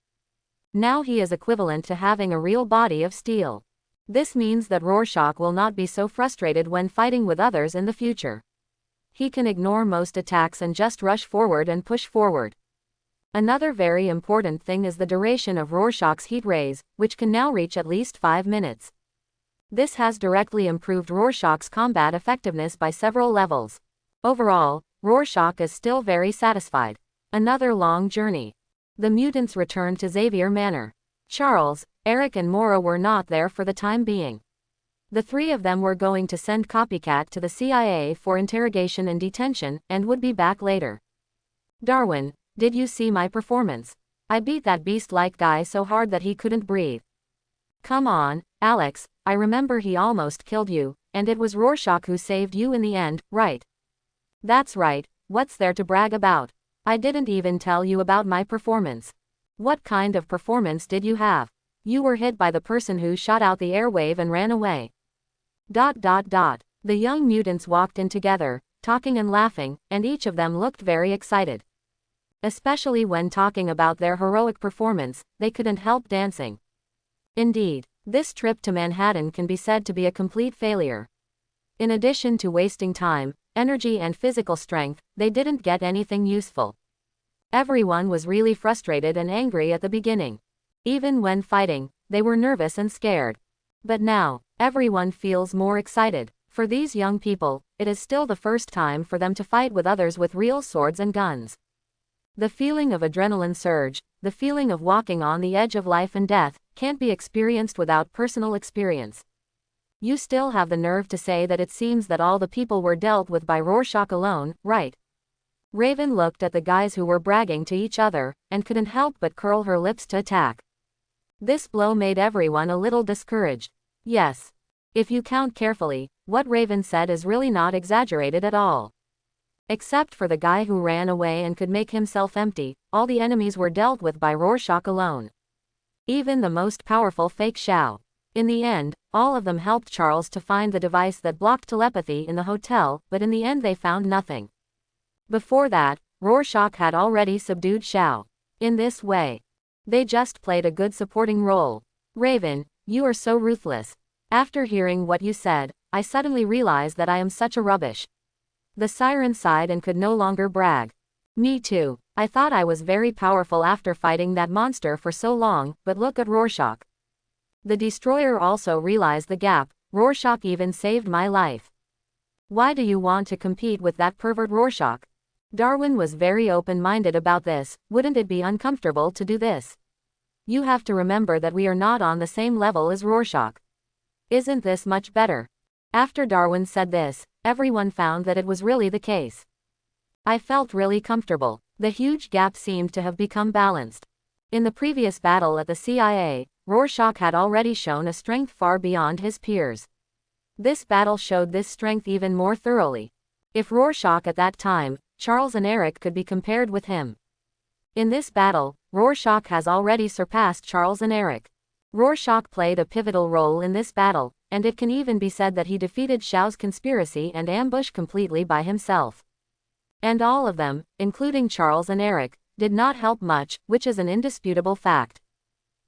Now he is equivalent to having a real body of steel. This means that Rorschach will not be so frustrated when fighting with others in the future. He can ignore most attacks and just rush forward and push forward. Another very important thing is the duration of Rorschach's heat rays, which can now reach at least 5 minutes. This has directly improved Rorschach's combat effectiveness by several levels. Overall, Rorschach is still very satisfied. Another long journey. The mutants returned to Xavier Manor. Charles, Eric and Maura were not there for the time being. The three of them were going to send Copycat to the CIA for interrogation and detention, and would be back later. Darwin, did you see my performance? I beat that beast-like guy so hard that he couldn't breathe. Come on, Alex, I remember he almost killed you, and it was Rorschach who saved you in the end, right? That's right, what's there to brag about? I didn't even tell you about my performance. What kind of performance did you have? You were hit by the person who shot out the airwave and ran away. ... The young mutants walked in together, talking and laughing, and each of them looked very excited. Especially when talking about their heroic performance, they couldn't help dancing. Indeed, this trip to Manhattan can be said to be a complete failure. In addition to wasting time, energy and physical strength, they didn't get anything useful. Everyone was really frustrated and angry at the beginning. Even when fighting, they were nervous and scared. But now, everyone feels more excited. For these young people, it is still the first time for them to fight with others with real swords and guns. The feeling of adrenaline surge, the feeling of walking on the edge of life and death, can't be experienced without personal experience. You still have the nerve to say that it seems that all the people were dealt with by Rorschach alone, right? Raven looked at the guys who were bragging to each other, and couldn't help but curl her lips to attack. This blow made everyone a little discouraged. Yes. If you count carefully, what Raven said is really not exaggerated at all. Except for the guy who ran away and could make himself empty, all the enemies were dealt with by Rorschach alone. Even the most powerful fake Shao. In the end, all of them helped Charles to find the device that blocked telepathy in the hotel, but in the end they found nothing. Before that, Rorschach had already subdued Shao. In this way, they just played a good supporting role. Raven, you are so ruthless. After hearing what you said, I suddenly realized that I am such a rubbish. The siren sighed and could no longer brag. Me too. I thought I was very powerful after fighting that monster for so long, but look at Rorschach. The destroyer also realized the gap. Rorschach even saved my life. Why do you want to compete with that pervert Rorschach? Darwin was very open-minded about this. Wouldn't it be uncomfortable to do this? You have to remember that we are not on the same level as Rorschach. Isn't this much better? After Darwin said this, everyone found that it was really the case. I felt really comfortable. The huge gap seemed to have become balanced. In the previous battle at the CIA, Rorschach had already shown a strength far beyond his peers. This battle showed this strength even more thoroughly. If Rorschach at that time, Charles and Eric could be compared with him. In this battle, Rorschach has already surpassed Charles and Eric. Rorschach played a pivotal role in this battle, and it can even be said that he defeated Xiao's conspiracy and ambush completely by himself. And all of them, including Charles and Eric, did not help much, which is an indisputable fact.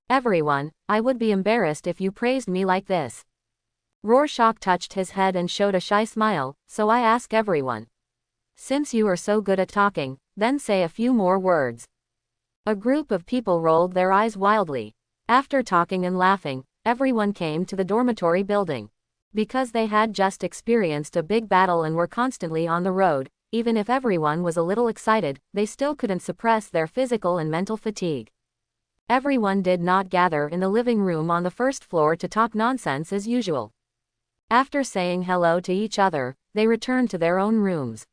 Everyone, I would be embarrassed if you praised me like this. Rorschach touched his head and showed a shy smile, so I ask everyone. Since you are so good at talking, then say a few more words. A group of people rolled their eyes wildly. After talking and laughing, everyone came to the dormitory building. Because they had just experienced a big battle and were constantly on the road, even if everyone was a little excited, they still couldn't suppress their physical and mental fatigue. Everyone did not gather in the living room on the first floor to talk nonsense as usual. After saying hello to each other, they returned to their own rooms.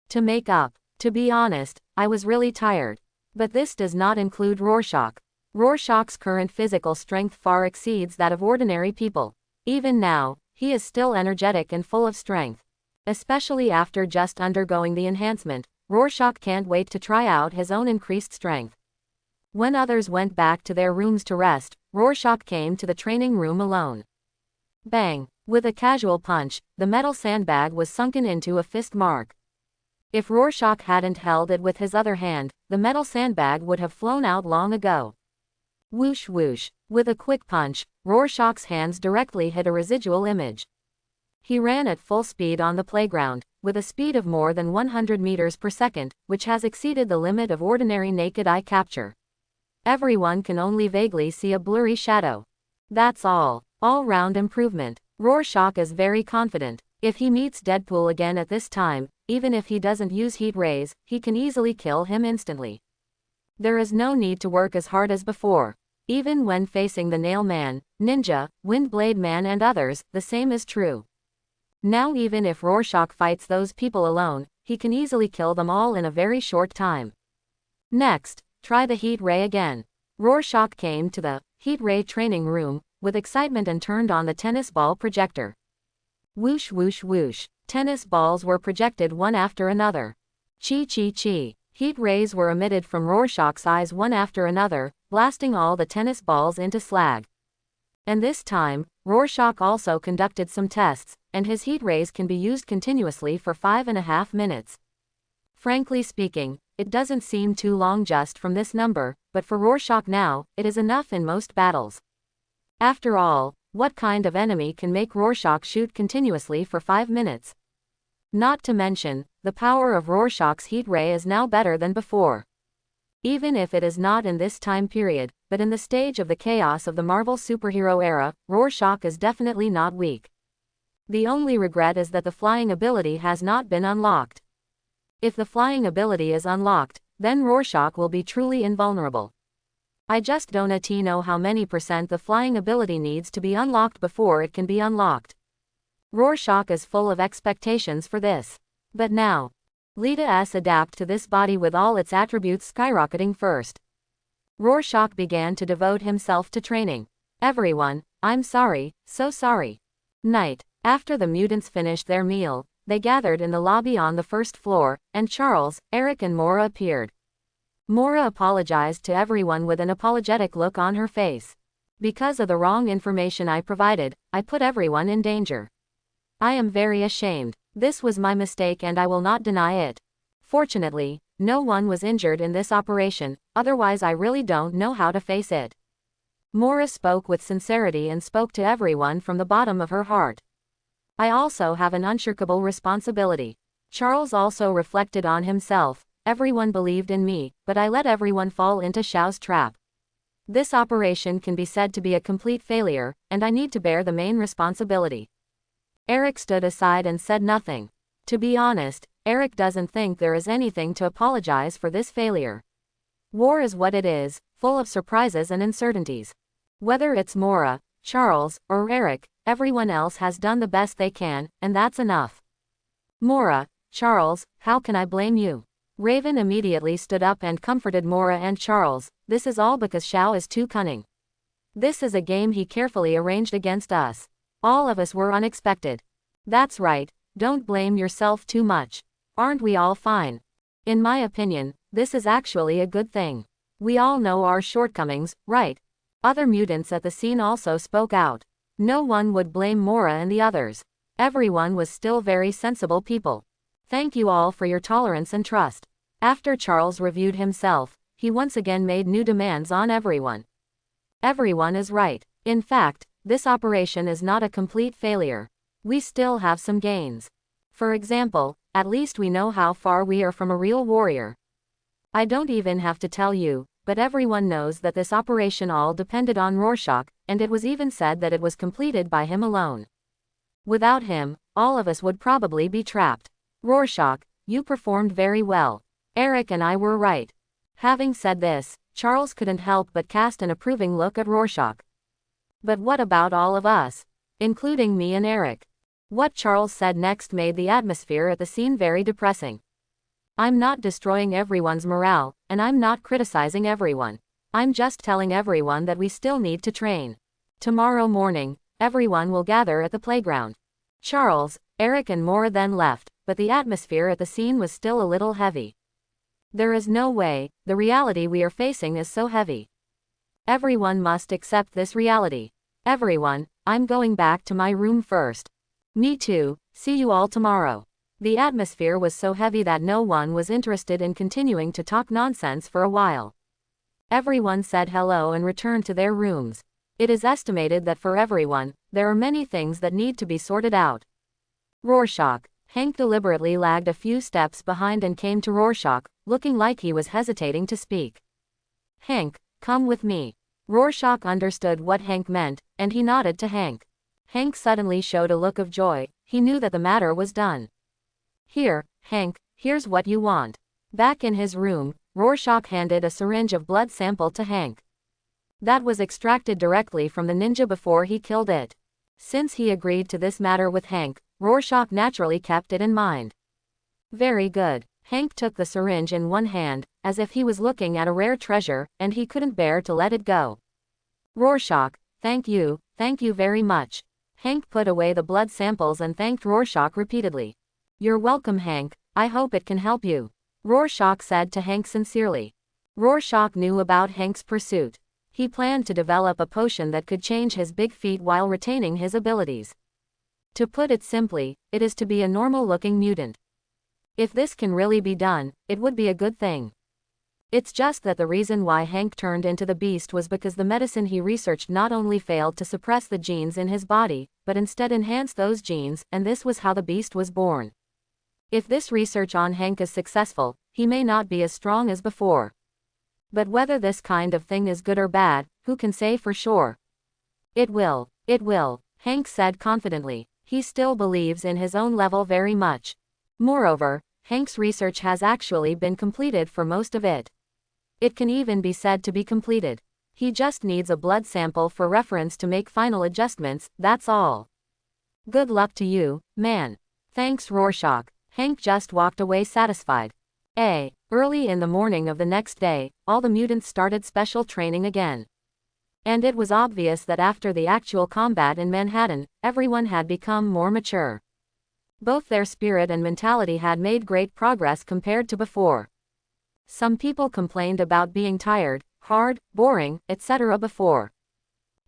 To make up. To be honest, I was really tired. But this does not include Rorschach. Rorschach's current physical strength far exceeds that of ordinary people. Even now, he is still energetic and full of strength. Especially after just undergoing the enhancement, Rorschach can't wait to try out his own increased strength. When others went back to their rooms to rest, Rorschach came to the training room alone. Bang! With a casual punch, the metal sandbag was sunken into a fist mark. If Rorschach hadn't held it with his other hand, the metal sandbag would have flown out long ago. Whoosh whoosh. With a quick punch, Rorschach's hands directly hit a residual image. He ran at full speed on the playground, with a speed of more than 100 meters per second, which has exceeded the limit of ordinary naked eye capture. Everyone can only vaguely see a blurry shadow. That's all. All-round improvement. Rorschach is very confident. If he meets Deadpool again at this time, even if he doesn't use heat rays, he can easily kill him instantly. There is no need to work as hard as before. Even when facing the Nail Man, Ninja, Windblade Man and others, the same is true. Now even if Rorschach fights those people alone, he can easily kill them all in a very short time. Next, try the heat ray again. Rorschach came to the heat ray training room with excitement and turned on the tennis ball projector. Whoosh whoosh whoosh. Tennis balls were projected one after another. Chi chi chi. Heat rays were emitted from Rorschach's eyes one after another, blasting all the tennis balls into slag. And this time, Rorschach also conducted some tests, and his heat rays can be used continuously for 5.5 minutes. Frankly speaking, it doesn't seem too long just from this number, but for Rorschach now, it is enough in most battles. After all, what kind of enemy can make Rorschach shoot continuously for 5 minutes? Not to mention, the power of Rorschach's heat ray is now better than before. Even if it is not in this time period, but in the stage of the chaos of the Marvel superhero era, Rorschach is definitely not weak. The only regret is that the flying ability has not been unlocked. If the flying ability is unlocked, then Rorschach will be truly invulnerable. I just don't know how many % the flying ability needs to be unlocked before it can be unlocked. Rorschach is full of expectations for this. But now, let us adapt to this body with all its attributes skyrocketing first. Rorschach began to devote himself to training. Everyone, I'm sorry, so sorry. Night. After the mutants finished their meal, they gathered in the lobby on the first floor, and Charles, Eric and Mora appeared. Mora apologized to everyone with an apologetic look on her face. Because of the wrong information I provided, I put everyone in danger. I am very ashamed. This was my mistake and I will not deny it. Fortunately, no one was injured in this operation, otherwise I really don't know how to face it. Mora spoke with sincerity and spoke to everyone from the bottom of her heart. I also have an unshakable responsibility. Charles also reflected on himself. Everyone believed in me, but I let everyone fall into Xiao's trap. This operation can be said to be a complete failure, and I need to bear the main responsibility. Eric stood aside and said nothing. To be honest, Eric doesn't think there is anything to apologize for this failure. War is what it is, full of surprises and uncertainties. Whether it's Mora, Charles, or Eric, everyone else has done the best they can, and that's enough. Mora, Charles, how can I blame you? Raven immediately stood up and comforted Mora and Charles. This is all because Xiao is too cunning. This is a game he carefully arranged against us. All of us were unexpected. That's right, don't blame yourself too much. Aren't we all fine? In my opinion, this is actually a good thing. We all know our shortcomings, right? Other mutants at the scene also spoke out. No one would blame Mora and the others. Everyone was still very sensible people. Thank you all for your tolerance and trust. After Charles reviewed himself, he once again made new demands on everyone. Everyone is right. In fact, this operation is not a complete failure. We still have some gains. For example, at least we know how far we are from a real warrior. I don't even have to tell you, but everyone knows that this operation all depended on Rorschach, and it was even said that it was completed by him alone. Without him, all of us would probably be trapped. Rorschach, you performed very well. Eric and I were right. Having said this, Charles couldn't help but cast an approving look at Rorschach. But what about all of us? Including me and Eric. What Charles said next made the atmosphere at the scene very depressing. I'm not destroying everyone's morale, and I'm not criticizing everyone. I'm just telling everyone that we still need to train. Tomorrow morning, everyone will gather at the playground. Charles, Eric and Mora then left, but the atmosphere at the scene was still a little heavy. There is no way, the reality we are facing is so heavy. Everyone must accept this reality. Everyone, I'm going back to my room first. Me too, see you all tomorrow. The atmosphere was so heavy that no one was interested in continuing to talk nonsense for a while. Everyone said hello and returned to their rooms. It is estimated that for everyone, there are many things that need to be sorted out. Rorschach. Hank deliberately lagged a few steps behind and came to Rorschach, looking like he was hesitating to speak. Hank, come with me. Rorschach understood what Hank meant, and he nodded to Hank. Hank suddenly showed a look of joy. He knew that the matter was done. Here, Hank, here's what you want. Back in his room, Rorschach handed a syringe of blood sample to Hank. That was extracted directly from the ninja before he killed it. Since he agreed to this matter with Hank, Rorschach naturally kept it in mind. Very good. Hank took the syringe in one hand, as if he was looking at a rare treasure, and he couldn't bear to let it go. Rorschach, thank you very much. Hank put away the blood samples and thanked Rorschach repeatedly. You're welcome, Hank, I hope it can help you. Rorschach said to Hank sincerely. Rorschach knew about Hank's pursuit. He planned to develop a potion that could change his big feet while retaining his abilities. To put it simply, it is to be a normal-looking mutant. If this can really be done, it would be a good thing. It's just that the reason why Hank turned into the beast was because the medicine he researched not only failed to suppress the genes in his body, but instead enhanced those genes, and this was how the beast was born. If this research on Hank is successful, he may not be as strong as before. But whether this kind of thing is good or bad, who can say for sure? It will, Hank said confidently. He still believes in his own level very much. Moreover, Hank's research has actually been completed for most of it. It can even be said to be completed. He just needs a blood sample for reference to make final adjustments, that's all. Good luck to you, man. Thanks, Rorschach. Hank just walked away satisfied. Early in the morning of the next day, all the mutants started special training again. And it was obvious that after the actual combat in Manhattan, everyone had become more mature. Both their spirit and mentality had made great progress compared to before. Some people complained about being tired, hard, boring, etc. before.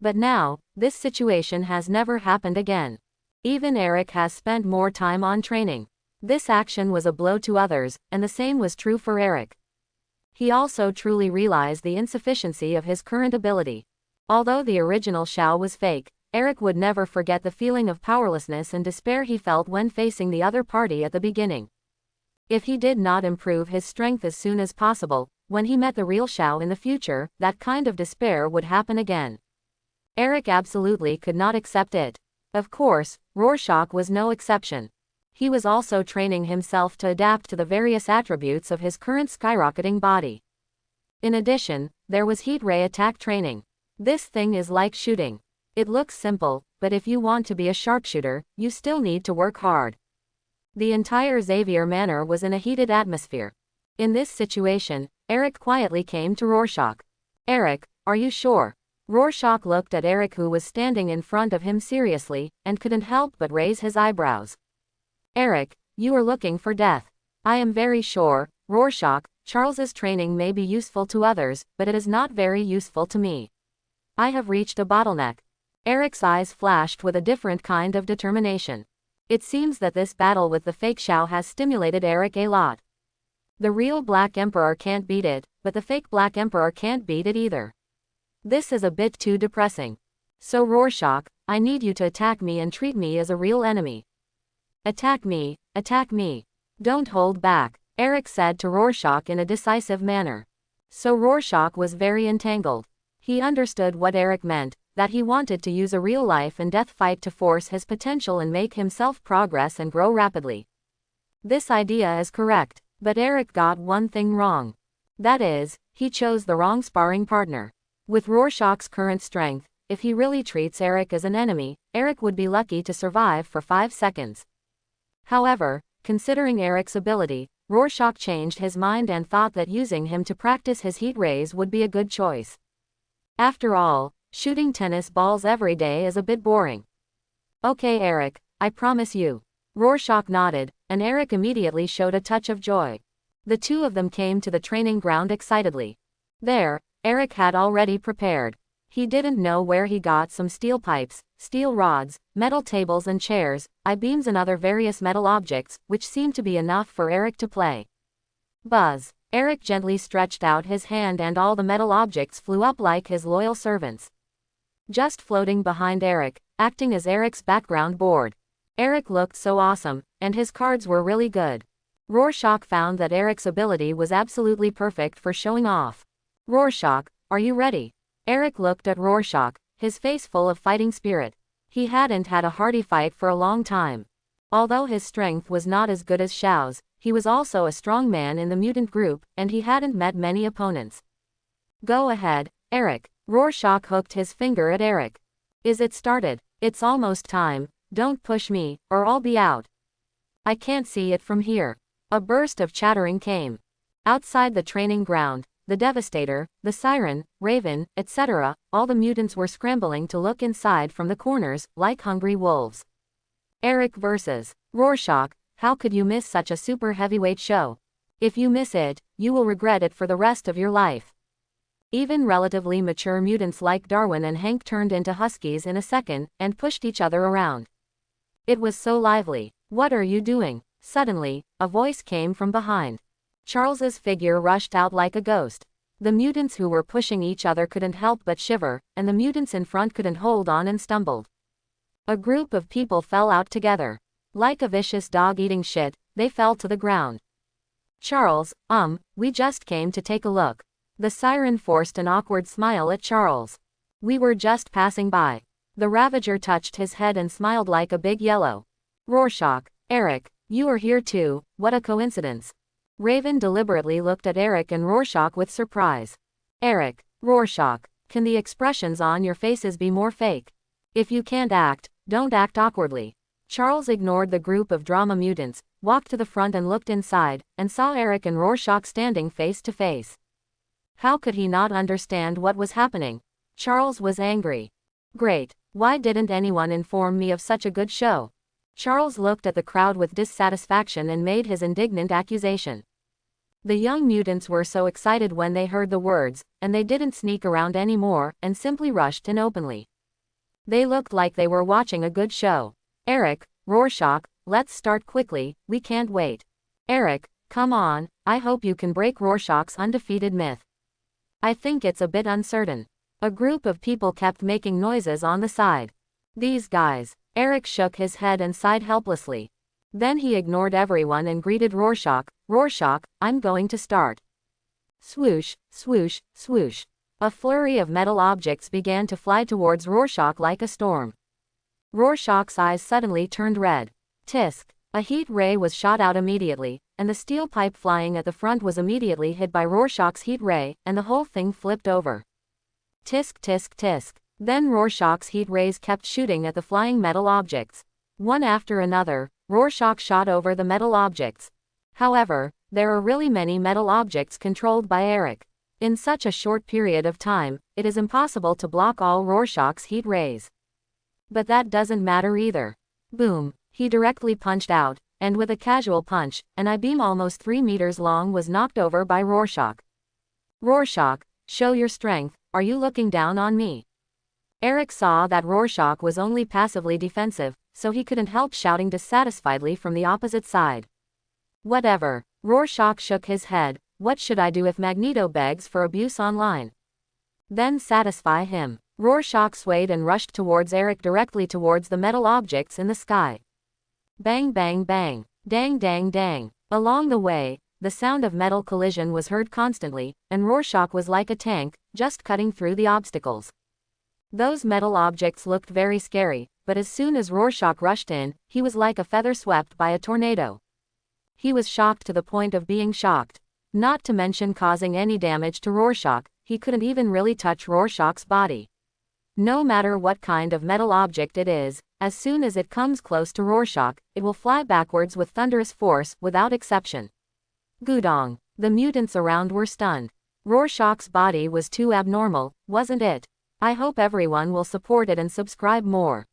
But now, this situation has never happened again. Even Eric has spent more time on training. This action was a blow to others, and the same was true for Eric. He also truly realized the insufficiency of his current ability. Although the original Shao was fake, Eric would never forget the feeling of powerlessness and despair he felt when facing the other party at the beginning. If he did not improve his strength as soon as possible, when he met the real Shao in the future, that kind of despair would happen again. Eric absolutely could not accept it. Of course, Rorschach was no exception. He was also training himself to adapt to the various attributes of his current skyrocketing body. In addition, there was heat ray attack training. This thing is like shooting. It looks simple, but if you want to be a sharpshooter, you still need to work hard. The entire Xavier Manor was in a heated atmosphere. In this situation, Eric quietly came to Rorschach. Eric, are you sure? Rorschach looked at Eric, who was standing in front of him seriously, and couldn't help but raise his eyebrows. Eric, you are looking for death. I am very sure, Rorschach. Charles's training may be useful to others, but it is not very useful to me. I have reached a bottleneck. Eric's eyes flashed with a different kind of determination. It seems that this battle with the fake Xiao has stimulated Eric a lot. The real Black Emperor can't beat it, but the fake Black Emperor can't beat it either. This is a bit too depressing. So Rorschach, I need you to attack me and treat me as a real enemy. Attack me, attack me. Don't hold back, Eric said to Rorschach in a decisive manner. So Rorschach was very entangled. He understood what Eric meant, that he wanted to use a real life and death fight to force his potential and make himself progress and grow rapidly. This idea is correct, but Eric got one thing wrong. That is, he chose the wrong sparring partner. With Rorschach's current strength, if he really treats Eric as an enemy, Eric would be lucky to survive for 5 seconds. However, considering Eric's ability, Rorschach changed his mind and thought that using him to practice his heat rays would be a good choice. After all, shooting tennis balls every day is a bit boring. Okay Eric, I promise you. Rorschach nodded, and Eric immediately showed a touch of joy. The two of them came to the training ground excitedly. There, Eric had already prepared. He didn't know where he got some steel pipes, steel rods, metal tables and chairs, I-beams and other various metal objects, which seemed to be enough for Eric to play. Buzz. Eric gently stretched out his hand and all the metal objects flew up like his loyal servants. Just floating behind Eric, acting as Eric's background board. Eric looked so awesome, and his cards were really good. Rorschach found that Eric's ability was absolutely perfect for showing off. Rorschach, are you ready? Eric looked at Rorschach, his face full of fighting spirit. He hadn't had a hearty fight for a long time. Although his strength was not as good as Xiao's, he was also a strong man in the mutant group, and he hadn't met many opponents. Go ahead, Eric. Rorschach hooked his finger at Eric. Is it started? It's almost time, don't push me, or I'll be out. I can't see it from here. A burst of chattering came. Outside the training ground, the Devastator, the Siren, Raven, etc., all the mutants were scrambling to look inside from the corners, like hungry wolves. Eric vs. Rorschach, how could you miss such a super heavyweight show? If you miss it, you will regret it for the rest of your life. Even relatively mature mutants like Darwin and Hank turned into huskies in a second, and pushed each other around. It was so lively. What are you doing? Suddenly, a voice came from behind. Charles's figure rushed out like a ghost. The mutants who were pushing each other couldn't help but shiver, and the mutants in front couldn't hold on and stumbled. A group of people fell out together. Like a vicious dog eating shit, they fell to the ground. Charles, we just came to take a look. The Siren forced an awkward smile at Charles. We were just passing by. The Ravager touched his head and smiled like a big yellow. Rorschach, Eric, you are here too, what a coincidence. Raven deliberately looked at Eric and Rorschach with surprise. Eric, Rorschach, can the expressions on your faces be more fake? If you can't act, don't act awkwardly. Charles ignored the group of drama mutants, walked to the front and looked inside, and saw Eric and Rorschach standing face to face. How could he not understand what was happening? Charles was angry. Great, why didn't anyone inform me of such a good show? Charles looked at the crowd with dissatisfaction and made his indignant accusation. The young mutants were so excited when they heard the words, and they didn't sneak around anymore, and simply rushed in openly. They looked like they were watching a good show. Eric, Rorschach, let's start quickly, we can't wait. Eric, come on, I hope you can break Rorschach's undefeated myth. I think it's a bit uncertain. A group of people kept making noises on the side. These guys. Eric shook his head and sighed helplessly. Then he ignored everyone and greeted Rorschach. Rorschach, I'm going to start. Swoosh, swoosh, swoosh. A flurry of metal objects began to fly towards Rorschach like a storm. Rorschach's eyes suddenly turned red. Tisk. A heat ray was shot out immediately, and the steel pipe flying at the front was immediately hit by Rorschach's heat ray, and the whole thing flipped over. Tisk tisk tisk. Then Rorschach's heat rays kept shooting at the flying metal objects. One after another, Rorschach shot over the metal objects. However, there are really many metal objects controlled by Eric. In such a short period of time, it is impossible to block all Rorschach's heat rays. But that doesn't matter either. Boom, he directly punched out, and with a casual punch, an I-beam almost 3 meters long was knocked over by Rorschach. Rorschach, show your strength, are you looking down on me? Eric saw that Rorschach was only passively defensive, so he couldn't help shouting dissatisfiedly from the opposite side. Whatever. Rorschach shook his head. What should I do if Magneto begs for abuse online? Then satisfy him. Rorschach swayed and rushed towards Eric, directly towards the metal objects in the sky. Bang bang bang. Dang dang dang. Along the way, the sound of metal collision was heard constantly, and Rorschach was like a tank, just cutting through the obstacles. Those metal objects looked very scary, but as soon as Rorschach rushed in, he was like a feather swept by a tornado. He was shocked to the point of being shocked. Not to mention causing any damage to Rorschach, he couldn't even really touch Rorschach's body. No matter what kind of metal object it is, as soon as it comes close to Rorschach, it will fly backwards with thunderous force, without exception. Gudong. The mutants around were stunned. Rorschach's body was too abnormal, wasn't it? I hope everyone will support it and subscribe more.